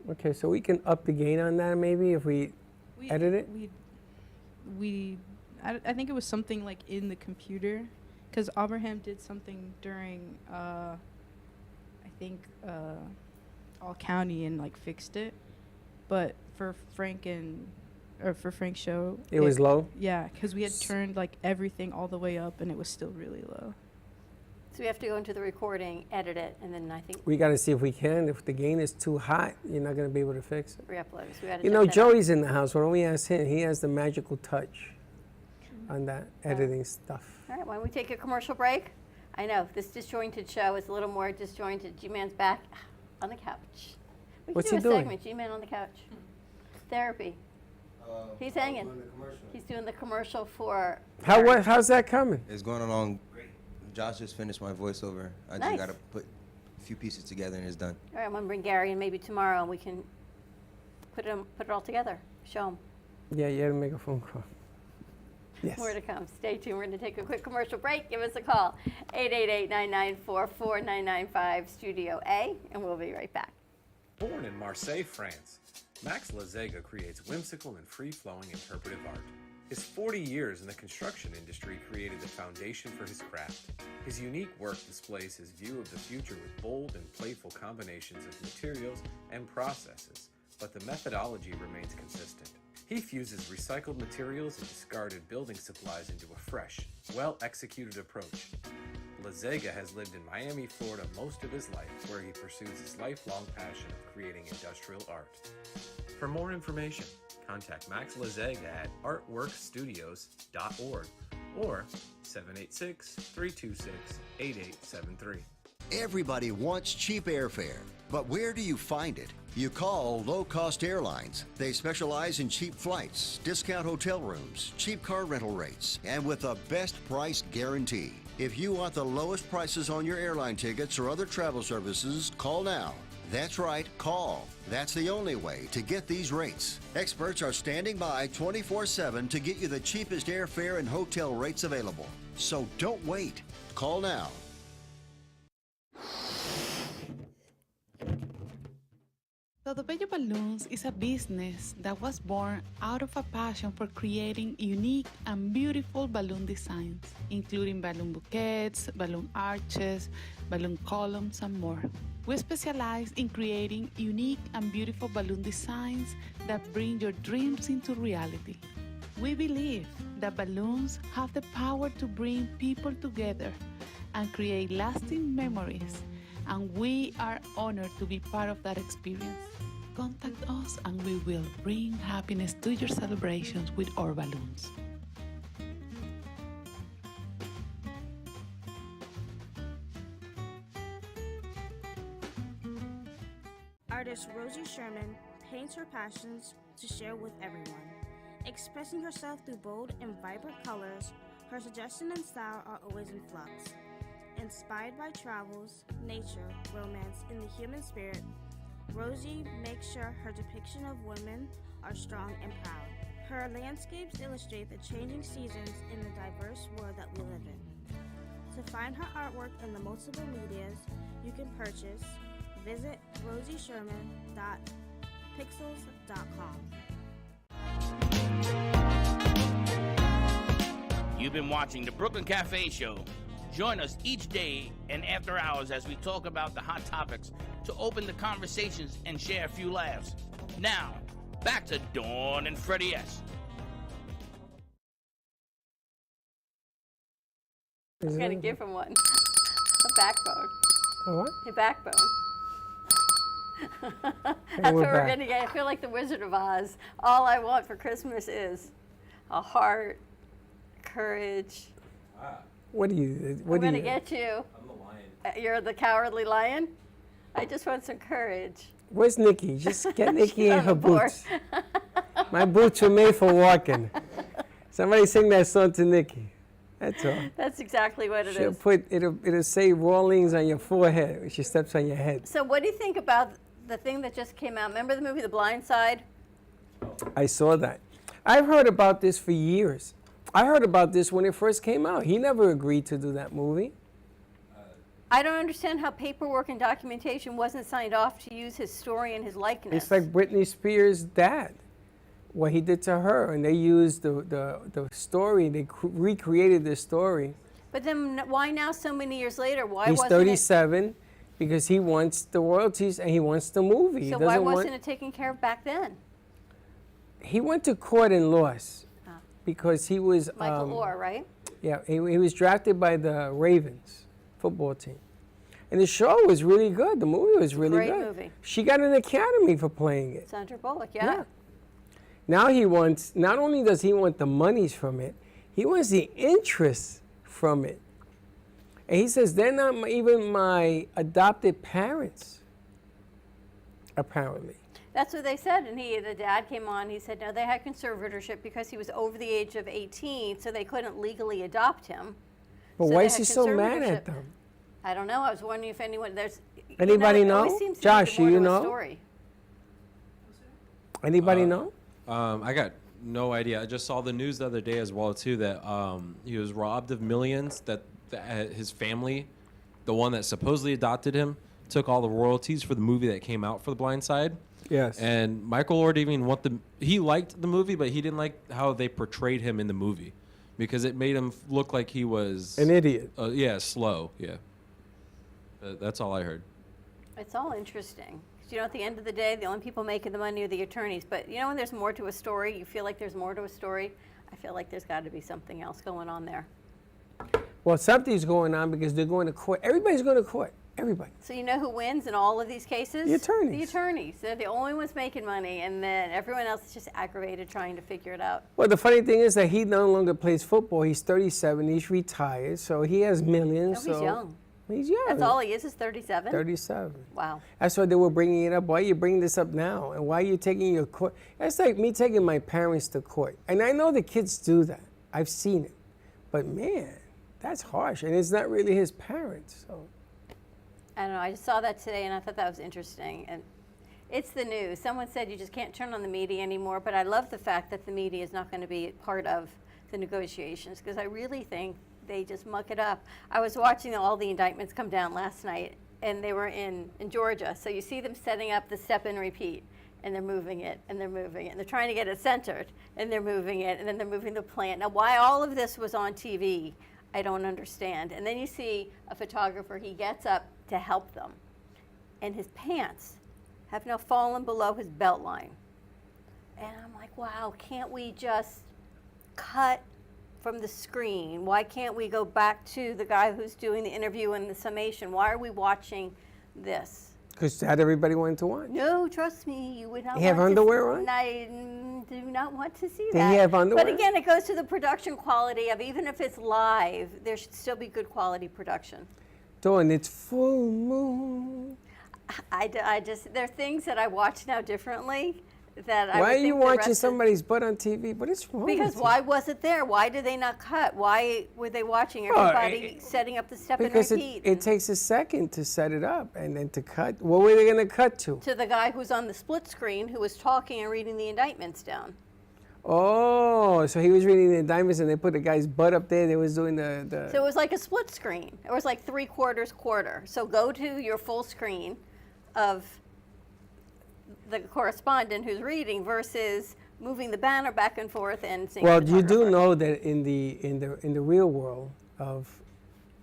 [SPEAKER 3] Okay, so we can up the gain on that maybe if we edit it?
[SPEAKER 19] I think it was something like in the computer, because Abraham did something during, I think, All County and like fixed it. But for Frank and or for Frank's show.
[SPEAKER 3] It was low?
[SPEAKER 19] Yeah, because we had turned like everything all the way up, and it was still really low.
[SPEAKER 4] So we have to go into the recording, edit it, and then I think
[SPEAKER 3] We got to see if we can. If the gain is too hot, you're not going to be able to fix it.
[SPEAKER 4] re-upload. So we gotta
[SPEAKER 3] You
[SPEAKER 4] check
[SPEAKER 3] know,
[SPEAKER 4] that out.
[SPEAKER 3] Joey's in the house. Why don't we ask him? He has the magical touch on that editing stuff.
[SPEAKER 4] All right, why don't we take a commercial break? I know, this disjointed show is a little more disjointed. G-Man's back on the couch. We
[SPEAKER 3] What's
[SPEAKER 4] can
[SPEAKER 3] he
[SPEAKER 4] do a
[SPEAKER 3] doing?
[SPEAKER 4] segment, G-Man on the couch. Therapy. He's hanging. He's doing the commercial for...
[SPEAKER 3] How's that coming?
[SPEAKER 17] It's going along great. Josh just finished my voiceover. I
[SPEAKER 4] Nice.
[SPEAKER 17] just got to put a few pieces together and it's done.
[SPEAKER 4] All right, I'm gonna bring Gary, and maybe tomorrow we can put it all together, show him.
[SPEAKER 3] Yeah, you had to make a phone call. Yes.
[SPEAKER 4] More to come. Stay tuned. We're going to take a quick commercial break. Give us a call, 888-994-4995, Studio A, and we'll be right back.
[SPEAKER 6] Born in Marseille, France, Max Lazega creates whimsical and free-flowing interpretive art. His 40 years in the construction industry created the foundation for his craft. His unique work displays his view of the future with bold and playful combinations of materials and processes, but the methodology remains consistent. He fuses recycled materials and discarded building supplies into a fresh, well-executed approach. Lazega has lived in Miami, Florida most of his life, where he pursues his lifelong passion of creating industrial art. For more information, contact Max Lazega at artworkstudios.org or 786-326-8873.
[SPEAKER 20] Everybody wants cheap airfare, but where do you find it? You call Low Cost Airlines. They specialize in cheap flights, discount hotel rooms, cheap car rental rates, and with a best price guarantee. If you want the lowest prices on your airline tickets or other travel services, call now. That's right, call. That's the only way to get these rates. Experts are standing by 24/7 to get you the cheapest airfare and hotel rates available. So don't wait. Call now.
[SPEAKER 21] Todo Bello Balloons is a business that was born out of a passion for creating unique and beautiful balloon designs, including balloon bouquets, balloon arches, balloon columns, and more. We specialize in creating unique and beautiful balloon designs that bring your dreams into reality. We believe that balloons have the power to bring people together and create lasting memories, and we are honored to be part of that experience. Contact us and we will bring happiness to your celebrations with our balloons.
[SPEAKER 22] Artist Rosie Sherman paints her passions to share with everyone. Expressing herself through bold and vibrant colors, her suggestion and style are always in flux. Inspired by travels, nature, romance, and the human spirit, Rosie makes sure her depiction of women are strong and proud. Her landscapes illustrate the changing seasons in the diverse world that we live in. To find her artwork in the multiple medias you can purchase, visit rosiesherman.pixels.com.
[SPEAKER 2] You've been watching the Brooklyn Cafe Show. Join us each day and after hours as we talk about the hot topics to open the conversations and share a few laughs. Now, back to Dawn and Freddie S.
[SPEAKER 4] I'm going to give him one. A backbone.
[SPEAKER 3] A what?
[SPEAKER 4] A backbone. That's
[SPEAKER 3] we're
[SPEAKER 4] what we're
[SPEAKER 3] back.
[SPEAKER 4] going to get. I feel like the Wizard of Oz. All I want for Christmas is a heart, courage.
[SPEAKER 3] What do you? What
[SPEAKER 4] I'm
[SPEAKER 3] do
[SPEAKER 4] going to
[SPEAKER 3] you?
[SPEAKER 4] get you.
[SPEAKER 6] I'm the lion.
[SPEAKER 4] You're the cowardly lion? I just want some courage.
[SPEAKER 3] Where's Nikki? Just get Nikki in
[SPEAKER 4] on
[SPEAKER 3] her
[SPEAKER 4] the board.
[SPEAKER 3] boots. My boots were made for walking. Somebody sing that song to Nikki. That's all.
[SPEAKER 4] That's exactly what it
[SPEAKER 3] She'll
[SPEAKER 4] is.
[SPEAKER 3] put it'll say Rawlings on your forehead when she steps on your head.
[SPEAKER 4] So what do you think about the thing that just came out? Remember the movie The Blind Side?
[SPEAKER 3] I saw that. I've heard about this for years. I heard about this when it first came out. He never agreed to do that movie.
[SPEAKER 4] I don't understand how paperwork and documentation wasn't signed off to use his story and his likeness.
[SPEAKER 3] It's like Britney Spears' dad, what he did to her, and they used the story. They recreated the story.
[SPEAKER 4] But then why now, so many years later? Why
[SPEAKER 3] He's
[SPEAKER 4] wasn't
[SPEAKER 3] 37 because he wants the royalties and he wants the movie.
[SPEAKER 4] it?
[SPEAKER 3] He
[SPEAKER 4] So why
[SPEAKER 3] doesn't
[SPEAKER 4] wasn't
[SPEAKER 3] want,
[SPEAKER 4] it taken care of back then?
[SPEAKER 3] he went to court and lost because he was
[SPEAKER 4] Michael Orr, right?
[SPEAKER 3] Yeah, he was drafted by the Ravens football team. And the show was really good. The movie was really
[SPEAKER 4] Great
[SPEAKER 3] good.
[SPEAKER 4] movie.
[SPEAKER 3] She got an Academy for playing it.
[SPEAKER 4] Sandra Bullock, yeah.
[SPEAKER 3] Now he wants, not only does he want the monies from it, he wants the interest from it. And he says, they're not even my adopted parents, apparently.
[SPEAKER 4] That's what they said, and the dad came on, he said, no, they had conservatorship because he was over the age of 18, so they couldn't legally adopt him.
[SPEAKER 3] But
[SPEAKER 4] So
[SPEAKER 3] why
[SPEAKER 4] they
[SPEAKER 3] is he
[SPEAKER 4] had
[SPEAKER 3] so mad
[SPEAKER 4] conservatorship.
[SPEAKER 3] at them?
[SPEAKER 4] I don't know, I was wondering if anyone,
[SPEAKER 3] Anybody
[SPEAKER 4] it always
[SPEAKER 3] know?
[SPEAKER 4] seems to
[SPEAKER 3] Josh,
[SPEAKER 4] be more
[SPEAKER 3] do you
[SPEAKER 4] to a
[SPEAKER 3] know?
[SPEAKER 4] story.
[SPEAKER 3] Anybody know?
[SPEAKER 6] I got no idea. I just saw the news the other day as well too that he was robbed of millions. That his family, the one that supposedly adopted him, took all the royalties for the movie that came out for The Blind Side.
[SPEAKER 3] Yes.
[SPEAKER 6] And Michael Orr didn't even he liked the movie, but he didn't like how they portrayed him in the movie because it made him look like he was
[SPEAKER 3] an idiot.
[SPEAKER 6] Yeah, slow. Yeah. That's all I heard.
[SPEAKER 4] It's all interesting. 'Cause, at the end of the day, the only people making the money are the attorneys. But when there's more to a story, you feel like there's more to a story. I feel like there's got to be something else going on there.
[SPEAKER 3] Well, something's going on because they're going to court. Everybody's going to court. Everybody.
[SPEAKER 4] So you know who wins in all of these cases?
[SPEAKER 3] The attorneys.
[SPEAKER 4] The attorneys. They're the only ones making money, and then everyone else is just aggravated trying to figure it out.
[SPEAKER 3] Well, the funny thing is that he no longer plays football. He's 37. He's retired, so he has millions.
[SPEAKER 4] No, he's young.
[SPEAKER 3] He's young.
[SPEAKER 4] That's all he is 37?
[SPEAKER 3] 37.
[SPEAKER 4] Wow.
[SPEAKER 3] That's why they were bringing it up. Why are you bringing this up now? And why are you taking your court? That's like me taking my parents to court. And I know the kids do that. I've seen it. But man, that's harsh. And it's not really his parents. So.
[SPEAKER 4] I don't know. I just saw that today, and I thought that was interesting. And it's the news. Someone said you just can't turn on the media anymore. But I love the fact that the media is not going to be part of the negotiations because I really think they just muck it up. I was watching all the indictments come down last night, and they were in Georgia. So you see them setting up the step and repeat, and they're moving it, and they're moving it, and they're trying to get it centered, and they're moving it, and then they're moving the plant. Now, why all of this was on TV, I don't understand. And then you see a photographer, he gets up to help them, and his pants have now fallen below his belt line. And I'm like, wow, can't we just cut from the screen? Why can't we go back to the guy who's doing the interview and the summation? Why are we watching this?
[SPEAKER 3] Because that everybody wanted to watch.
[SPEAKER 4] No, trust me, you would not
[SPEAKER 3] He have
[SPEAKER 4] want
[SPEAKER 3] underwear
[SPEAKER 4] to
[SPEAKER 3] on?
[SPEAKER 4] I do not want to see
[SPEAKER 3] Did
[SPEAKER 4] that.
[SPEAKER 3] he have underwear?
[SPEAKER 4] But again, it goes to the production quality of even if it's live, there should still be good quality production.
[SPEAKER 3] Dawn, it's full moon.
[SPEAKER 4] I just, there are things that I watch now differently that I
[SPEAKER 3] Why
[SPEAKER 4] would
[SPEAKER 3] are you
[SPEAKER 4] think the
[SPEAKER 3] watching
[SPEAKER 4] rest of-
[SPEAKER 3] somebody's butt on TV? What is wrong
[SPEAKER 4] Because
[SPEAKER 3] with you?
[SPEAKER 4] why was it there? Why did they not cut? Why were they watching
[SPEAKER 3] Well,
[SPEAKER 4] everybody setting up the step and
[SPEAKER 3] Because
[SPEAKER 4] repeat?
[SPEAKER 3] it takes a second to set it up and then to cut. What were they going to cut to?
[SPEAKER 4] To the guy who's on the split screen who was talking and reading the indictments down.
[SPEAKER 3] Oh, so he was reading the indictments and they put the guy's butt up there. They was doing the
[SPEAKER 4] So it was like a split screen. It was like 3/4 quarter. So go to your full screen of the correspondent who's reading versus moving the banner back and forth and seeing.
[SPEAKER 3] Well,
[SPEAKER 4] the
[SPEAKER 3] you do
[SPEAKER 4] photographer.
[SPEAKER 3] know that in the real world of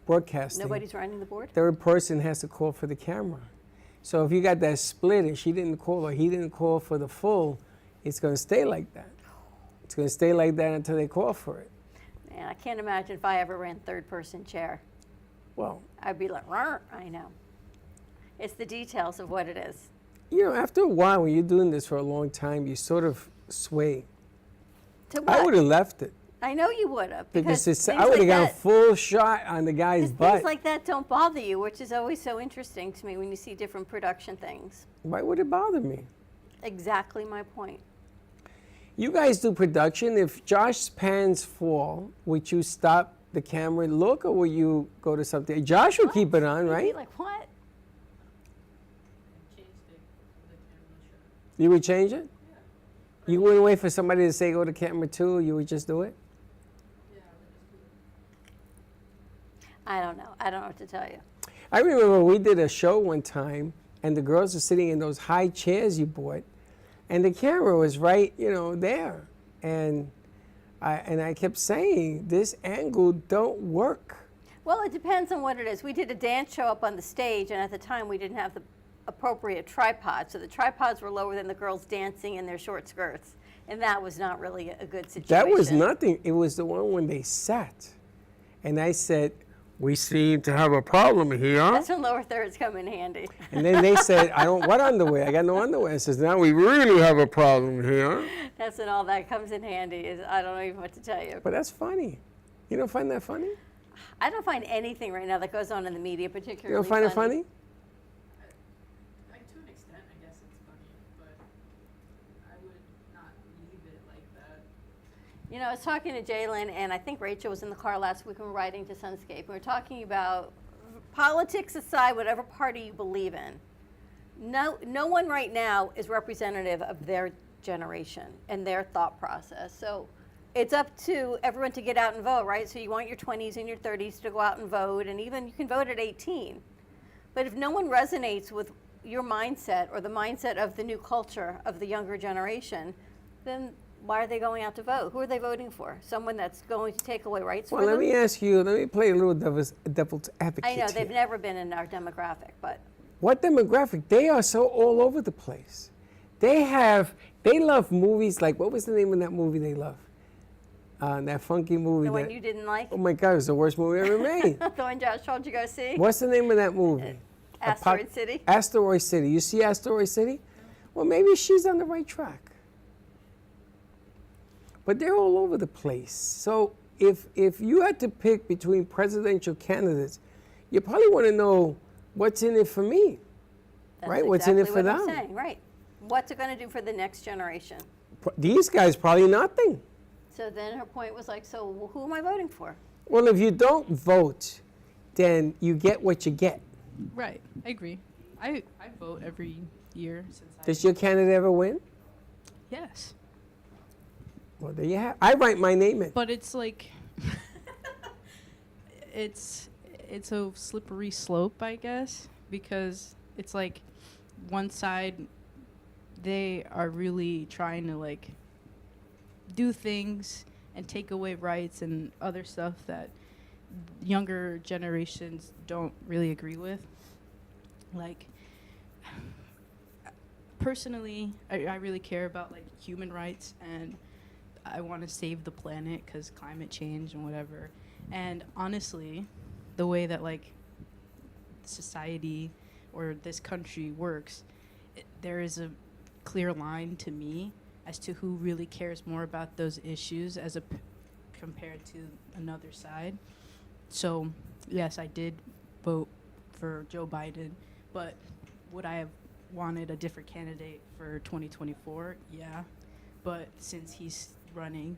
[SPEAKER 3] broadcasting,
[SPEAKER 4] Nobody's running the board?
[SPEAKER 3] third person has to call for the camera. So if you got that split and she didn't call or he didn't call for the full, it's going to stay like that. It's going to stay like that until they call for it.
[SPEAKER 4] Man, I can't imagine if I ever ran third person chair.
[SPEAKER 3] Well,
[SPEAKER 4] I'd be like, "Rrr," I know. It's the details of what it is.
[SPEAKER 3] you know, after a while, when you're doing this for a long time, you sort of sway.
[SPEAKER 4] To
[SPEAKER 3] I
[SPEAKER 4] what?
[SPEAKER 3] would have left it
[SPEAKER 4] I know you would have.
[SPEAKER 3] because it's,
[SPEAKER 4] things
[SPEAKER 3] I would have
[SPEAKER 4] like
[SPEAKER 3] gone
[SPEAKER 4] that-
[SPEAKER 3] full shot on the guy's butt.
[SPEAKER 4] Things like that don't bother you, which is always so interesting to me when you see different production things.
[SPEAKER 3] Why would it bother me?
[SPEAKER 4] Exactly my point.
[SPEAKER 3] You guys do production. If Josh's pants fall, would you stop the camera and look, or will you go to something? Josh will keep it on,
[SPEAKER 4] You'd be
[SPEAKER 3] right?
[SPEAKER 4] like, what?
[SPEAKER 3] You would change it? You wouldn't wait for somebody to say go to camera 2, you would just do it?
[SPEAKER 4] I don't know. I don't know what to tell you.
[SPEAKER 3] I remember we did a show one time, and the girls were sitting in those high chairs you bought, and the camera was right, there. And I kept saying, this angle don't work.
[SPEAKER 4] Well, it depends on what it is. We did a dance show up on the stage, and at the time we didn't have the appropriate tripods. So the tripods were lower than the girls dancing in their short skirts. And that was not really a good situation.
[SPEAKER 3] That was nothing. It was the one when they sat. And I said, we seem to have a problem here.
[SPEAKER 4] That's when lower thirds come in handy.
[SPEAKER 3] And then they said, what underwear? I got no underwear. I says, now we really have a problem here.
[SPEAKER 4] That's when all that comes in handy. Is I don't know even what to tell you.
[SPEAKER 3] But that's funny. You don't find that funny?
[SPEAKER 4] I don't find anything right now that goes on in the media particularly
[SPEAKER 3] You don't find it funny?
[SPEAKER 19] Like to an extent, I guess it's funny, but I would not leave it like that.
[SPEAKER 4] You know, I was talking to Jalen, and I think Rachel was in the car last week when we were riding to Sunscape. We were talking about politics aside, whatever party you believe in. No one right now is representative of their generation and their thought process. So it's up to everyone to get out and vote, right? So you want your 20s and your 30s to go out and vote, and even you can vote at 18. But if no one resonates with your mindset or the mindset of the new culture of the younger generation, then why are they going out to vote? Who are they voting for? Someone that's going to take away rights for them?
[SPEAKER 3] Well, let me ask you, let me play a little devil's advocate
[SPEAKER 4] I know, they've
[SPEAKER 3] here.
[SPEAKER 4] never been in our demographic, but
[SPEAKER 3] What demographic? They are so all over the place. They love movies like, what was the name of that movie they love? That funky movie.
[SPEAKER 4] the one you didn't like?
[SPEAKER 3] Oh my God, it was the worst movie ever made.
[SPEAKER 4] The one Josh told you to go see?
[SPEAKER 3] What's the name of that movie?
[SPEAKER 4] Asteroid City?
[SPEAKER 3] Asteroid City. You see Asteroid City? Well, maybe she's on the right track. But they're all over the place. So if you had to pick between presidential candidates, you probably want to know what's in it for me,
[SPEAKER 4] That's
[SPEAKER 3] right? What's in it for
[SPEAKER 4] exactly what
[SPEAKER 3] them?
[SPEAKER 4] I'm saying, right. What's it going to do for the next generation?
[SPEAKER 3] These guys probably nothing.
[SPEAKER 4] So then her point was like, so who am I voting for?
[SPEAKER 3] Well, if you don't vote, then you get what you get.
[SPEAKER 19] Right, I agree. I vote every year since
[SPEAKER 3] Does your candidate ever win?
[SPEAKER 19] Yes.
[SPEAKER 3] Well, there you have. I write my name in.
[SPEAKER 19] But it's like it's a slippery slope, I guess, because it's like one side they are really trying to like do things and take away rights and other stuff that younger generations don't really agree with. Like personally, I really care about like human rights, and I want to save the planet because climate change and whatever. And honestly, the way that like society or this country works, there is a clear line to me as to who really cares more about those issues as compared to another side. So yes, I did vote for Joe Biden, but would I have wanted a different candidate for 2024? Yeah, but since he's running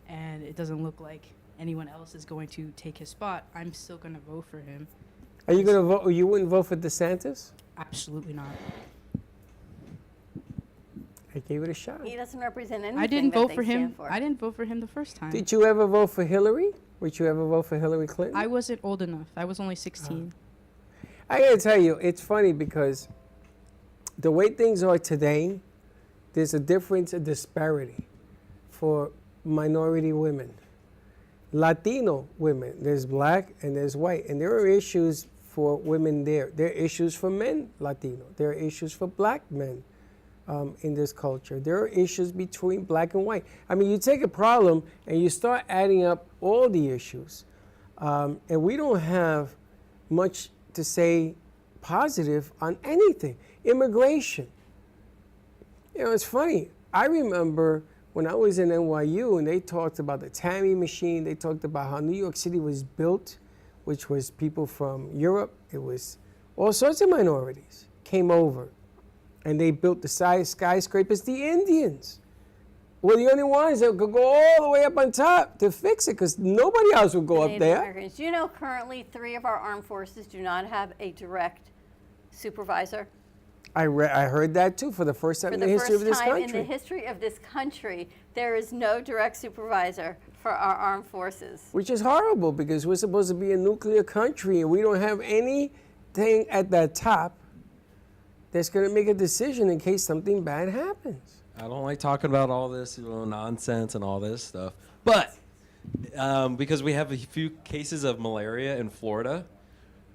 [SPEAKER 19] and it doesn't look like anyone else is going to take his spot, I'm still going to vote for him.
[SPEAKER 3] Are you going to vote? You wouldn't vote for DeSantis?
[SPEAKER 19] Absolutely not.
[SPEAKER 3] I gave it a shot.
[SPEAKER 4] He doesn't represent anything
[SPEAKER 19] I didn't
[SPEAKER 4] that
[SPEAKER 19] vote
[SPEAKER 4] they
[SPEAKER 19] for him.
[SPEAKER 4] stand for.
[SPEAKER 19] I didn't vote for him the first time.
[SPEAKER 3] Did you ever vote for Hillary? Would you ever vote for Hillary Clinton?
[SPEAKER 19] I wasn't old enough. I was only 16.
[SPEAKER 3] I gotta tell you, it's funny because the way things are today, there's a difference, a disparity for minority women. Latino women, there's black and there's white, and there are issues for women there. There are issues for men, Latino. There are issues for black men in this culture. There are issues between black and white. I mean, you take a problem and you start adding up all the issues, and we don't have much to say positive on anything. Immigration. You know, it's funny. I remember when I was in NYU and they talked about the Tammy machine, they talked about how New York City was built, which was people from Europe. It was all sorts of minorities came over and they built the skyscrapers. The Indians were the only ones that could go all the way up on top to fix it because nobody else would go up
[SPEAKER 4] Native
[SPEAKER 3] there.
[SPEAKER 4] Americans. You know, currently 3 of our armed forces do not have a direct supervisor.
[SPEAKER 3] I heard that too for the first time in the history of this country.
[SPEAKER 4] In the history of this country, there is no direct supervisor for our armed forces.
[SPEAKER 3] Which is horrible because we're supposed to be a nuclear country and we don't have anything at the top that's going to make a decision in case something bad happens.
[SPEAKER 7] I don't like talking about all this nonsense and all this stuff. But because we have a few cases of malaria in Florida,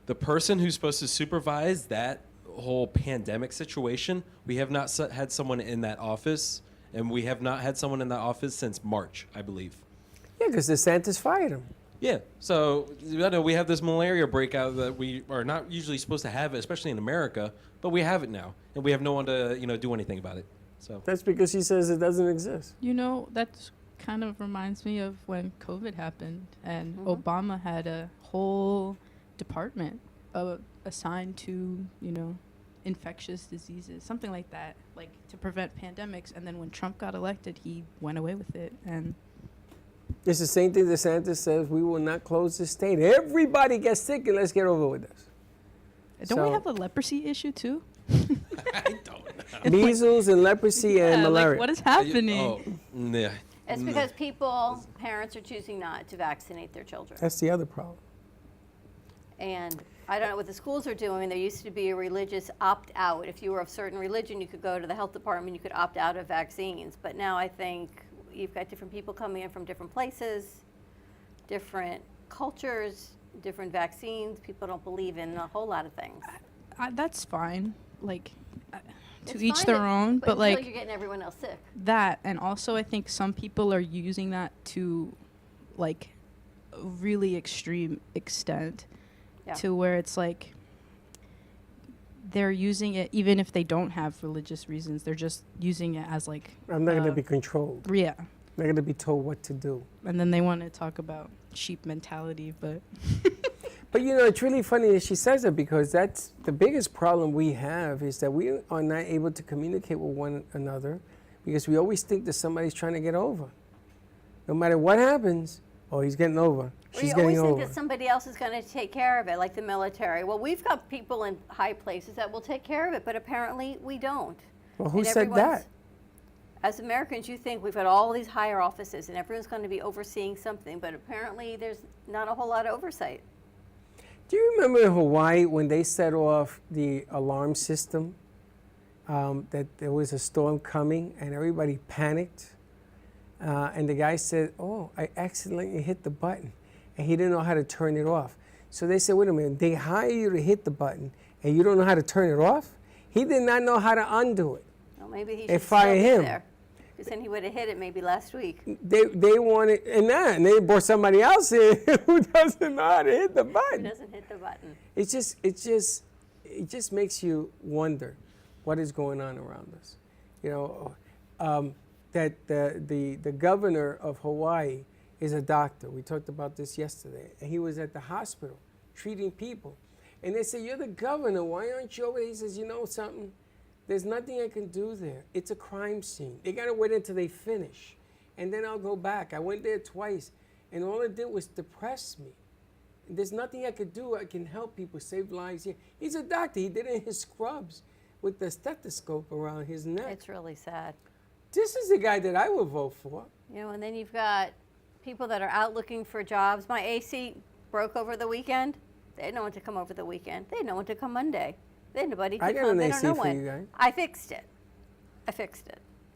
[SPEAKER 7] the person who's supposed to supervise that whole pandemic situation, we have not had someone in that office, and we have not had someone in that office since March, I believe.
[SPEAKER 3] Yeah, because DeSantis fired him.
[SPEAKER 7] Yeah, so I know we have this malaria breakout that we are not usually supposed to have, especially in America, but we have it now, and we have no one to do anything about it. So
[SPEAKER 3] That's because he says it doesn't exist.
[SPEAKER 19] You know, that kind of reminds me of when COVID happened, and Obama had a whole department assigned to, infectious diseases, something like that, like to prevent pandemics. And then when Trump got elected, he went away with it. And
[SPEAKER 3] It's the same thing DeSantis says, we will not close the state. Everybody gets sick and let's get over with this.
[SPEAKER 19] don't we have a leprosy issue too?
[SPEAKER 3] Measles and leprosy and malaria.
[SPEAKER 19] Like, what is happening?
[SPEAKER 7] Yeah.
[SPEAKER 4] It's because parents are choosing not to vaccinate their children.
[SPEAKER 3] That's the other problem.
[SPEAKER 4] And I don't know what the schools are doing. There used to be a religious opt-out. If you were of certain religion, you could go to the health department, you could opt out of vaccines. But now I think you've got different people coming in from different places, different cultures, different vaccines. People don't believe in a whole lot of things.
[SPEAKER 19] That's fine. Like, to
[SPEAKER 4] It's
[SPEAKER 19] each
[SPEAKER 4] fine
[SPEAKER 19] their
[SPEAKER 4] that-
[SPEAKER 19] own. But
[SPEAKER 4] until
[SPEAKER 19] like,
[SPEAKER 4] you're getting everyone else sick.
[SPEAKER 19] that, and also I think some people are using that to, like, a really extreme extent.
[SPEAKER 4] Yeah.
[SPEAKER 19] To where it's like they're using it even if they don't have religious reasons. They're just using it as like
[SPEAKER 3] I'm not going to be controlled.
[SPEAKER 19] Yeah.
[SPEAKER 3] I'm not going to be told what to do.
[SPEAKER 19] And then they want to talk about sheep mentality, but
[SPEAKER 3] But it's really funny that she says that, because that's the biggest problem we have, is that we are not able to communicate with one another because we always think that somebody's trying to get over. No matter what happens, oh, he's getting over. She's
[SPEAKER 4] You
[SPEAKER 3] getting
[SPEAKER 4] always
[SPEAKER 3] over.
[SPEAKER 4] think that somebody else is going to take care of it, like the military. Well, we've got people in high places that will take care of it, but apparently we don't.
[SPEAKER 3] Well, who
[SPEAKER 4] And
[SPEAKER 3] said that?
[SPEAKER 4] As Americans, you think we've got all these higher offices and everyone's going to be overseeing something, but apparently there's not a whole lot of oversight.
[SPEAKER 3] Do you remember in Hawaii when they set off the alarm system, that there was a storm coming and everybody panicked? And the guy said, oh, I accidentally hit the button. And he didn't know how to turn it off. So they said, wait a minute, they hire you to hit the button and you don't know how to turn it off? He did not know how to undo it.
[SPEAKER 4] Well, maybe he
[SPEAKER 3] They
[SPEAKER 4] should still
[SPEAKER 3] fire
[SPEAKER 4] be
[SPEAKER 3] him.
[SPEAKER 4] there. Because then he would have hit it maybe last week.
[SPEAKER 3] They wanted, and they brought somebody else in who doesn't know how to hit the
[SPEAKER 4] Who
[SPEAKER 3] button.
[SPEAKER 4] doesn't hit the button?
[SPEAKER 3] It just makes you wonder what is going on around us. That the governor of Hawaii is a doctor. We talked about this yesterday. And he was at the hospital treating people. And they said, you're the governor, why aren't you over there? He says, you know something? There's nothing I can do there. It's a crime scene. They got to wait until they finish. And then I'll go back. I went there twice. And all it did was depress me. There's nothing I could do. I can help people, save lives here. He's a doctor. He did it in his scrubs with the stethoscope around his neck.
[SPEAKER 4] It's really sad.
[SPEAKER 3] This is the guy that I would vote for.
[SPEAKER 4] And then you've got people that are out looking for jobs. My AC broke over the weekend. They had no one to come over the weekend. They had no one to come Monday. They had nobody to
[SPEAKER 3] I got
[SPEAKER 4] come.
[SPEAKER 3] an
[SPEAKER 4] They
[SPEAKER 3] AC
[SPEAKER 4] don't know
[SPEAKER 3] for
[SPEAKER 4] when.
[SPEAKER 3] you guys.
[SPEAKER 4] I fixed it.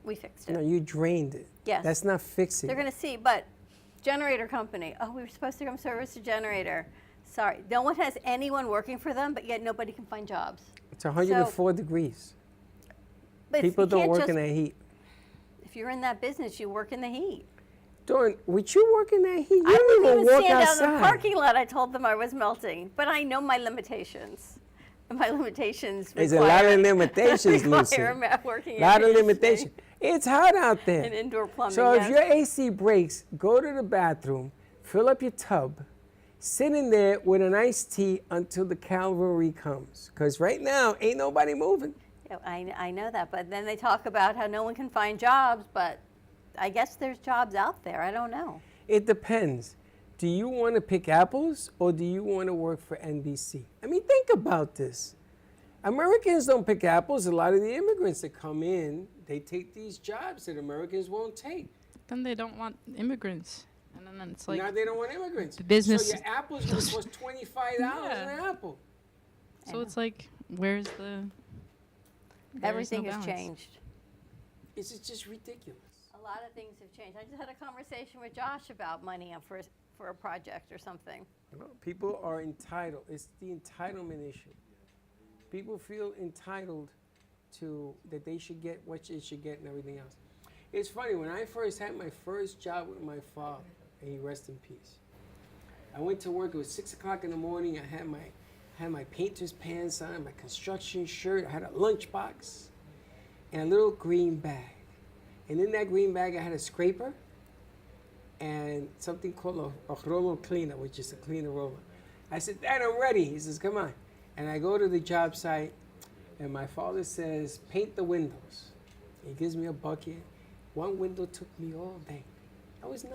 [SPEAKER 4] We fixed it.
[SPEAKER 3] No, you drained it.
[SPEAKER 4] Yes.
[SPEAKER 3] That's not fixing
[SPEAKER 4] They're
[SPEAKER 3] it.
[SPEAKER 4] going to see, but generator company. Oh, we were supposed to come service a generator. Sorry. No one has anyone working for them, but yet nobody can find jobs.
[SPEAKER 3] It's 104 degrees.
[SPEAKER 4] But
[SPEAKER 3] People
[SPEAKER 4] you
[SPEAKER 3] don't
[SPEAKER 4] can't
[SPEAKER 3] work
[SPEAKER 4] just-
[SPEAKER 3] in that heat.
[SPEAKER 4] If you're in that business, you work in the heat.
[SPEAKER 3] Dawn, would you work in that heat? You
[SPEAKER 4] I
[SPEAKER 3] don't
[SPEAKER 4] wouldn't
[SPEAKER 3] even walk
[SPEAKER 4] stand out in
[SPEAKER 3] outside.
[SPEAKER 4] the parking lot. I told them I was melting, but I know my limitations. And my limitations
[SPEAKER 3] There's a lot of
[SPEAKER 4] require-
[SPEAKER 3] limitations, Lucy.
[SPEAKER 4] require working
[SPEAKER 3] A lot of
[SPEAKER 4] in
[SPEAKER 3] limitations. It's hot out there.
[SPEAKER 4] And indoor plumbing.
[SPEAKER 3] So if
[SPEAKER 4] yes.
[SPEAKER 3] your AC breaks, go to the bathroom, fill up your tub, sit in there with an iced tea until the cavalry comes. Because right now, ain't nobody moving.
[SPEAKER 4] Yeah, I know that, but then they talk about how no one can find jobs, but I guess there's jobs out there. I don't know.
[SPEAKER 3] It depends. Do you want to pick apples or do you want to work for NBC? I mean, think about this. Americans don't pick apples. A lot of the immigrants that come in, they take these jobs that Americans won't take.
[SPEAKER 19] then they don't want immigrants. And then it's like
[SPEAKER 3] Now they don't want immigrants.
[SPEAKER 19] the business.
[SPEAKER 3] So your apple's going to cost $25 an apple.
[SPEAKER 19] So it's like, where's the?
[SPEAKER 4] Everything has changed.
[SPEAKER 3] It's just ridiculous.
[SPEAKER 4] A lot of things have changed. I just had a conversation with Josh about money for a project or something.
[SPEAKER 3] People are entitled. It's the entitlement issue. People feel entitled to that they should get what they should get and everything else. It's funny, when I first had my first job with my father, and he rest in peace, I went to work. It was 6 o'clock in the morning. I had my painter's pants on, my construction shirt. I had a lunchbox and a little green bag. And in that green bag, I had a scraper and something called a roller cleaner, which is a cleaner roller. I said, Dad, I'm ready. He says, come on. And I go to the job site, and my father says, paint the windows. He gives me a bucket. One window took me all day. I was 9.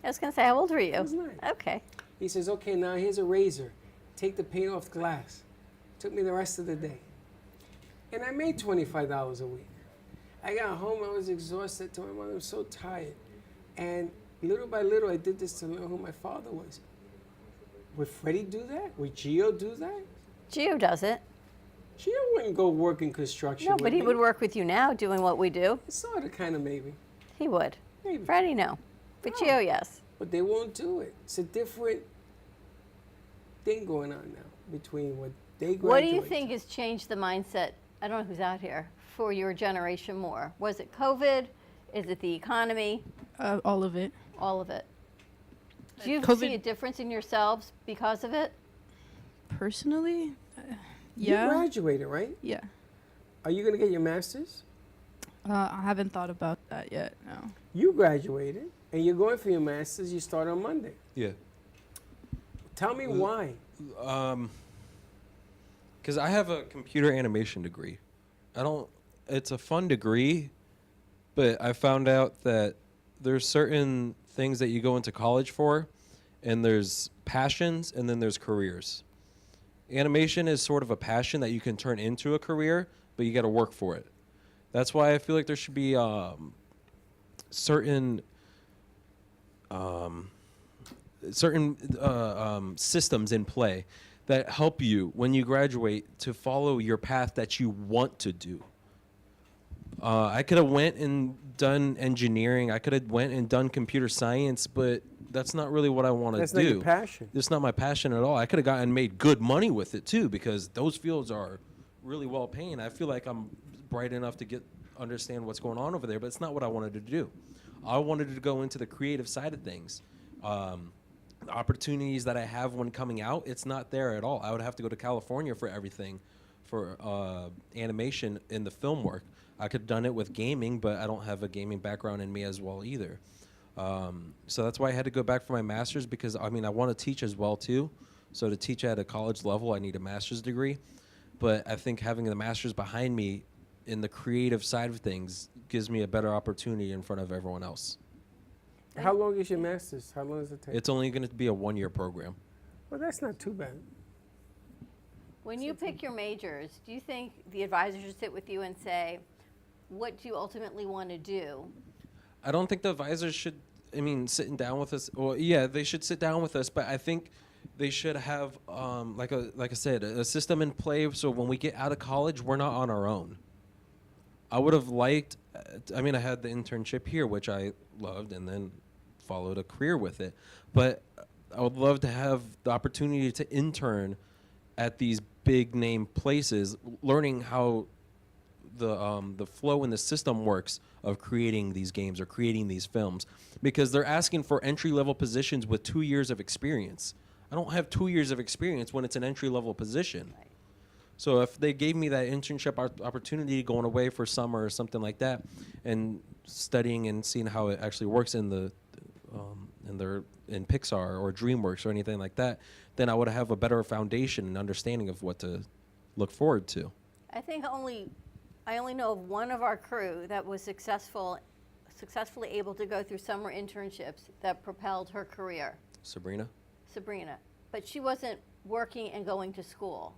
[SPEAKER 4] I was going to say, how old were you?
[SPEAKER 3] I was 9.
[SPEAKER 4] Okay.
[SPEAKER 3] He says, okay, now here's a razor. Take the paint off the glass. Took me the rest of the day. And I made $25 a week. I got home, I was exhausted. To my mother, I was so tired. And little by little, I did this to learn who my father was. Would Freddie do that? Would Gio do that?
[SPEAKER 4] Gio does it.
[SPEAKER 3] Gio wouldn't go work in construction.
[SPEAKER 4] No, but he would work with you now doing what we do.
[SPEAKER 3] Sort of, kind of, maybe.
[SPEAKER 4] He would.
[SPEAKER 3] Maybe.
[SPEAKER 4] Freddie, no. But Gio, yes.
[SPEAKER 3] But they won't do it. It's a different thing going on now between what they graduate.
[SPEAKER 4] What do you think has changed the mindset, I don't know who's out here, for your generation more? Was it COVID? Is it the economy?
[SPEAKER 19] All of it.
[SPEAKER 4] All of it. Do you
[SPEAKER 19] COVID
[SPEAKER 4] see a difference in yourselves because of it?
[SPEAKER 19] Personally,
[SPEAKER 3] You
[SPEAKER 19] yeah.
[SPEAKER 3] graduated, right?
[SPEAKER 19] Yeah.
[SPEAKER 3] Are you going to get your master's?
[SPEAKER 19] I haven't thought about that yet, no.
[SPEAKER 3] You graduated, and you're going for your master's. You start on Monday.
[SPEAKER 7] Yeah.
[SPEAKER 3] Tell me why.
[SPEAKER 7] Because I have a computer animation degree. It's a fun degree, but I found out that there's certain things that you go into college for, and there's passions, and then there's careers. Animation is sort of a passion that you can turn into a career, but you got to work for it. That's why I feel like there should be certain systems in play that help you when you graduate to follow your path that you want to do. I could have went and done engineering. I could have went and done computer science, but that's not really what I want to do.
[SPEAKER 3] That's not your passion.
[SPEAKER 7] It's not my passion at all. I could have gotten made good money with it too, because those fields are really well paying. I feel like I'm bright enough to understand what's going on over there, but it's not what I wanted to do. I wanted to go into the creative side of things. The opportunities that I have when coming out, it's not there at all. I would have to go to California for everything, for animation in the film work. I could have done it with gaming, but I don't have a gaming background in me as well either. So that's why I had to go back for my master's, because I want to teach as well too. So to teach at a college level, I need a master's degree. But I think having the master's behind me in the creative side of things gives me a better opportunity in front of everyone else.
[SPEAKER 3] How long is your master's? How long does it take?
[SPEAKER 7] It's only going to be a 1-year program.
[SPEAKER 3] Well, that's not too bad.
[SPEAKER 4] When you pick your majors, do you think the advisor should sit with you and say, what do you ultimately want to do?
[SPEAKER 7] I don't think the advisors should, sitting down with us. Well, yeah, they should sit down with us, but I think they should have, like I said, a system in play so when we get out of college, we're not on our own. I would have liked, I had the internship here, which I loved, and then followed a career with it. But I would love to have the opportunity to intern at these big name places, learning how the flow in the system works of creating these games or creating these films, because they're asking for entry-level positions with 2 years of experience. I don't have 2 years of experience when it's an entry-level position. Right. So if they gave me that internship opportunity, going away for summer or something like that, and studying and seeing how it actually works in Pixar or DreamWorks or anything like that, then I would have a better foundation and understanding of what to look forward to.
[SPEAKER 4] I think I only know of one of our crew that was successfully able to go through summer internships that propelled her career.
[SPEAKER 7] Sabrina,
[SPEAKER 4] but she wasn't working and going to school.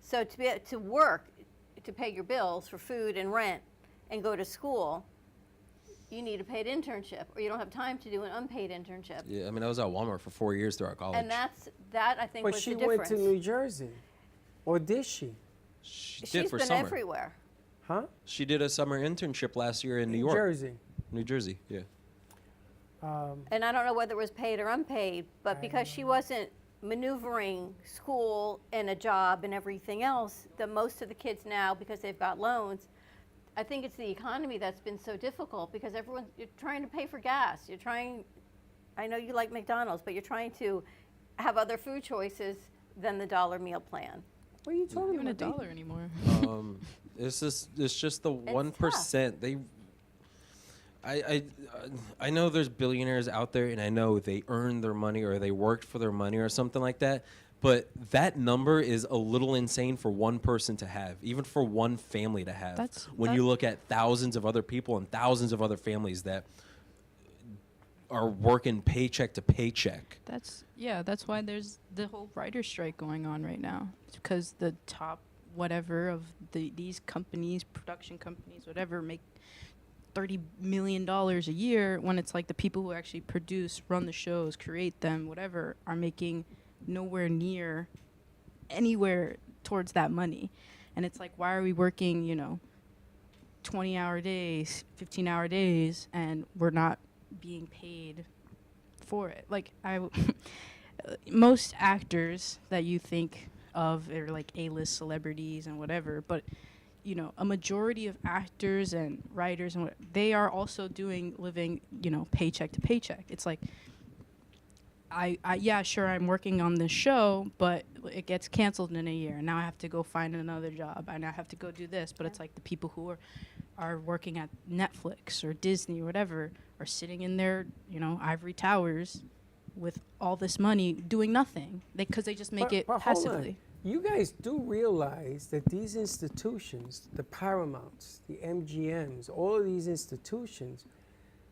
[SPEAKER 4] So to be able to work, to pay your bills for food and rent and go to school, you need a paid internship, or you don't have time to do an unpaid internship.
[SPEAKER 7] Yeah, I was at Walmart for 4 years throughout college.
[SPEAKER 4] And that I think
[SPEAKER 3] but
[SPEAKER 4] was
[SPEAKER 3] she
[SPEAKER 4] the difference.
[SPEAKER 3] went to New Jersey, or did she?
[SPEAKER 7] She's did for
[SPEAKER 4] been
[SPEAKER 7] summer.
[SPEAKER 4] Everywhere.
[SPEAKER 3] Huh?
[SPEAKER 7] She did a summer internship last year in New York. New Jersey, yeah.
[SPEAKER 4] And I don't know whether it was paid or unpaid, but because she wasn't maneuvering school and a job and everything else, that most of the kids now, because they've got loans, I think it's the economy that's been so difficult because you're trying to pay for gas. I know you like McDonald's, but you're trying to have other food choices than the dollar meal plan.
[SPEAKER 3] What are you talking
[SPEAKER 19] Even
[SPEAKER 3] about?
[SPEAKER 19] $1 anymore.
[SPEAKER 7] It's just the 1%. I know there's billionaires out there, and I know they earned their money or they worked for their money or something like that. But that number is a little insane for one person to have, even for one family to have. When you look at thousands of other people and thousands of other families that are working paycheck to paycheck.
[SPEAKER 19] That's why there's the whole writer strike going on right now. It's because the top whatever of these companies, production companies, whatever, make $30 million a year when it's like the people who actually produce, run the shows, create them, whatever, are making nowhere near anywhere towards that money. And it's like, why are we working, 20-hour days, 15-hour days, and we're not being paid for it? Like, most actors that you think of are like A-list celebrities and whatever, but a majority of actors and writers and they are also living, paycheck to paycheck. It's like, yeah, sure, I'm working on this show, but it gets canceled in a year, and now I have to go find another job, and I have to go do this. But it's like the people who are working at Netflix or Disney or whatever are sitting in their, ivory towers with all this money doing nothing because they just make it
[SPEAKER 3] but
[SPEAKER 19] passively.
[SPEAKER 3] Hold on. You guys do realize that these institutions, the Paramounts, the MGMs, all of these institutions,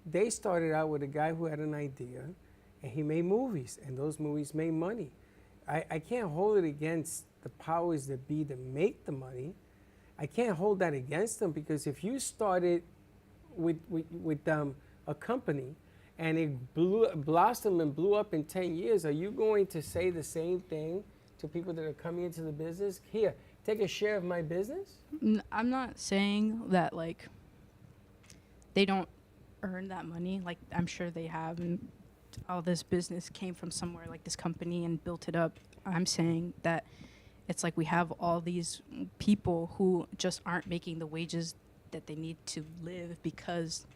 [SPEAKER 3] they started out with a guy who had an idea, and he made movies, and those movies made money. I can't hold it against the powers that be that make the money. I can't hold that against them, because if you started with a company and it blossomed and blew up in 10 years, are you going to say the same thing to people that are coming into the business? Here, take a share of my business?
[SPEAKER 19] I'm not saying that, like, they don't earn that money. Like, I'm sure they have, and all this business came from somewhere, like this company, and built it up. I'm saying that it's like we have all these people who just aren't making the wages that they need to live because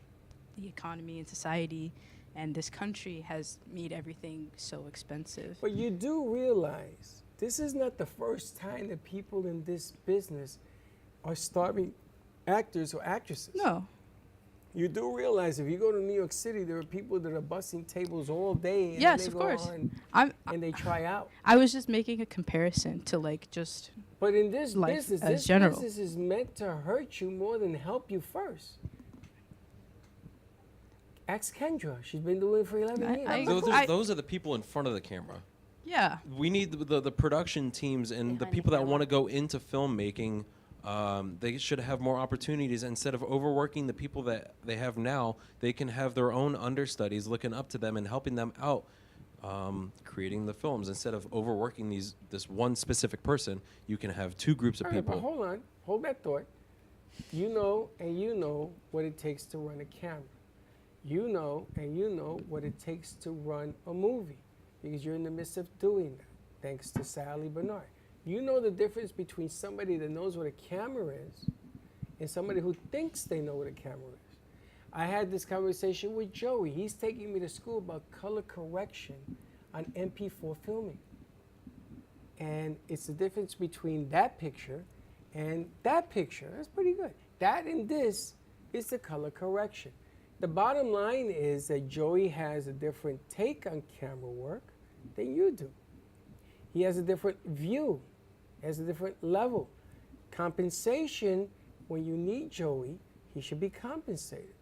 [SPEAKER 19] the economy and society and this country has made everything so expensive.
[SPEAKER 3] But you do realize this is not the first time that people in this business are starving actors or actresses.
[SPEAKER 19] No.
[SPEAKER 3] You do realize if you go to New York City, there are people that are bussing tables all day. And
[SPEAKER 19] Yes,
[SPEAKER 3] they
[SPEAKER 19] of
[SPEAKER 3] go
[SPEAKER 19] course.
[SPEAKER 3] on and they try out.
[SPEAKER 19] I was just making a comparison to, like, just
[SPEAKER 3] But in this
[SPEAKER 19] life
[SPEAKER 3] business,
[SPEAKER 19] as
[SPEAKER 3] this
[SPEAKER 19] general.
[SPEAKER 3] business is meant to hurt you more than help you first. Ask Kendra. She's been doing it for 11 years.
[SPEAKER 7] Those are the people in front of the camera.
[SPEAKER 19] Yeah.
[SPEAKER 7] We need the production teams and the people that want to go into filmmaking. They should have more opportunities. Instead of overworking the people that they have now, they can have their own understudies looking up to them and helping them out, creating the films. Instead of overworking this one specific person, you can have two groups of
[SPEAKER 3] All right,
[SPEAKER 7] people.
[SPEAKER 3] but hold on. Hold that thought. You know what it takes to run a camera. You know what it takes to run a movie, because you're in the midst of doing that, thanks to Sally Bernard. You know the difference between somebody that knows what a camera is and somebody who thinks they know what a camera is. I had this conversation with Joey. He's taking me to school about color correction on MP4 filming. And it's the difference between that picture and that picture. That's pretty good. That and this is the color correction. The bottom line is that Joey has a different take on camera work than you do. He has a different view, has a different level. Compensation, when you need Joey, he should be compensated.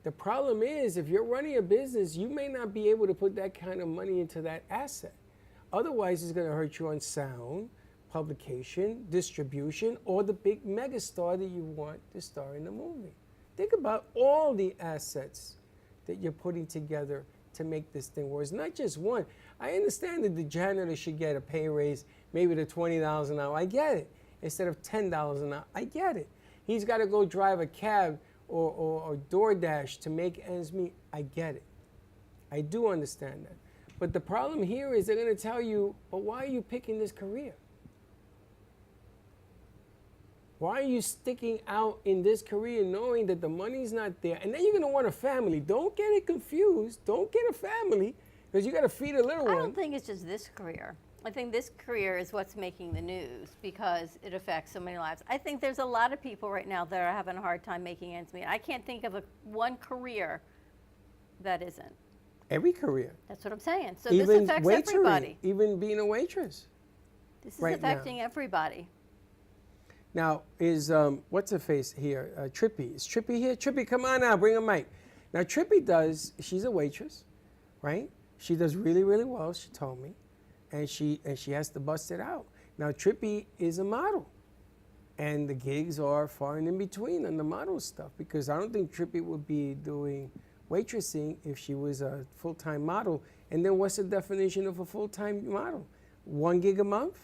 [SPEAKER 3] The problem is, if you're running a business, you may not be able to put that kind of money into that asset. Otherwise, it's going to hurt you on sound, publication, distribution, or the big megastar that you want to star in the movie. Think about all the assets that you're putting together to make this thing work. It's not just one. I understand that the janitor should get a pay raise, maybe to $20 an hour. I get it. Instead of $10 an hour. I get it. He's got to go drive a cab or DoorDash to make ends meet. I get it. I do understand that. But the problem here is they're going to tell you, well, why are you picking this career? Why are you sticking out in this career knowing that the money's not there? And then you're going to want a family. Don't get it confused. Don't get a family because you got to feed a little one.
[SPEAKER 4] I don't think it's just this career. I think this career is what's making the news because it affects so many lives. I think there's a lot of people right now that are having a hard time making ends meet. I can't think of one career that isn't.
[SPEAKER 3] Every career.
[SPEAKER 4] That's what I'm saying. So
[SPEAKER 3] Even
[SPEAKER 4] this affects
[SPEAKER 3] waitering,
[SPEAKER 4] everybody.
[SPEAKER 3] even being a waitress.
[SPEAKER 4] This is
[SPEAKER 3] right
[SPEAKER 4] affecting everybody.
[SPEAKER 3] Now, is, what's her face here? Trippy. Is Trippy here? Trippy, come on now, bring a mic. Now, Trippy she's a waitress, right? She does really, really well, she told me. And she has to bust it out. Now, Trippy is a model. And the gigs are far and in between on the model stuff because I don't think Trippy would be doing waitressing if she was a full-time model. And then what's the definition of a full-time model? 1 gig a month?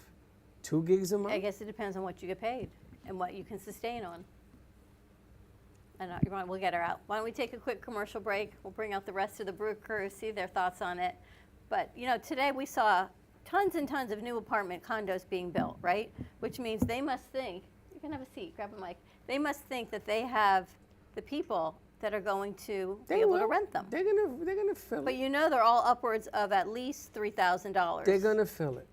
[SPEAKER 3] 2 gigs a month?
[SPEAKER 4] I guess it depends on what you get paid and what you can sustain on. I know, you're right, we'll get her out. Why don't we take a quick commercial break? We'll bring out the rest of the Brew crew, see their thoughts on it. But, you know, today we saw tons and tons of new apartment condos being built, right? Which means they must think, you can have a seat, grab a mic. They must think that they have the people that are going to be able to rent them.
[SPEAKER 3] They're gonna fill it.
[SPEAKER 4] But you know they're all upwards of at least $3,000.
[SPEAKER 3] They're gonna fill it.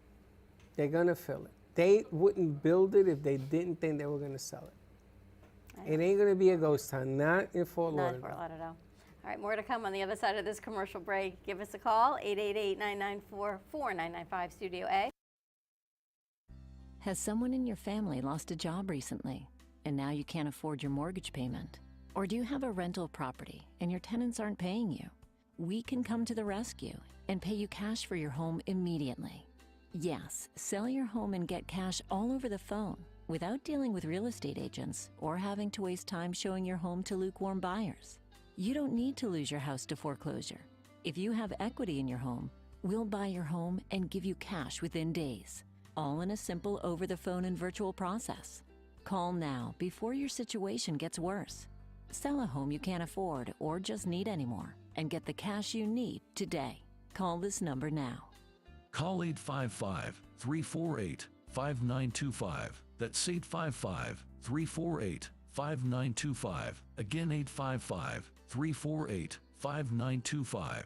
[SPEAKER 3] They're gonna fill it. They wouldn't build it if they didn't think they were gonna sell it. It ain't gonna be a ghost town, not in Fort
[SPEAKER 4] Not
[SPEAKER 3] Lauderdale.
[SPEAKER 4] in Fort Lauderdale. All right, more to come on the other side of this commercial break. Give us a call, 888-994-4995, Studio A.
[SPEAKER 8] Has someone in your family lost a job recently, and now you can't afford your mortgage payment? Or do you have a rental property and your tenants aren't paying you? We can come to the rescue and pay you cash for your home immediately. Yes, sell your home and get cash all over the phone without dealing with real estate agents or having to waste time showing your home to lukewarm buyers. You don't need to lose your house to foreclosure. If you have equity in your home, we'll buy your home and give you cash within days, all in a simple over-the-phone and virtual process. Call now before your situation gets worse. Sell a home you can't afford or just need anymore and get the cash you need today. Call this number now.
[SPEAKER 9] Call 855-348-5925. That's 855-348-5925. Again, 855-348-5925.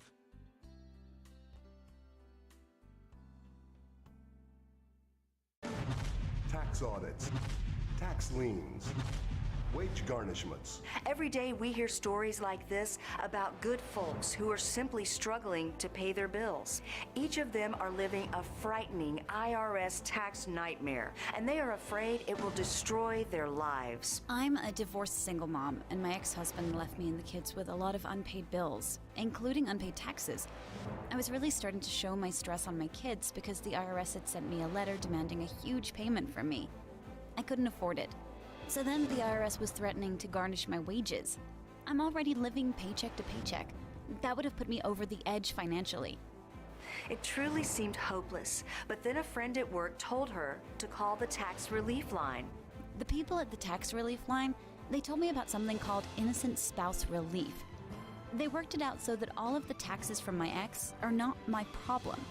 [SPEAKER 23] Tax audits, tax liens, wage garnishments.
[SPEAKER 24] Every day we hear stories like this about good folks who are simply struggling to pay their bills. Each of them are living a frightening IRS tax nightmare, and they are afraid it will destroy their lives.
[SPEAKER 25] I'm a divorced single mom, and my ex-husband left me and the kids with a lot of unpaid bills, including unpaid taxes. I was really starting to show my stress on my kids because the IRS had sent me a letter demanding a huge payment from me. I couldn't afford it. So then the IRS was threatening to garnish my wages. I'm already living paycheck to paycheck. That would have put me over the edge financially.
[SPEAKER 24] It truly seemed hopeless, but then a friend at work told her to call the tax relief line.
[SPEAKER 25] The people at the tax relief line, they told me about something called innocent spouse relief. They worked it out so that all of the taxes from my ex are not my problem.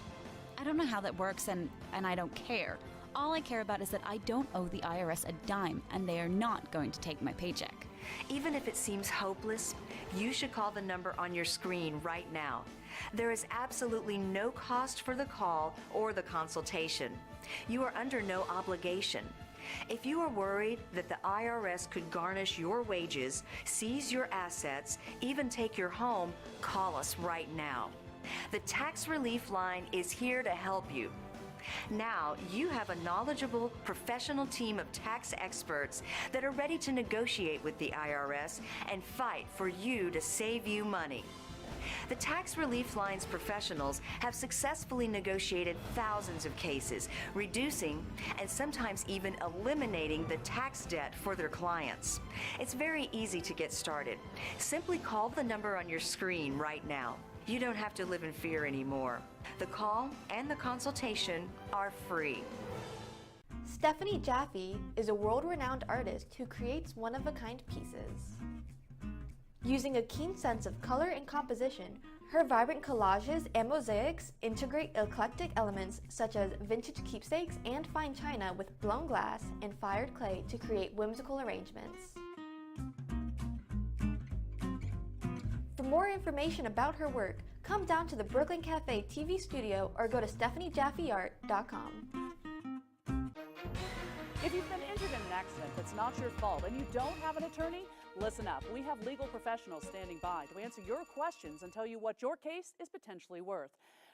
[SPEAKER 25] I don't know how that works, and I don't care. All I care about is that I don't owe the IRS a dime, and they are not going to take my paycheck.
[SPEAKER 24] Even if it seems hopeless, you should call the number on your screen right now. There is absolutely no cost for the call or the consultation. You are under no obligation. If you are worried that the IRS could garnish your wages, seize your assets, even take your home, call us right now. The Tax Relief Line is here to help you. Now, you have a knowledgeable, professional team of tax experts that are ready to negotiate with the IRS and fight for you to save you money. The Tax Relief Line's professionals have successfully negotiated thousands of cases, reducing and sometimes even eliminating the tax debt for their clients. It's very easy to get started. Simply call the number on your screen right now. You don't have to live in fear anymore. The call and the consultation are free.
[SPEAKER 15] Stephanie Jaffe is a world-renowned artist who creates one-of-a-kind pieces. Using a keen sense of color and composition, her vibrant collages and mosaics integrate eclectic elements such as vintage keepsakes and fine china with blown glass and fired clay to create whimsical arrangements. For more information about her work, come down to the Brooklyn Cafe TV studio or go to StephanieJaffeArt.com.
[SPEAKER 1] If you've been injured in an accident that's not your fault and you don't have an attorney, listen up. We have legal professionals standing by to answer your questions and tell you what your case is potentially worth.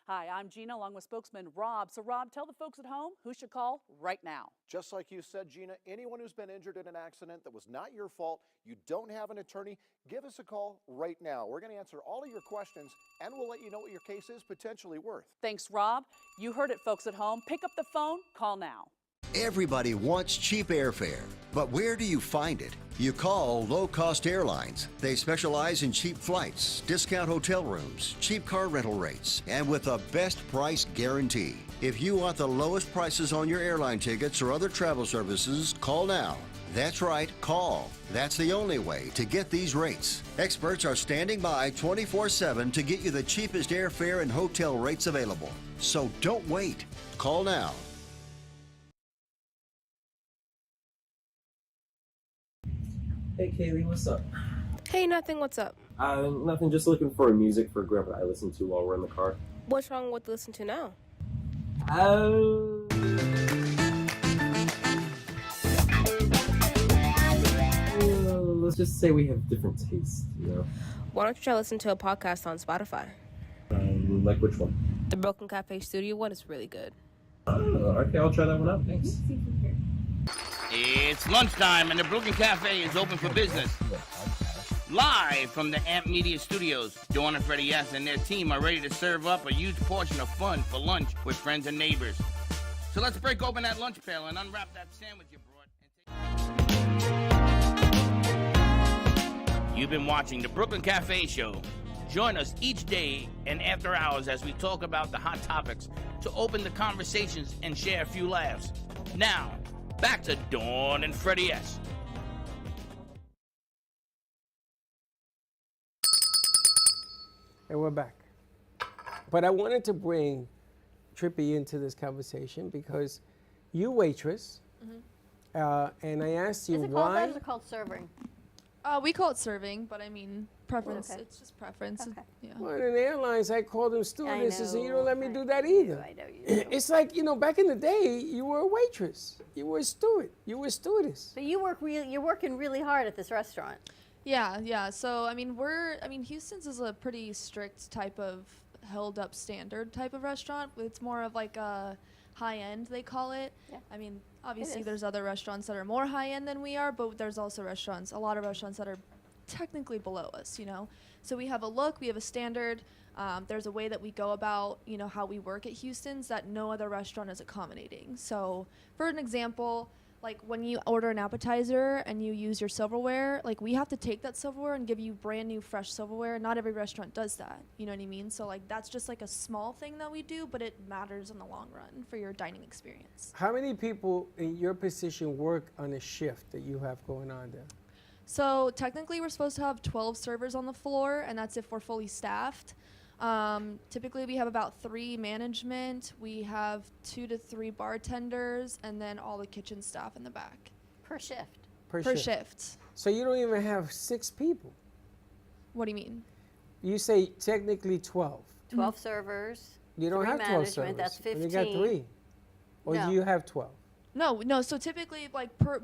[SPEAKER 1] Hi, I'm Gina, along with spokesman Rob. So Rob, tell the folks at home who should call right now.
[SPEAKER 5] Just like you said, Gina, anyone who's been injured in an accident that was not your fault, you don't have an attorney, give us a call right now. We're going to answer all of your questions and we'll let you know what your case is potentially worth.
[SPEAKER 1] Thanks, Rob. You heard it, folks at home. Pick up the phone, call now.
[SPEAKER 20] Everybody wants cheap airfare, but where do you find it? You call Low Cost Airlines. They specialize in cheap flights, discount hotel rooms, cheap car rental rates, and with a best price guarantee. If you want the lowest prices on your airline tickets or other travel services, call now. That's right, call. That's the only way to get these rates. Experts are standing by 24/7 to get you the cheapest airfare and hotel rates available. So don't wait. Call now.
[SPEAKER 7] Hey Kaylee, what's up?
[SPEAKER 10] Hey, nothing. What's up?
[SPEAKER 7] Nothing. Just looking for music for Grandpa I listen to while we're in the car.
[SPEAKER 10] What's wrong with listen to now?
[SPEAKER 7] Let's just say we have different tastes, you know?
[SPEAKER 10] Why don't you try listen to a podcast on Spotify?
[SPEAKER 7] Like which one?
[SPEAKER 10] The Broken Cafe Studio one is really good.
[SPEAKER 7] Okay, I'll try that one out. Thanks.
[SPEAKER 2] It's lunchtime and the Brooklyn Cafe is open for business. Live from the Amp Media Studios, Dawn and Freddie S. and their team are ready to serve up a huge portion of fun for lunch with friends and neighbors. So let's break open that lunch pail and unwrap that sandwich you brought. You've been watching the Brooklyn Cafe Show. Join us each day and after hours as we talk about the hot topics to open the conversations and share a few laughs. Now, back to Dawn and Freddie S.
[SPEAKER 3] And we're back. But I wanted to bring Trippy into this conversation because you waitress, and I asked you
[SPEAKER 4] Is it
[SPEAKER 3] why.
[SPEAKER 4] called that or is it called serving?
[SPEAKER 11] We call it serving, but I mean preference.
[SPEAKER 4] Okay.
[SPEAKER 11] It's just preference.
[SPEAKER 4] Okay.
[SPEAKER 11] Yeah.
[SPEAKER 3] Well, in airlines, I call them stewardesses, and you don't let me do that
[SPEAKER 4] I
[SPEAKER 3] either.
[SPEAKER 4] know you do.
[SPEAKER 3] It's like, back in the day, you were a waitress. You were a steward. You were a stewardess.
[SPEAKER 4] But you're working really hard at this restaurant.
[SPEAKER 11] Yeah. So Houston's is a pretty strict type of held up standard type of restaurant. It's more of like a high end, they call it.
[SPEAKER 4] Yeah.
[SPEAKER 11] I mean, obviously there's other restaurants that are more high end than we are, but there's also a lot of restaurants that are technically below us, So we have a look, we have a standard. There's a way that we go about, how we work at Houston's that no other restaurant is accommodating. So for an example, like when you order an appetizer and you use your silverware, like we have to take that silverware and give you brand new fresh silverware. Not every restaurant does that. You know what I mean? So like that's just like a small thing that we do, but it matters in the long run for your dining experience.
[SPEAKER 3] How many people in your position work on a shift that you have going on there?
[SPEAKER 11] So technically we're supposed to have 12 servers on the floor, and that's if we're fully staffed. Typically we have about 3 management, we have 2 to 3 bartenders, and then all the kitchen staff in the back.
[SPEAKER 4] Per shift.
[SPEAKER 3] Per
[SPEAKER 11] shift.
[SPEAKER 3] So you don't even have 6 people.
[SPEAKER 11] What do you mean?
[SPEAKER 3] You say technically 12.
[SPEAKER 4] 12 servers.
[SPEAKER 3] You don't
[SPEAKER 4] 3
[SPEAKER 3] have 12
[SPEAKER 4] management,
[SPEAKER 3] servers.
[SPEAKER 4] that's 15.
[SPEAKER 3] You got 3. Or
[SPEAKER 4] No.
[SPEAKER 3] do you have 12?
[SPEAKER 11] No. So typically,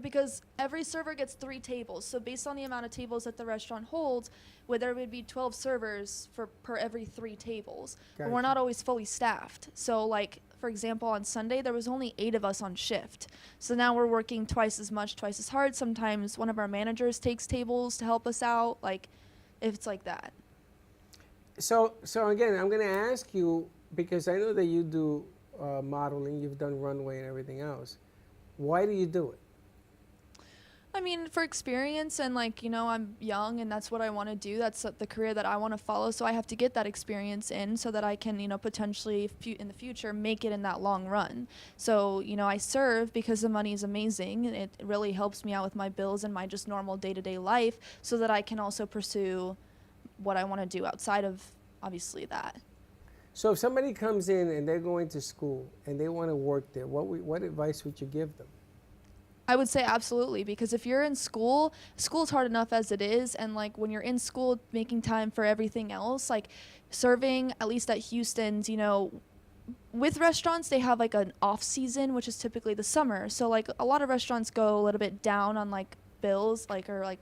[SPEAKER 11] because every server gets 3 tables. So based on the amount of tables that the restaurant holds, there would be 12 servers per every 3 tables. But we're
[SPEAKER 3] Gotcha.
[SPEAKER 11] not always fully staffed. So for example, on Sunday, there was only 8 of us on shift. So now we're working twice as much, twice as hard. Sometimes one of our managers takes tables to help us out. If it's like that.
[SPEAKER 3] So again, I'm going to ask you, because I know that you do modeling, you've done runway and everything else. Why do you do it?
[SPEAKER 11] I mean, for experience and like, you know, I'm young and that's what I want to do. That's the career that I want to follow. So I have to get that experience in so that I can, you know, potentially in the future make it in that long run. So, you know, I serve because the money is amazing and it really helps me out with my bills and my just normal day-to-day life so that I can also pursue what I want to do outside of obviously that.
[SPEAKER 3] So if somebody comes in and they're going to school and they want to work there, what advice would you give them?
[SPEAKER 11] I would say absolutely, because if you're in school, school's hard enough as it is, and like when you're in school making time for everything else, like serving, at least at Houston's, you know, with restaurants they have like an off season, which is typically the summer. So like a lot of restaurants go a little bit down on like bills, like or like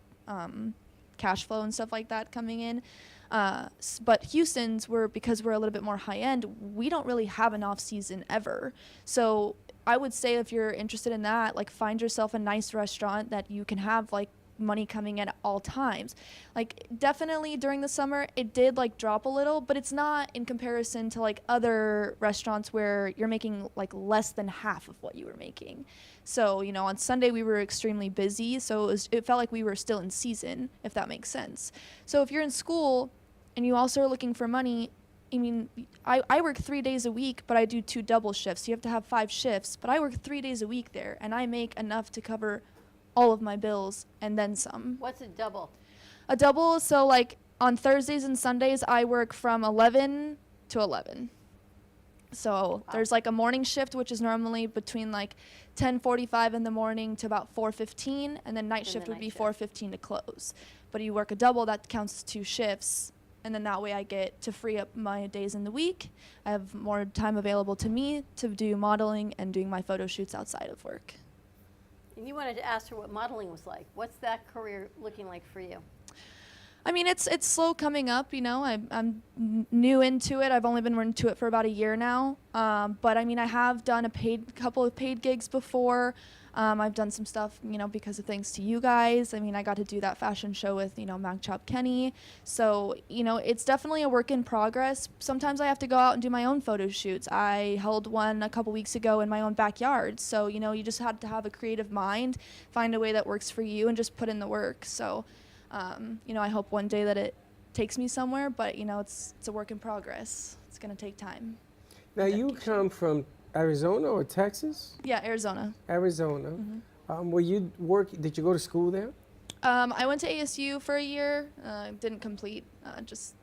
[SPEAKER 11] cash flow and stuff like that coming in. But Houston's, because we're a little bit more high end, we don't really have an off season ever. So I would say if you're interested in that, like find yourself a nice restaurant that you can have like money coming in at all times. Like definitely during the summer it did like drop a little, but it's not in comparison to like other restaurants where you're making like less than half of what you were making. So, you know, on Sunday we were extremely busy, so it felt like we were still in season, if that makes sense. So if you're in school and you also are looking for money, I mean, I work 3 days a week, but I do 2 double shifts. So you have to have 5 shifts, but I work 3 days a week there, and I make enough to cover all of my bills and then some.
[SPEAKER 4] What's a double?
[SPEAKER 11] A double, so like on Thursdays and Sundays, I work from 11 to 11. So there's like a morning shift, which is normally between like 10:45 in the morning to about 4:15, and then night shift would be 4:15 to close. But you work a double, that counts as 2 shifts. And then that way I get to free up my days in the week. I have more time available to me to do modeling and doing my photo shoots outside of work.
[SPEAKER 4] And you wanted to ask her what modeling was like. What's that career looking like for you?
[SPEAKER 11] I mean, it's slow coming up, you know. I'm new into it. I've only been into it for about a year now. But I mean, I have done a couple of paid gigs before. I've done some stuff, you know, because of thanks to you guys. I mean, I got to do that fashion show with, you know, Macchiavello. So, you know, it's definitely a work in progress. Sometimes I have to go out and do my own photo shoots. I held one a couple weeks ago in my own backyard. So, you know, you just have to have a creative mind, find a way that works for you, and just put in the work. So, you know, I hope one day that it takes me somewhere, but, you know, it's a work in progress. It's going to take time.
[SPEAKER 3] Now, you come from Arizona or Texas?
[SPEAKER 11] Yeah, Arizona.
[SPEAKER 3] Arizona. Where you work, did you go to school there?
[SPEAKER 11] I went to ASU for a year. Didn't complete. Just,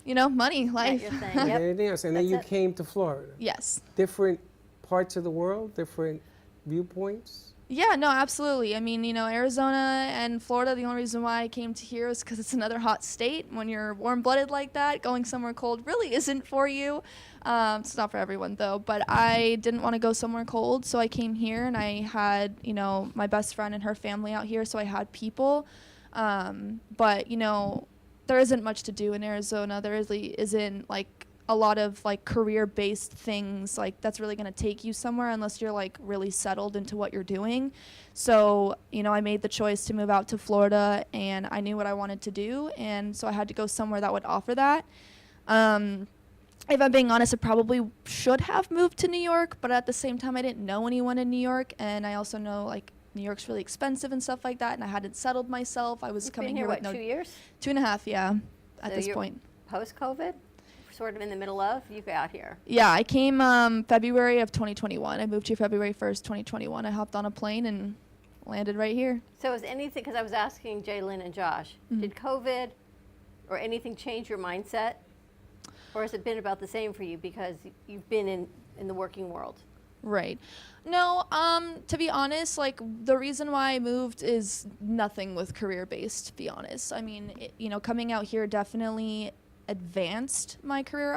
[SPEAKER 11] you know, money, life.
[SPEAKER 4] Your thing. Yep.
[SPEAKER 3] Anything else? And then you came to Florida.
[SPEAKER 11] Yes.
[SPEAKER 3] Different parts of the world, different viewpoints?
[SPEAKER 11] Yeah, no, absolutely. I mean, you know, Arizona and Florida, the only reason why I came to here is because it's another hot state. When you're warm-blooded like that, going somewhere cold really isn't for you. It's not for everyone, though. But I didn't want to go somewhere cold, so I came here, and I had, you know, my best friend and her family out here, so I had people. But, you know, there isn't much to do in Arizona. There really isn't, like, a lot of like career-based things like that's really going to take you somewhere unless you're like really settled into what you're doing. So, you know, I made the choice to move out to Florida, and I knew what I wanted to do, and so I had to go somewhere that would offer that. If I'm being honest, I probably should have moved to New York, but at the same time I didn't know anyone in New York, and I also know like New York's really expensive and stuff like that, and I hadn't settled myself. I was
[SPEAKER 4] You've
[SPEAKER 11] coming
[SPEAKER 4] been
[SPEAKER 11] here
[SPEAKER 4] here,
[SPEAKER 11] with
[SPEAKER 4] what, 2 years?
[SPEAKER 11] 2.5, yeah, at
[SPEAKER 4] So
[SPEAKER 11] this
[SPEAKER 4] you're
[SPEAKER 11] point.
[SPEAKER 4] Post-COVID? Sort of in the middle of? You got out here.
[SPEAKER 11] Yeah, I came February of 2021. I moved here February 1st, 2021. I hopped on a plane and landed right here.
[SPEAKER 4] So is anything, because I was asking Jaylyn and Josh, did COVID or anything change your mindset? Or has it been about the same for you because you've been in the working world?
[SPEAKER 11] Right. No, to be honest, like the reason why I moved is nothing with career-based, to be honest. I mean, you know, coming out here definitely advanced my career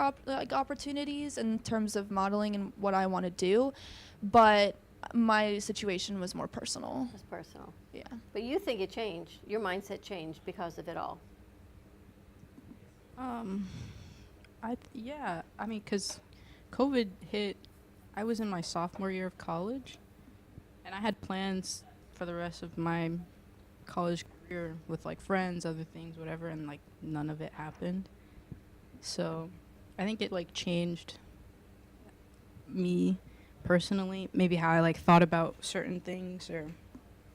[SPEAKER 11] opportunities in terms of modeling and what I want to do, but my situation was more personal.
[SPEAKER 4] It's personal.
[SPEAKER 11] Yeah.
[SPEAKER 4] But you think it changed, your mindset changed because of it all?
[SPEAKER 19] Yeah, I mean, because COVID hit, I was in my sophomore year of college, and I had plans for the rest of my college career with like friends, other things, whatever, and like none of it happened. So I think it like changed me personally, maybe how I like thought about certain things or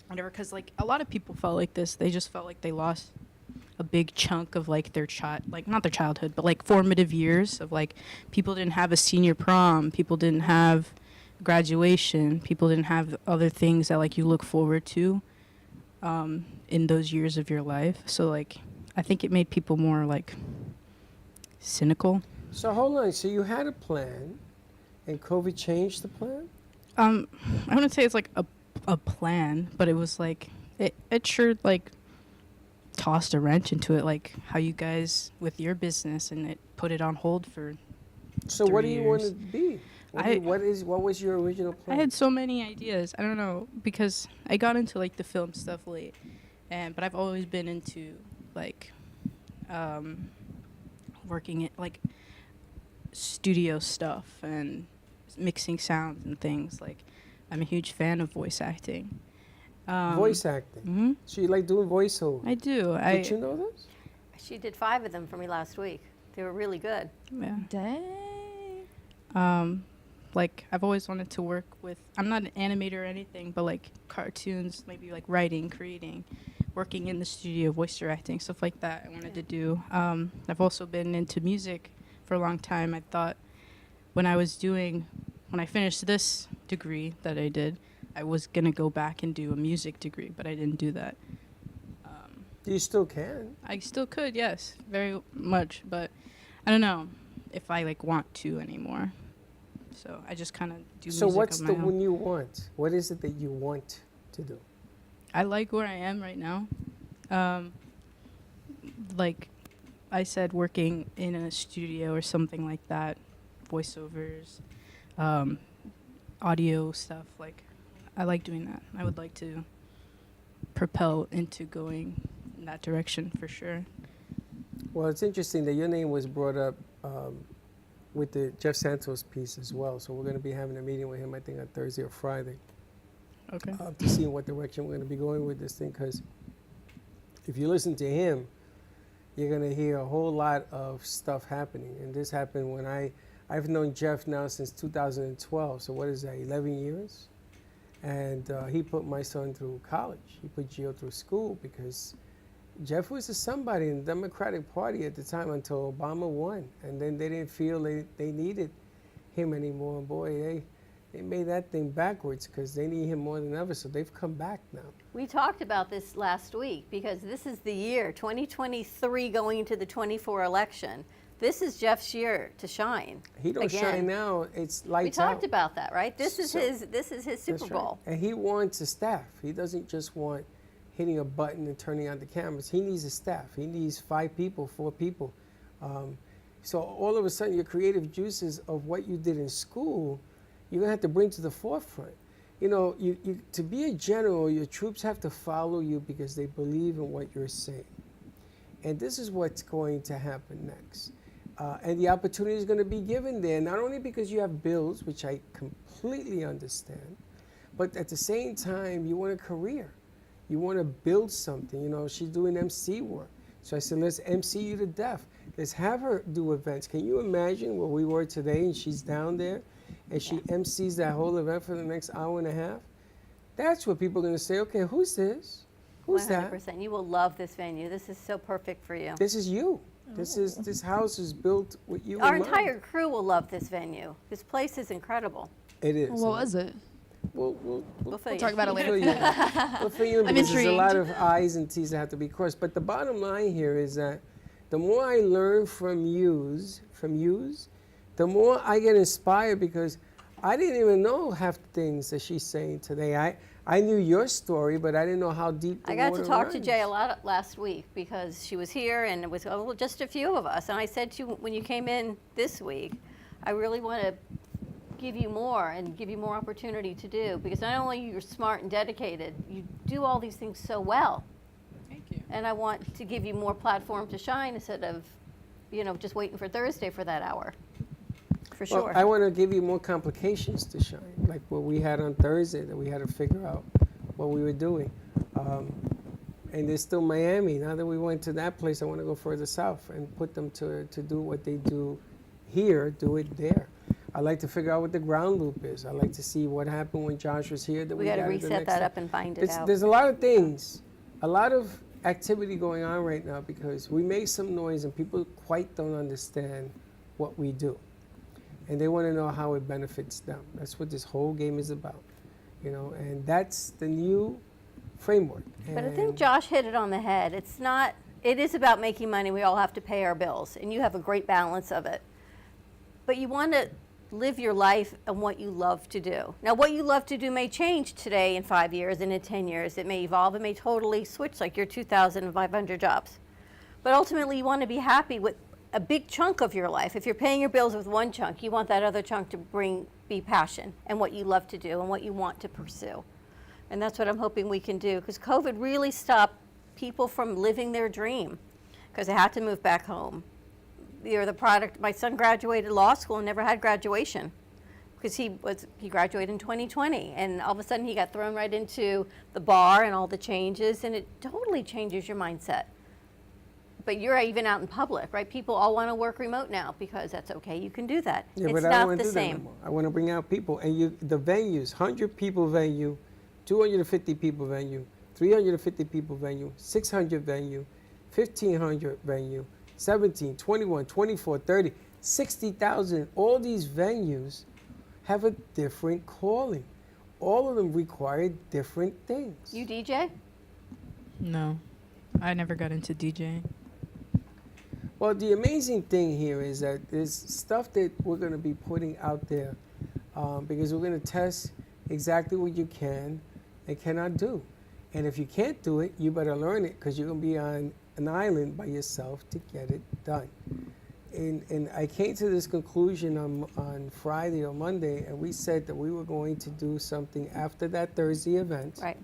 [SPEAKER 19] whatever, because like a lot of people felt like this. They just felt like they lost a big chunk of like their not their childhood, but like formative years of like people didn't have a senior prom, people didn't have graduation, people didn't have other things that like you look forward to in those years of your life. So like I think it made people more like cynical.
[SPEAKER 3] So hold on. So you had a plan, and COVID changed the plan?
[SPEAKER 19] I wouldn't say it's like a plan, but it was like it sure like tossed a wrench into it, like how you guys with your business, and it put it on hold for.
[SPEAKER 3] So
[SPEAKER 19] 3
[SPEAKER 3] what do you want
[SPEAKER 19] years.
[SPEAKER 3] to be? What was your original
[SPEAKER 19] I
[SPEAKER 3] plan?
[SPEAKER 19] had so many ideas. I don't know, because I got into like the film stuff late, but I've always been into like working at like studio stuff and mixing sounds and things. Like I'm a huge fan of voice acting.
[SPEAKER 3] Voice acting.
[SPEAKER 19] Mm-hmm.
[SPEAKER 3] So you like doing voiceover?
[SPEAKER 19] I do.
[SPEAKER 3] Did you know this?
[SPEAKER 4] She did 5 of them for me last week. They were really good.
[SPEAKER 19] Yeah.
[SPEAKER 11] Dang.
[SPEAKER 19] Like I've always wanted to work with. I'm not an animator or anything, but like cartoons, maybe like writing, creating, working in the studio, voice directing, stuff like that. I wanted to do. I've also been into music for a long time. I thought when I finished this degree that I did, I was gonna go back and do a music degree, but I didn't do that.
[SPEAKER 3] You still can.
[SPEAKER 19] I still could, yes, very much, but I don't know if I like want to anymore. So I just kind of do.
[SPEAKER 3] So
[SPEAKER 19] music
[SPEAKER 3] what's
[SPEAKER 19] on
[SPEAKER 3] the
[SPEAKER 19] my own.
[SPEAKER 3] one you want? What is it that you want to do?
[SPEAKER 19] I like where I am right now. Like I said, working in a studio or something like that, voiceovers, audio stuff. Like I like doing that. I would like to propel into going in that direction for sure.
[SPEAKER 3] Well, it's interesting that your name was brought up with the Jeff Santos piece as well. So we're going to be having a meeting with him, I think, on Thursday or Friday.
[SPEAKER 19] Okay.
[SPEAKER 3] To see in what direction we're going to be going with this thing. Because if you listen to him, you're going to hear a whole lot of stuff happening. And this happened when I've known Jeff now since 2012. So what is that, 11 years? And he put my son through college. He put Gio through school because Jeff was a somebody in the Democratic Party at the time until Obama won. And then they didn't feel they needed him anymore. And boy, they made that thing backwards because they need him more than ever. So they've come back now.
[SPEAKER 4] We talked about this last week because this is the year, 2023, going into the 24 election. This is Jeff's year to shine.
[SPEAKER 3] He don't
[SPEAKER 4] again.
[SPEAKER 3] shine now. It's lights out.
[SPEAKER 4] We talked about that, right? This is his Super
[SPEAKER 3] That's
[SPEAKER 4] Bowl.
[SPEAKER 3] Right. And he wants a staff. He doesn't just want hitting a button and turning on the cameras. He needs a staff. He needs 5 people, 4 people. So all of a sudden, your creative juices of what you did in school, you're gonna have to bring to the forefront. You know, you to be a general, your troops have to follow you because they believe in what you're saying. And this is what's going to happen next. And the opportunity is going to be given there, not only because you have bills, which I completely understand, but at the same time, you want a career. You want to build something. You know, she's doing MC work. So I said, let's MC you to death. Let's have her do events. Can you imagine where we were today and she's down there and she MCs that whole event for the next hour and a half? That's what people are going to say, okay, who's this? Who's
[SPEAKER 4] 100%.
[SPEAKER 3] that?
[SPEAKER 4] You will love this venue. This is so perfect for you.
[SPEAKER 3] This is you. This house is built with you
[SPEAKER 4] Our
[SPEAKER 3] in mind.
[SPEAKER 4] entire crew will love this venue. This place is incredible.
[SPEAKER 3] It is.
[SPEAKER 11] What was it?
[SPEAKER 3] We'll
[SPEAKER 11] talk about it later.
[SPEAKER 3] We'll fill you in
[SPEAKER 11] I'm
[SPEAKER 3] because there's a lot
[SPEAKER 11] intrigued.
[SPEAKER 3] of I's and T's that have to be crossed. But the bottom line here is that the more I learn from yous, the more I get inspired because I didn't even know half the things that she's saying today. I knew your story, but I didn't know how deep the
[SPEAKER 4] I got
[SPEAKER 3] water
[SPEAKER 4] to talk to
[SPEAKER 3] runs.
[SPEAKER 4] Jay a lot last week because she was here and it was just a few of us. And I said to you when you came in this week, I really want to give you more and give you more opportunity to do because not only you're smart and dedicated, you do all these things so well.
[SPEAKER 19] Thank you.
[SPEAKER 4] And I want to give you more platform to shine instead of, just waiting for Thursday for that hour. For
[SPEAKER 3] Well,
[SPEAKER 4] sure.
[SPEAKER 3] I want to give you more complications to shine, like what we had on Thursday that we had to figure out what we were doing. And there's still Miami. Now that we went to that place, I want to go further south and put them to do what they do here, do it there. I like to figure out what the ground loop is. I like to see what happened when Josh was here. That
[SPEAKER 4] We got to
[SPEAKER 3] got it the
[SPEAKER 4] reset
[SPEAKER 3] next
[SPEAKER 4] that
[SPEAKER 3] time.
[SPEAKER 4] up and find it out.
[SPEAKER 3] There's a lot of things, a lot of activity going on right now because we make some noise and people quite don't understand what we do. And they want to know how it benefits them. That's what this whole game is about, you know, and that's the new framework.
[SPEAKER 4] But I think Josh hit it on the head. It is about making money. We all have to pay our bills, and you have a great balance of it. But you want to live your life and what you love to do. Now, what you love to do may change today in 5 years and in 10 years. It may evolve. It may totally switch, like your 2,500 jobs. But ultimately, you want to be happy with a big chunk of your life. If you're paying your bills with one chunk, you want that other chunk to be passion and what you love to do and what you want to pursue. And that's what I'm hoping we can do, because COVID really stopped people from living their dream because they had to move back home. You're the product. My son graduated law school and never had graduation because he graduated in 2020, and all of a sudden he got thrown right into the bar and all the changes, and it totally changes your mindset. But you're even out in public, right? People all want to work remote now because that's okay. You can do that.
[SPEAKER 3] Yeah,
[SPEAKER 4] it's
[SPEAKER 3] but I don't
[SPEAKER 4] not
[SPEAKER 3] want
[SPEAKER 4] the
[SPEAKER 3] to do that
[SPEAKER 4] same.
[SPEAKER 3] no more. I want to bring out people, and the venues, 100 people venue, 250 people venue, 350 people venue, 600 venue, 1,500 venue, 17, 21, 24, 30, 60,000. All these venues have a different calling. All of them require different things.
[SPEAKER 4] You DJ?
[SPEAKER 19] No, I never got into DJing.
[SPEAKER 3] Well, the amazing thing here is that there's stuff that we're going to be putting out there because we're going to test exactly what you can and cannot do. And if you can't do it, you better learn it because you're going to be on an island by yourself to get it done. And I came to this conclusion on Friday or Monday, and we said that we were going to do something after that Thursday event.
[SPEAKER 4] Right.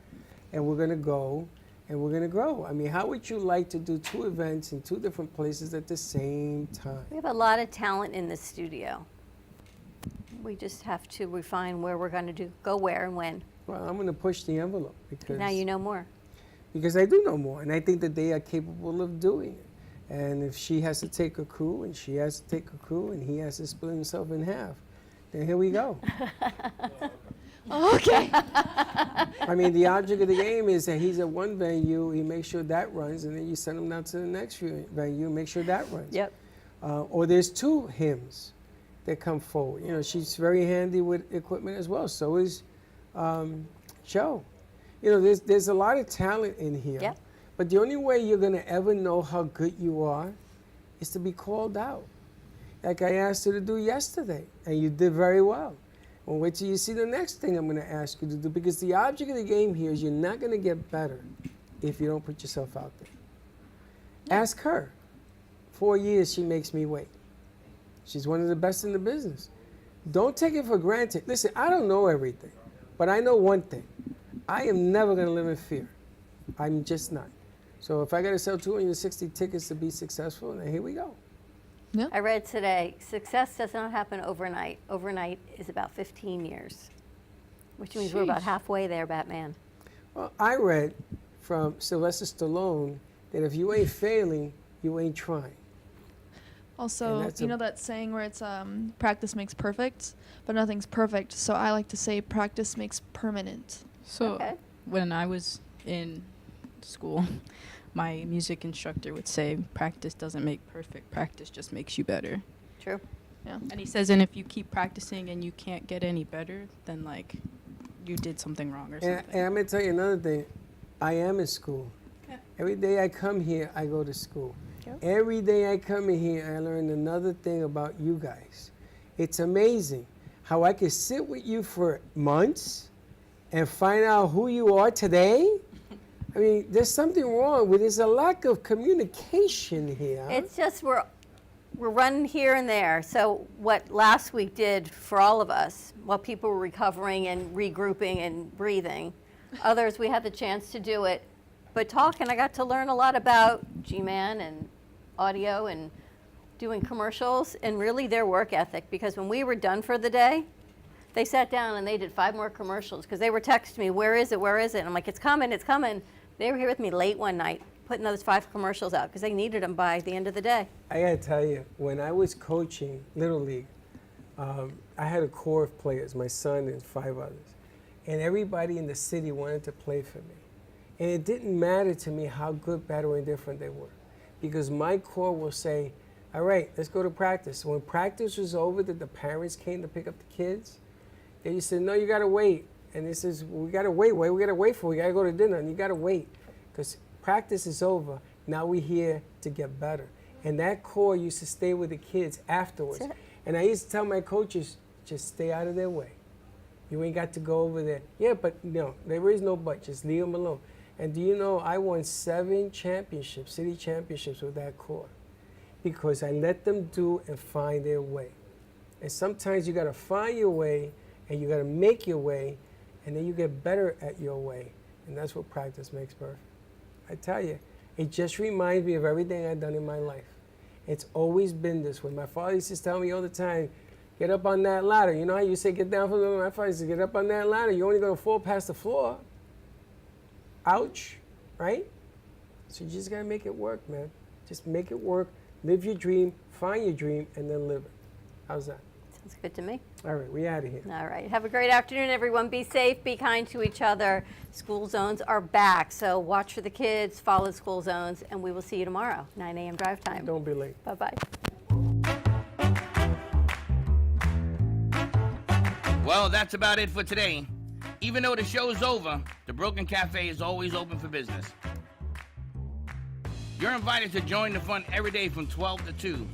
[SPEAKER 3] And we're going to go and we're going to grow. I mean, how would you like to do 2 events in 2 different places at the same time?
[SPEAKER 4] We have a lot of talent in the studio. We just have to refine where we're going to go where and when.
[SPEAKER 3] Well, I'm going to push the envelope because
[SPEAKER 4] Now you know more.
[SPEAKER 3] Because I do know more, and I think that they are capable of doing it. And if she has to take a crew, and she has to take a crew, and he has to split himself in half, then here we go.
[SPEAKER 11] Okay.
[SPEAKER 3] I mean, the object of the game is that he's at one venue, he makes sure that runs, and then you send him down to the next venue and make sure that runs.
[SPEAKER 4] Yep.
[SPEAKER 3] Or there's 2 hymns that come forward. You know, she's very handy with equipment as well. So is Joe. You know, there's a lot of talent in here.
[SPEAKER 4] Yep.
[SPEAKER 3] But the only way you're going to ever know how good you are is to be called out. Like I asked you to do yesterday, and you did very well. Well, wait till you see the next thing I'm going to ask you to do, because the object of the game here is you're not going to get better if you don't put yourself out there. Ask her. 4 years she makes me wait. She's one of the best in the business. Don't take it for granted. Listen, I don't know everything, but I know one thing. I am never going to live in fear. I'm just not. So if I got to sell 260 tickets to be successful, then here we go.
[SPEAKER 11] Yeah.
[SPEAKER 4] I read today, success does not happen overnight. Overnight is about 15 years, which means we're about halfway there, Batman.
[SPEAKER 3] Well, I read from Sylvester Stallone that if you ain't failing, you ain't trying.
[SPEAKER 11] Also, you know that saying where it's practice makes perfect, but nothing's perfect. So I like to say practice makes permanent.
[SPEAKER 19] So when I was in school, my music instructor would say, practice doesn't make perfect, practice just makes you better.
[SPEAKER 4] True.
[SPEAKER 11] Yeah.
[SPEAKER 19] And he says, and if you keep practicing and you can't get any better, then like you did something wrong or something.
[SPEAKER 3] And I'm going to tell you another thing. I am in school.
[SPEAKER 19] Yeah.
[SPEAKER 3] Every day I come here, I go to school.
[SPEAKER 4] Yep.
[SPEAKER 3] Every day I come in here, I learn another thing about you guys. It's amazing how I could sit with you for months and find out who you are today. I mean, there's something wrong with there's a lack of communication here.
[SPEAKER 4] It's just we're running here and there. So what last week did for all of us, while people were recovering and regrouping and breathing, others we had the chance to do it. But talking, I got to learn a lot about G-Man and audio and doing commercials and really their work ethic, because when we were done for the day, they sat down and they did 5 more commercials because they were texting me, where is it, where is it? And I'm like, it's coming, it's coming. They were here with me late one night, putting those 5 commercials out because they needed them by the end of the day.
[SPEAKER 3] I got to tell you, when I was coaching Little League, I had a core of players, my son and 5 others. And everybody in the city wanted to play for me. And it didn't matter to me how good, bad, or indifferent they were. Because my core will say, all right, let's go to practice. When practice was over, that the parents came to pick up the kids, they just said, no, you got to wait. And this is, we got to wait. What we got to wait for? We got to go to dinner, and you got to wait. Because practice is over. Now we're here to get better. And that core used to stay with the kids afterwards. And I used to tell my coaches, just stay out of their way. You ain't got to go over there. Yeah, but no, there is no but. Just leave them alone. And do you know, I won 7 championships, city championships with that core. Because I let them do and find their way. And sometimes you got to find your way, and you got to make your way, and then you get better at your way. And that's what practice makes perfect. I tell you, it just reminds me of everything I've done in my life. It's always been this way. My father used to tell me all the time, get up on that ladder. You know how you say get down from the, my father used to get up on that ladder. You're only going to fall past the floor. Ouch, right? So you just got to make it work, man. Just make it work. Live your dream, find your dream, and then live it. How's that?
[SPEAKER 4] Sounds good to me.
[SPEAKER 3] All right, we out of here.
[SPEAKER 4] All right. Have a great afternoon, everyone. Be safe. Be kind to each other. School zones are back, so watch for the kids, follow school zones, and we will see you tomorrow, 9 a.m. drive time.
[SPEAKER 3] Don't be late.
[SPEAKER 4] Bye-bye.
[SPEAKER 2] Well, that's about it for today. Even though the show's over, the Broken Cafe is always open for business. You're invited to join the fun every day from 12 to 2.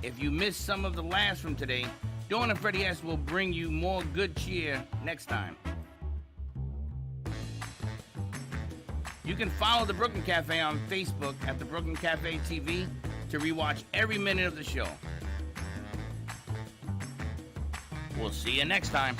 [SPEAKER 2] If you missed some of the laughs from today, Dawn and Freddie S. will bring you more good cheer next time. You can follow the Brooklyn Cafe on Facebook at the Brooklyn Cafe TV to rewatch every minute of the show. We'll see you next time.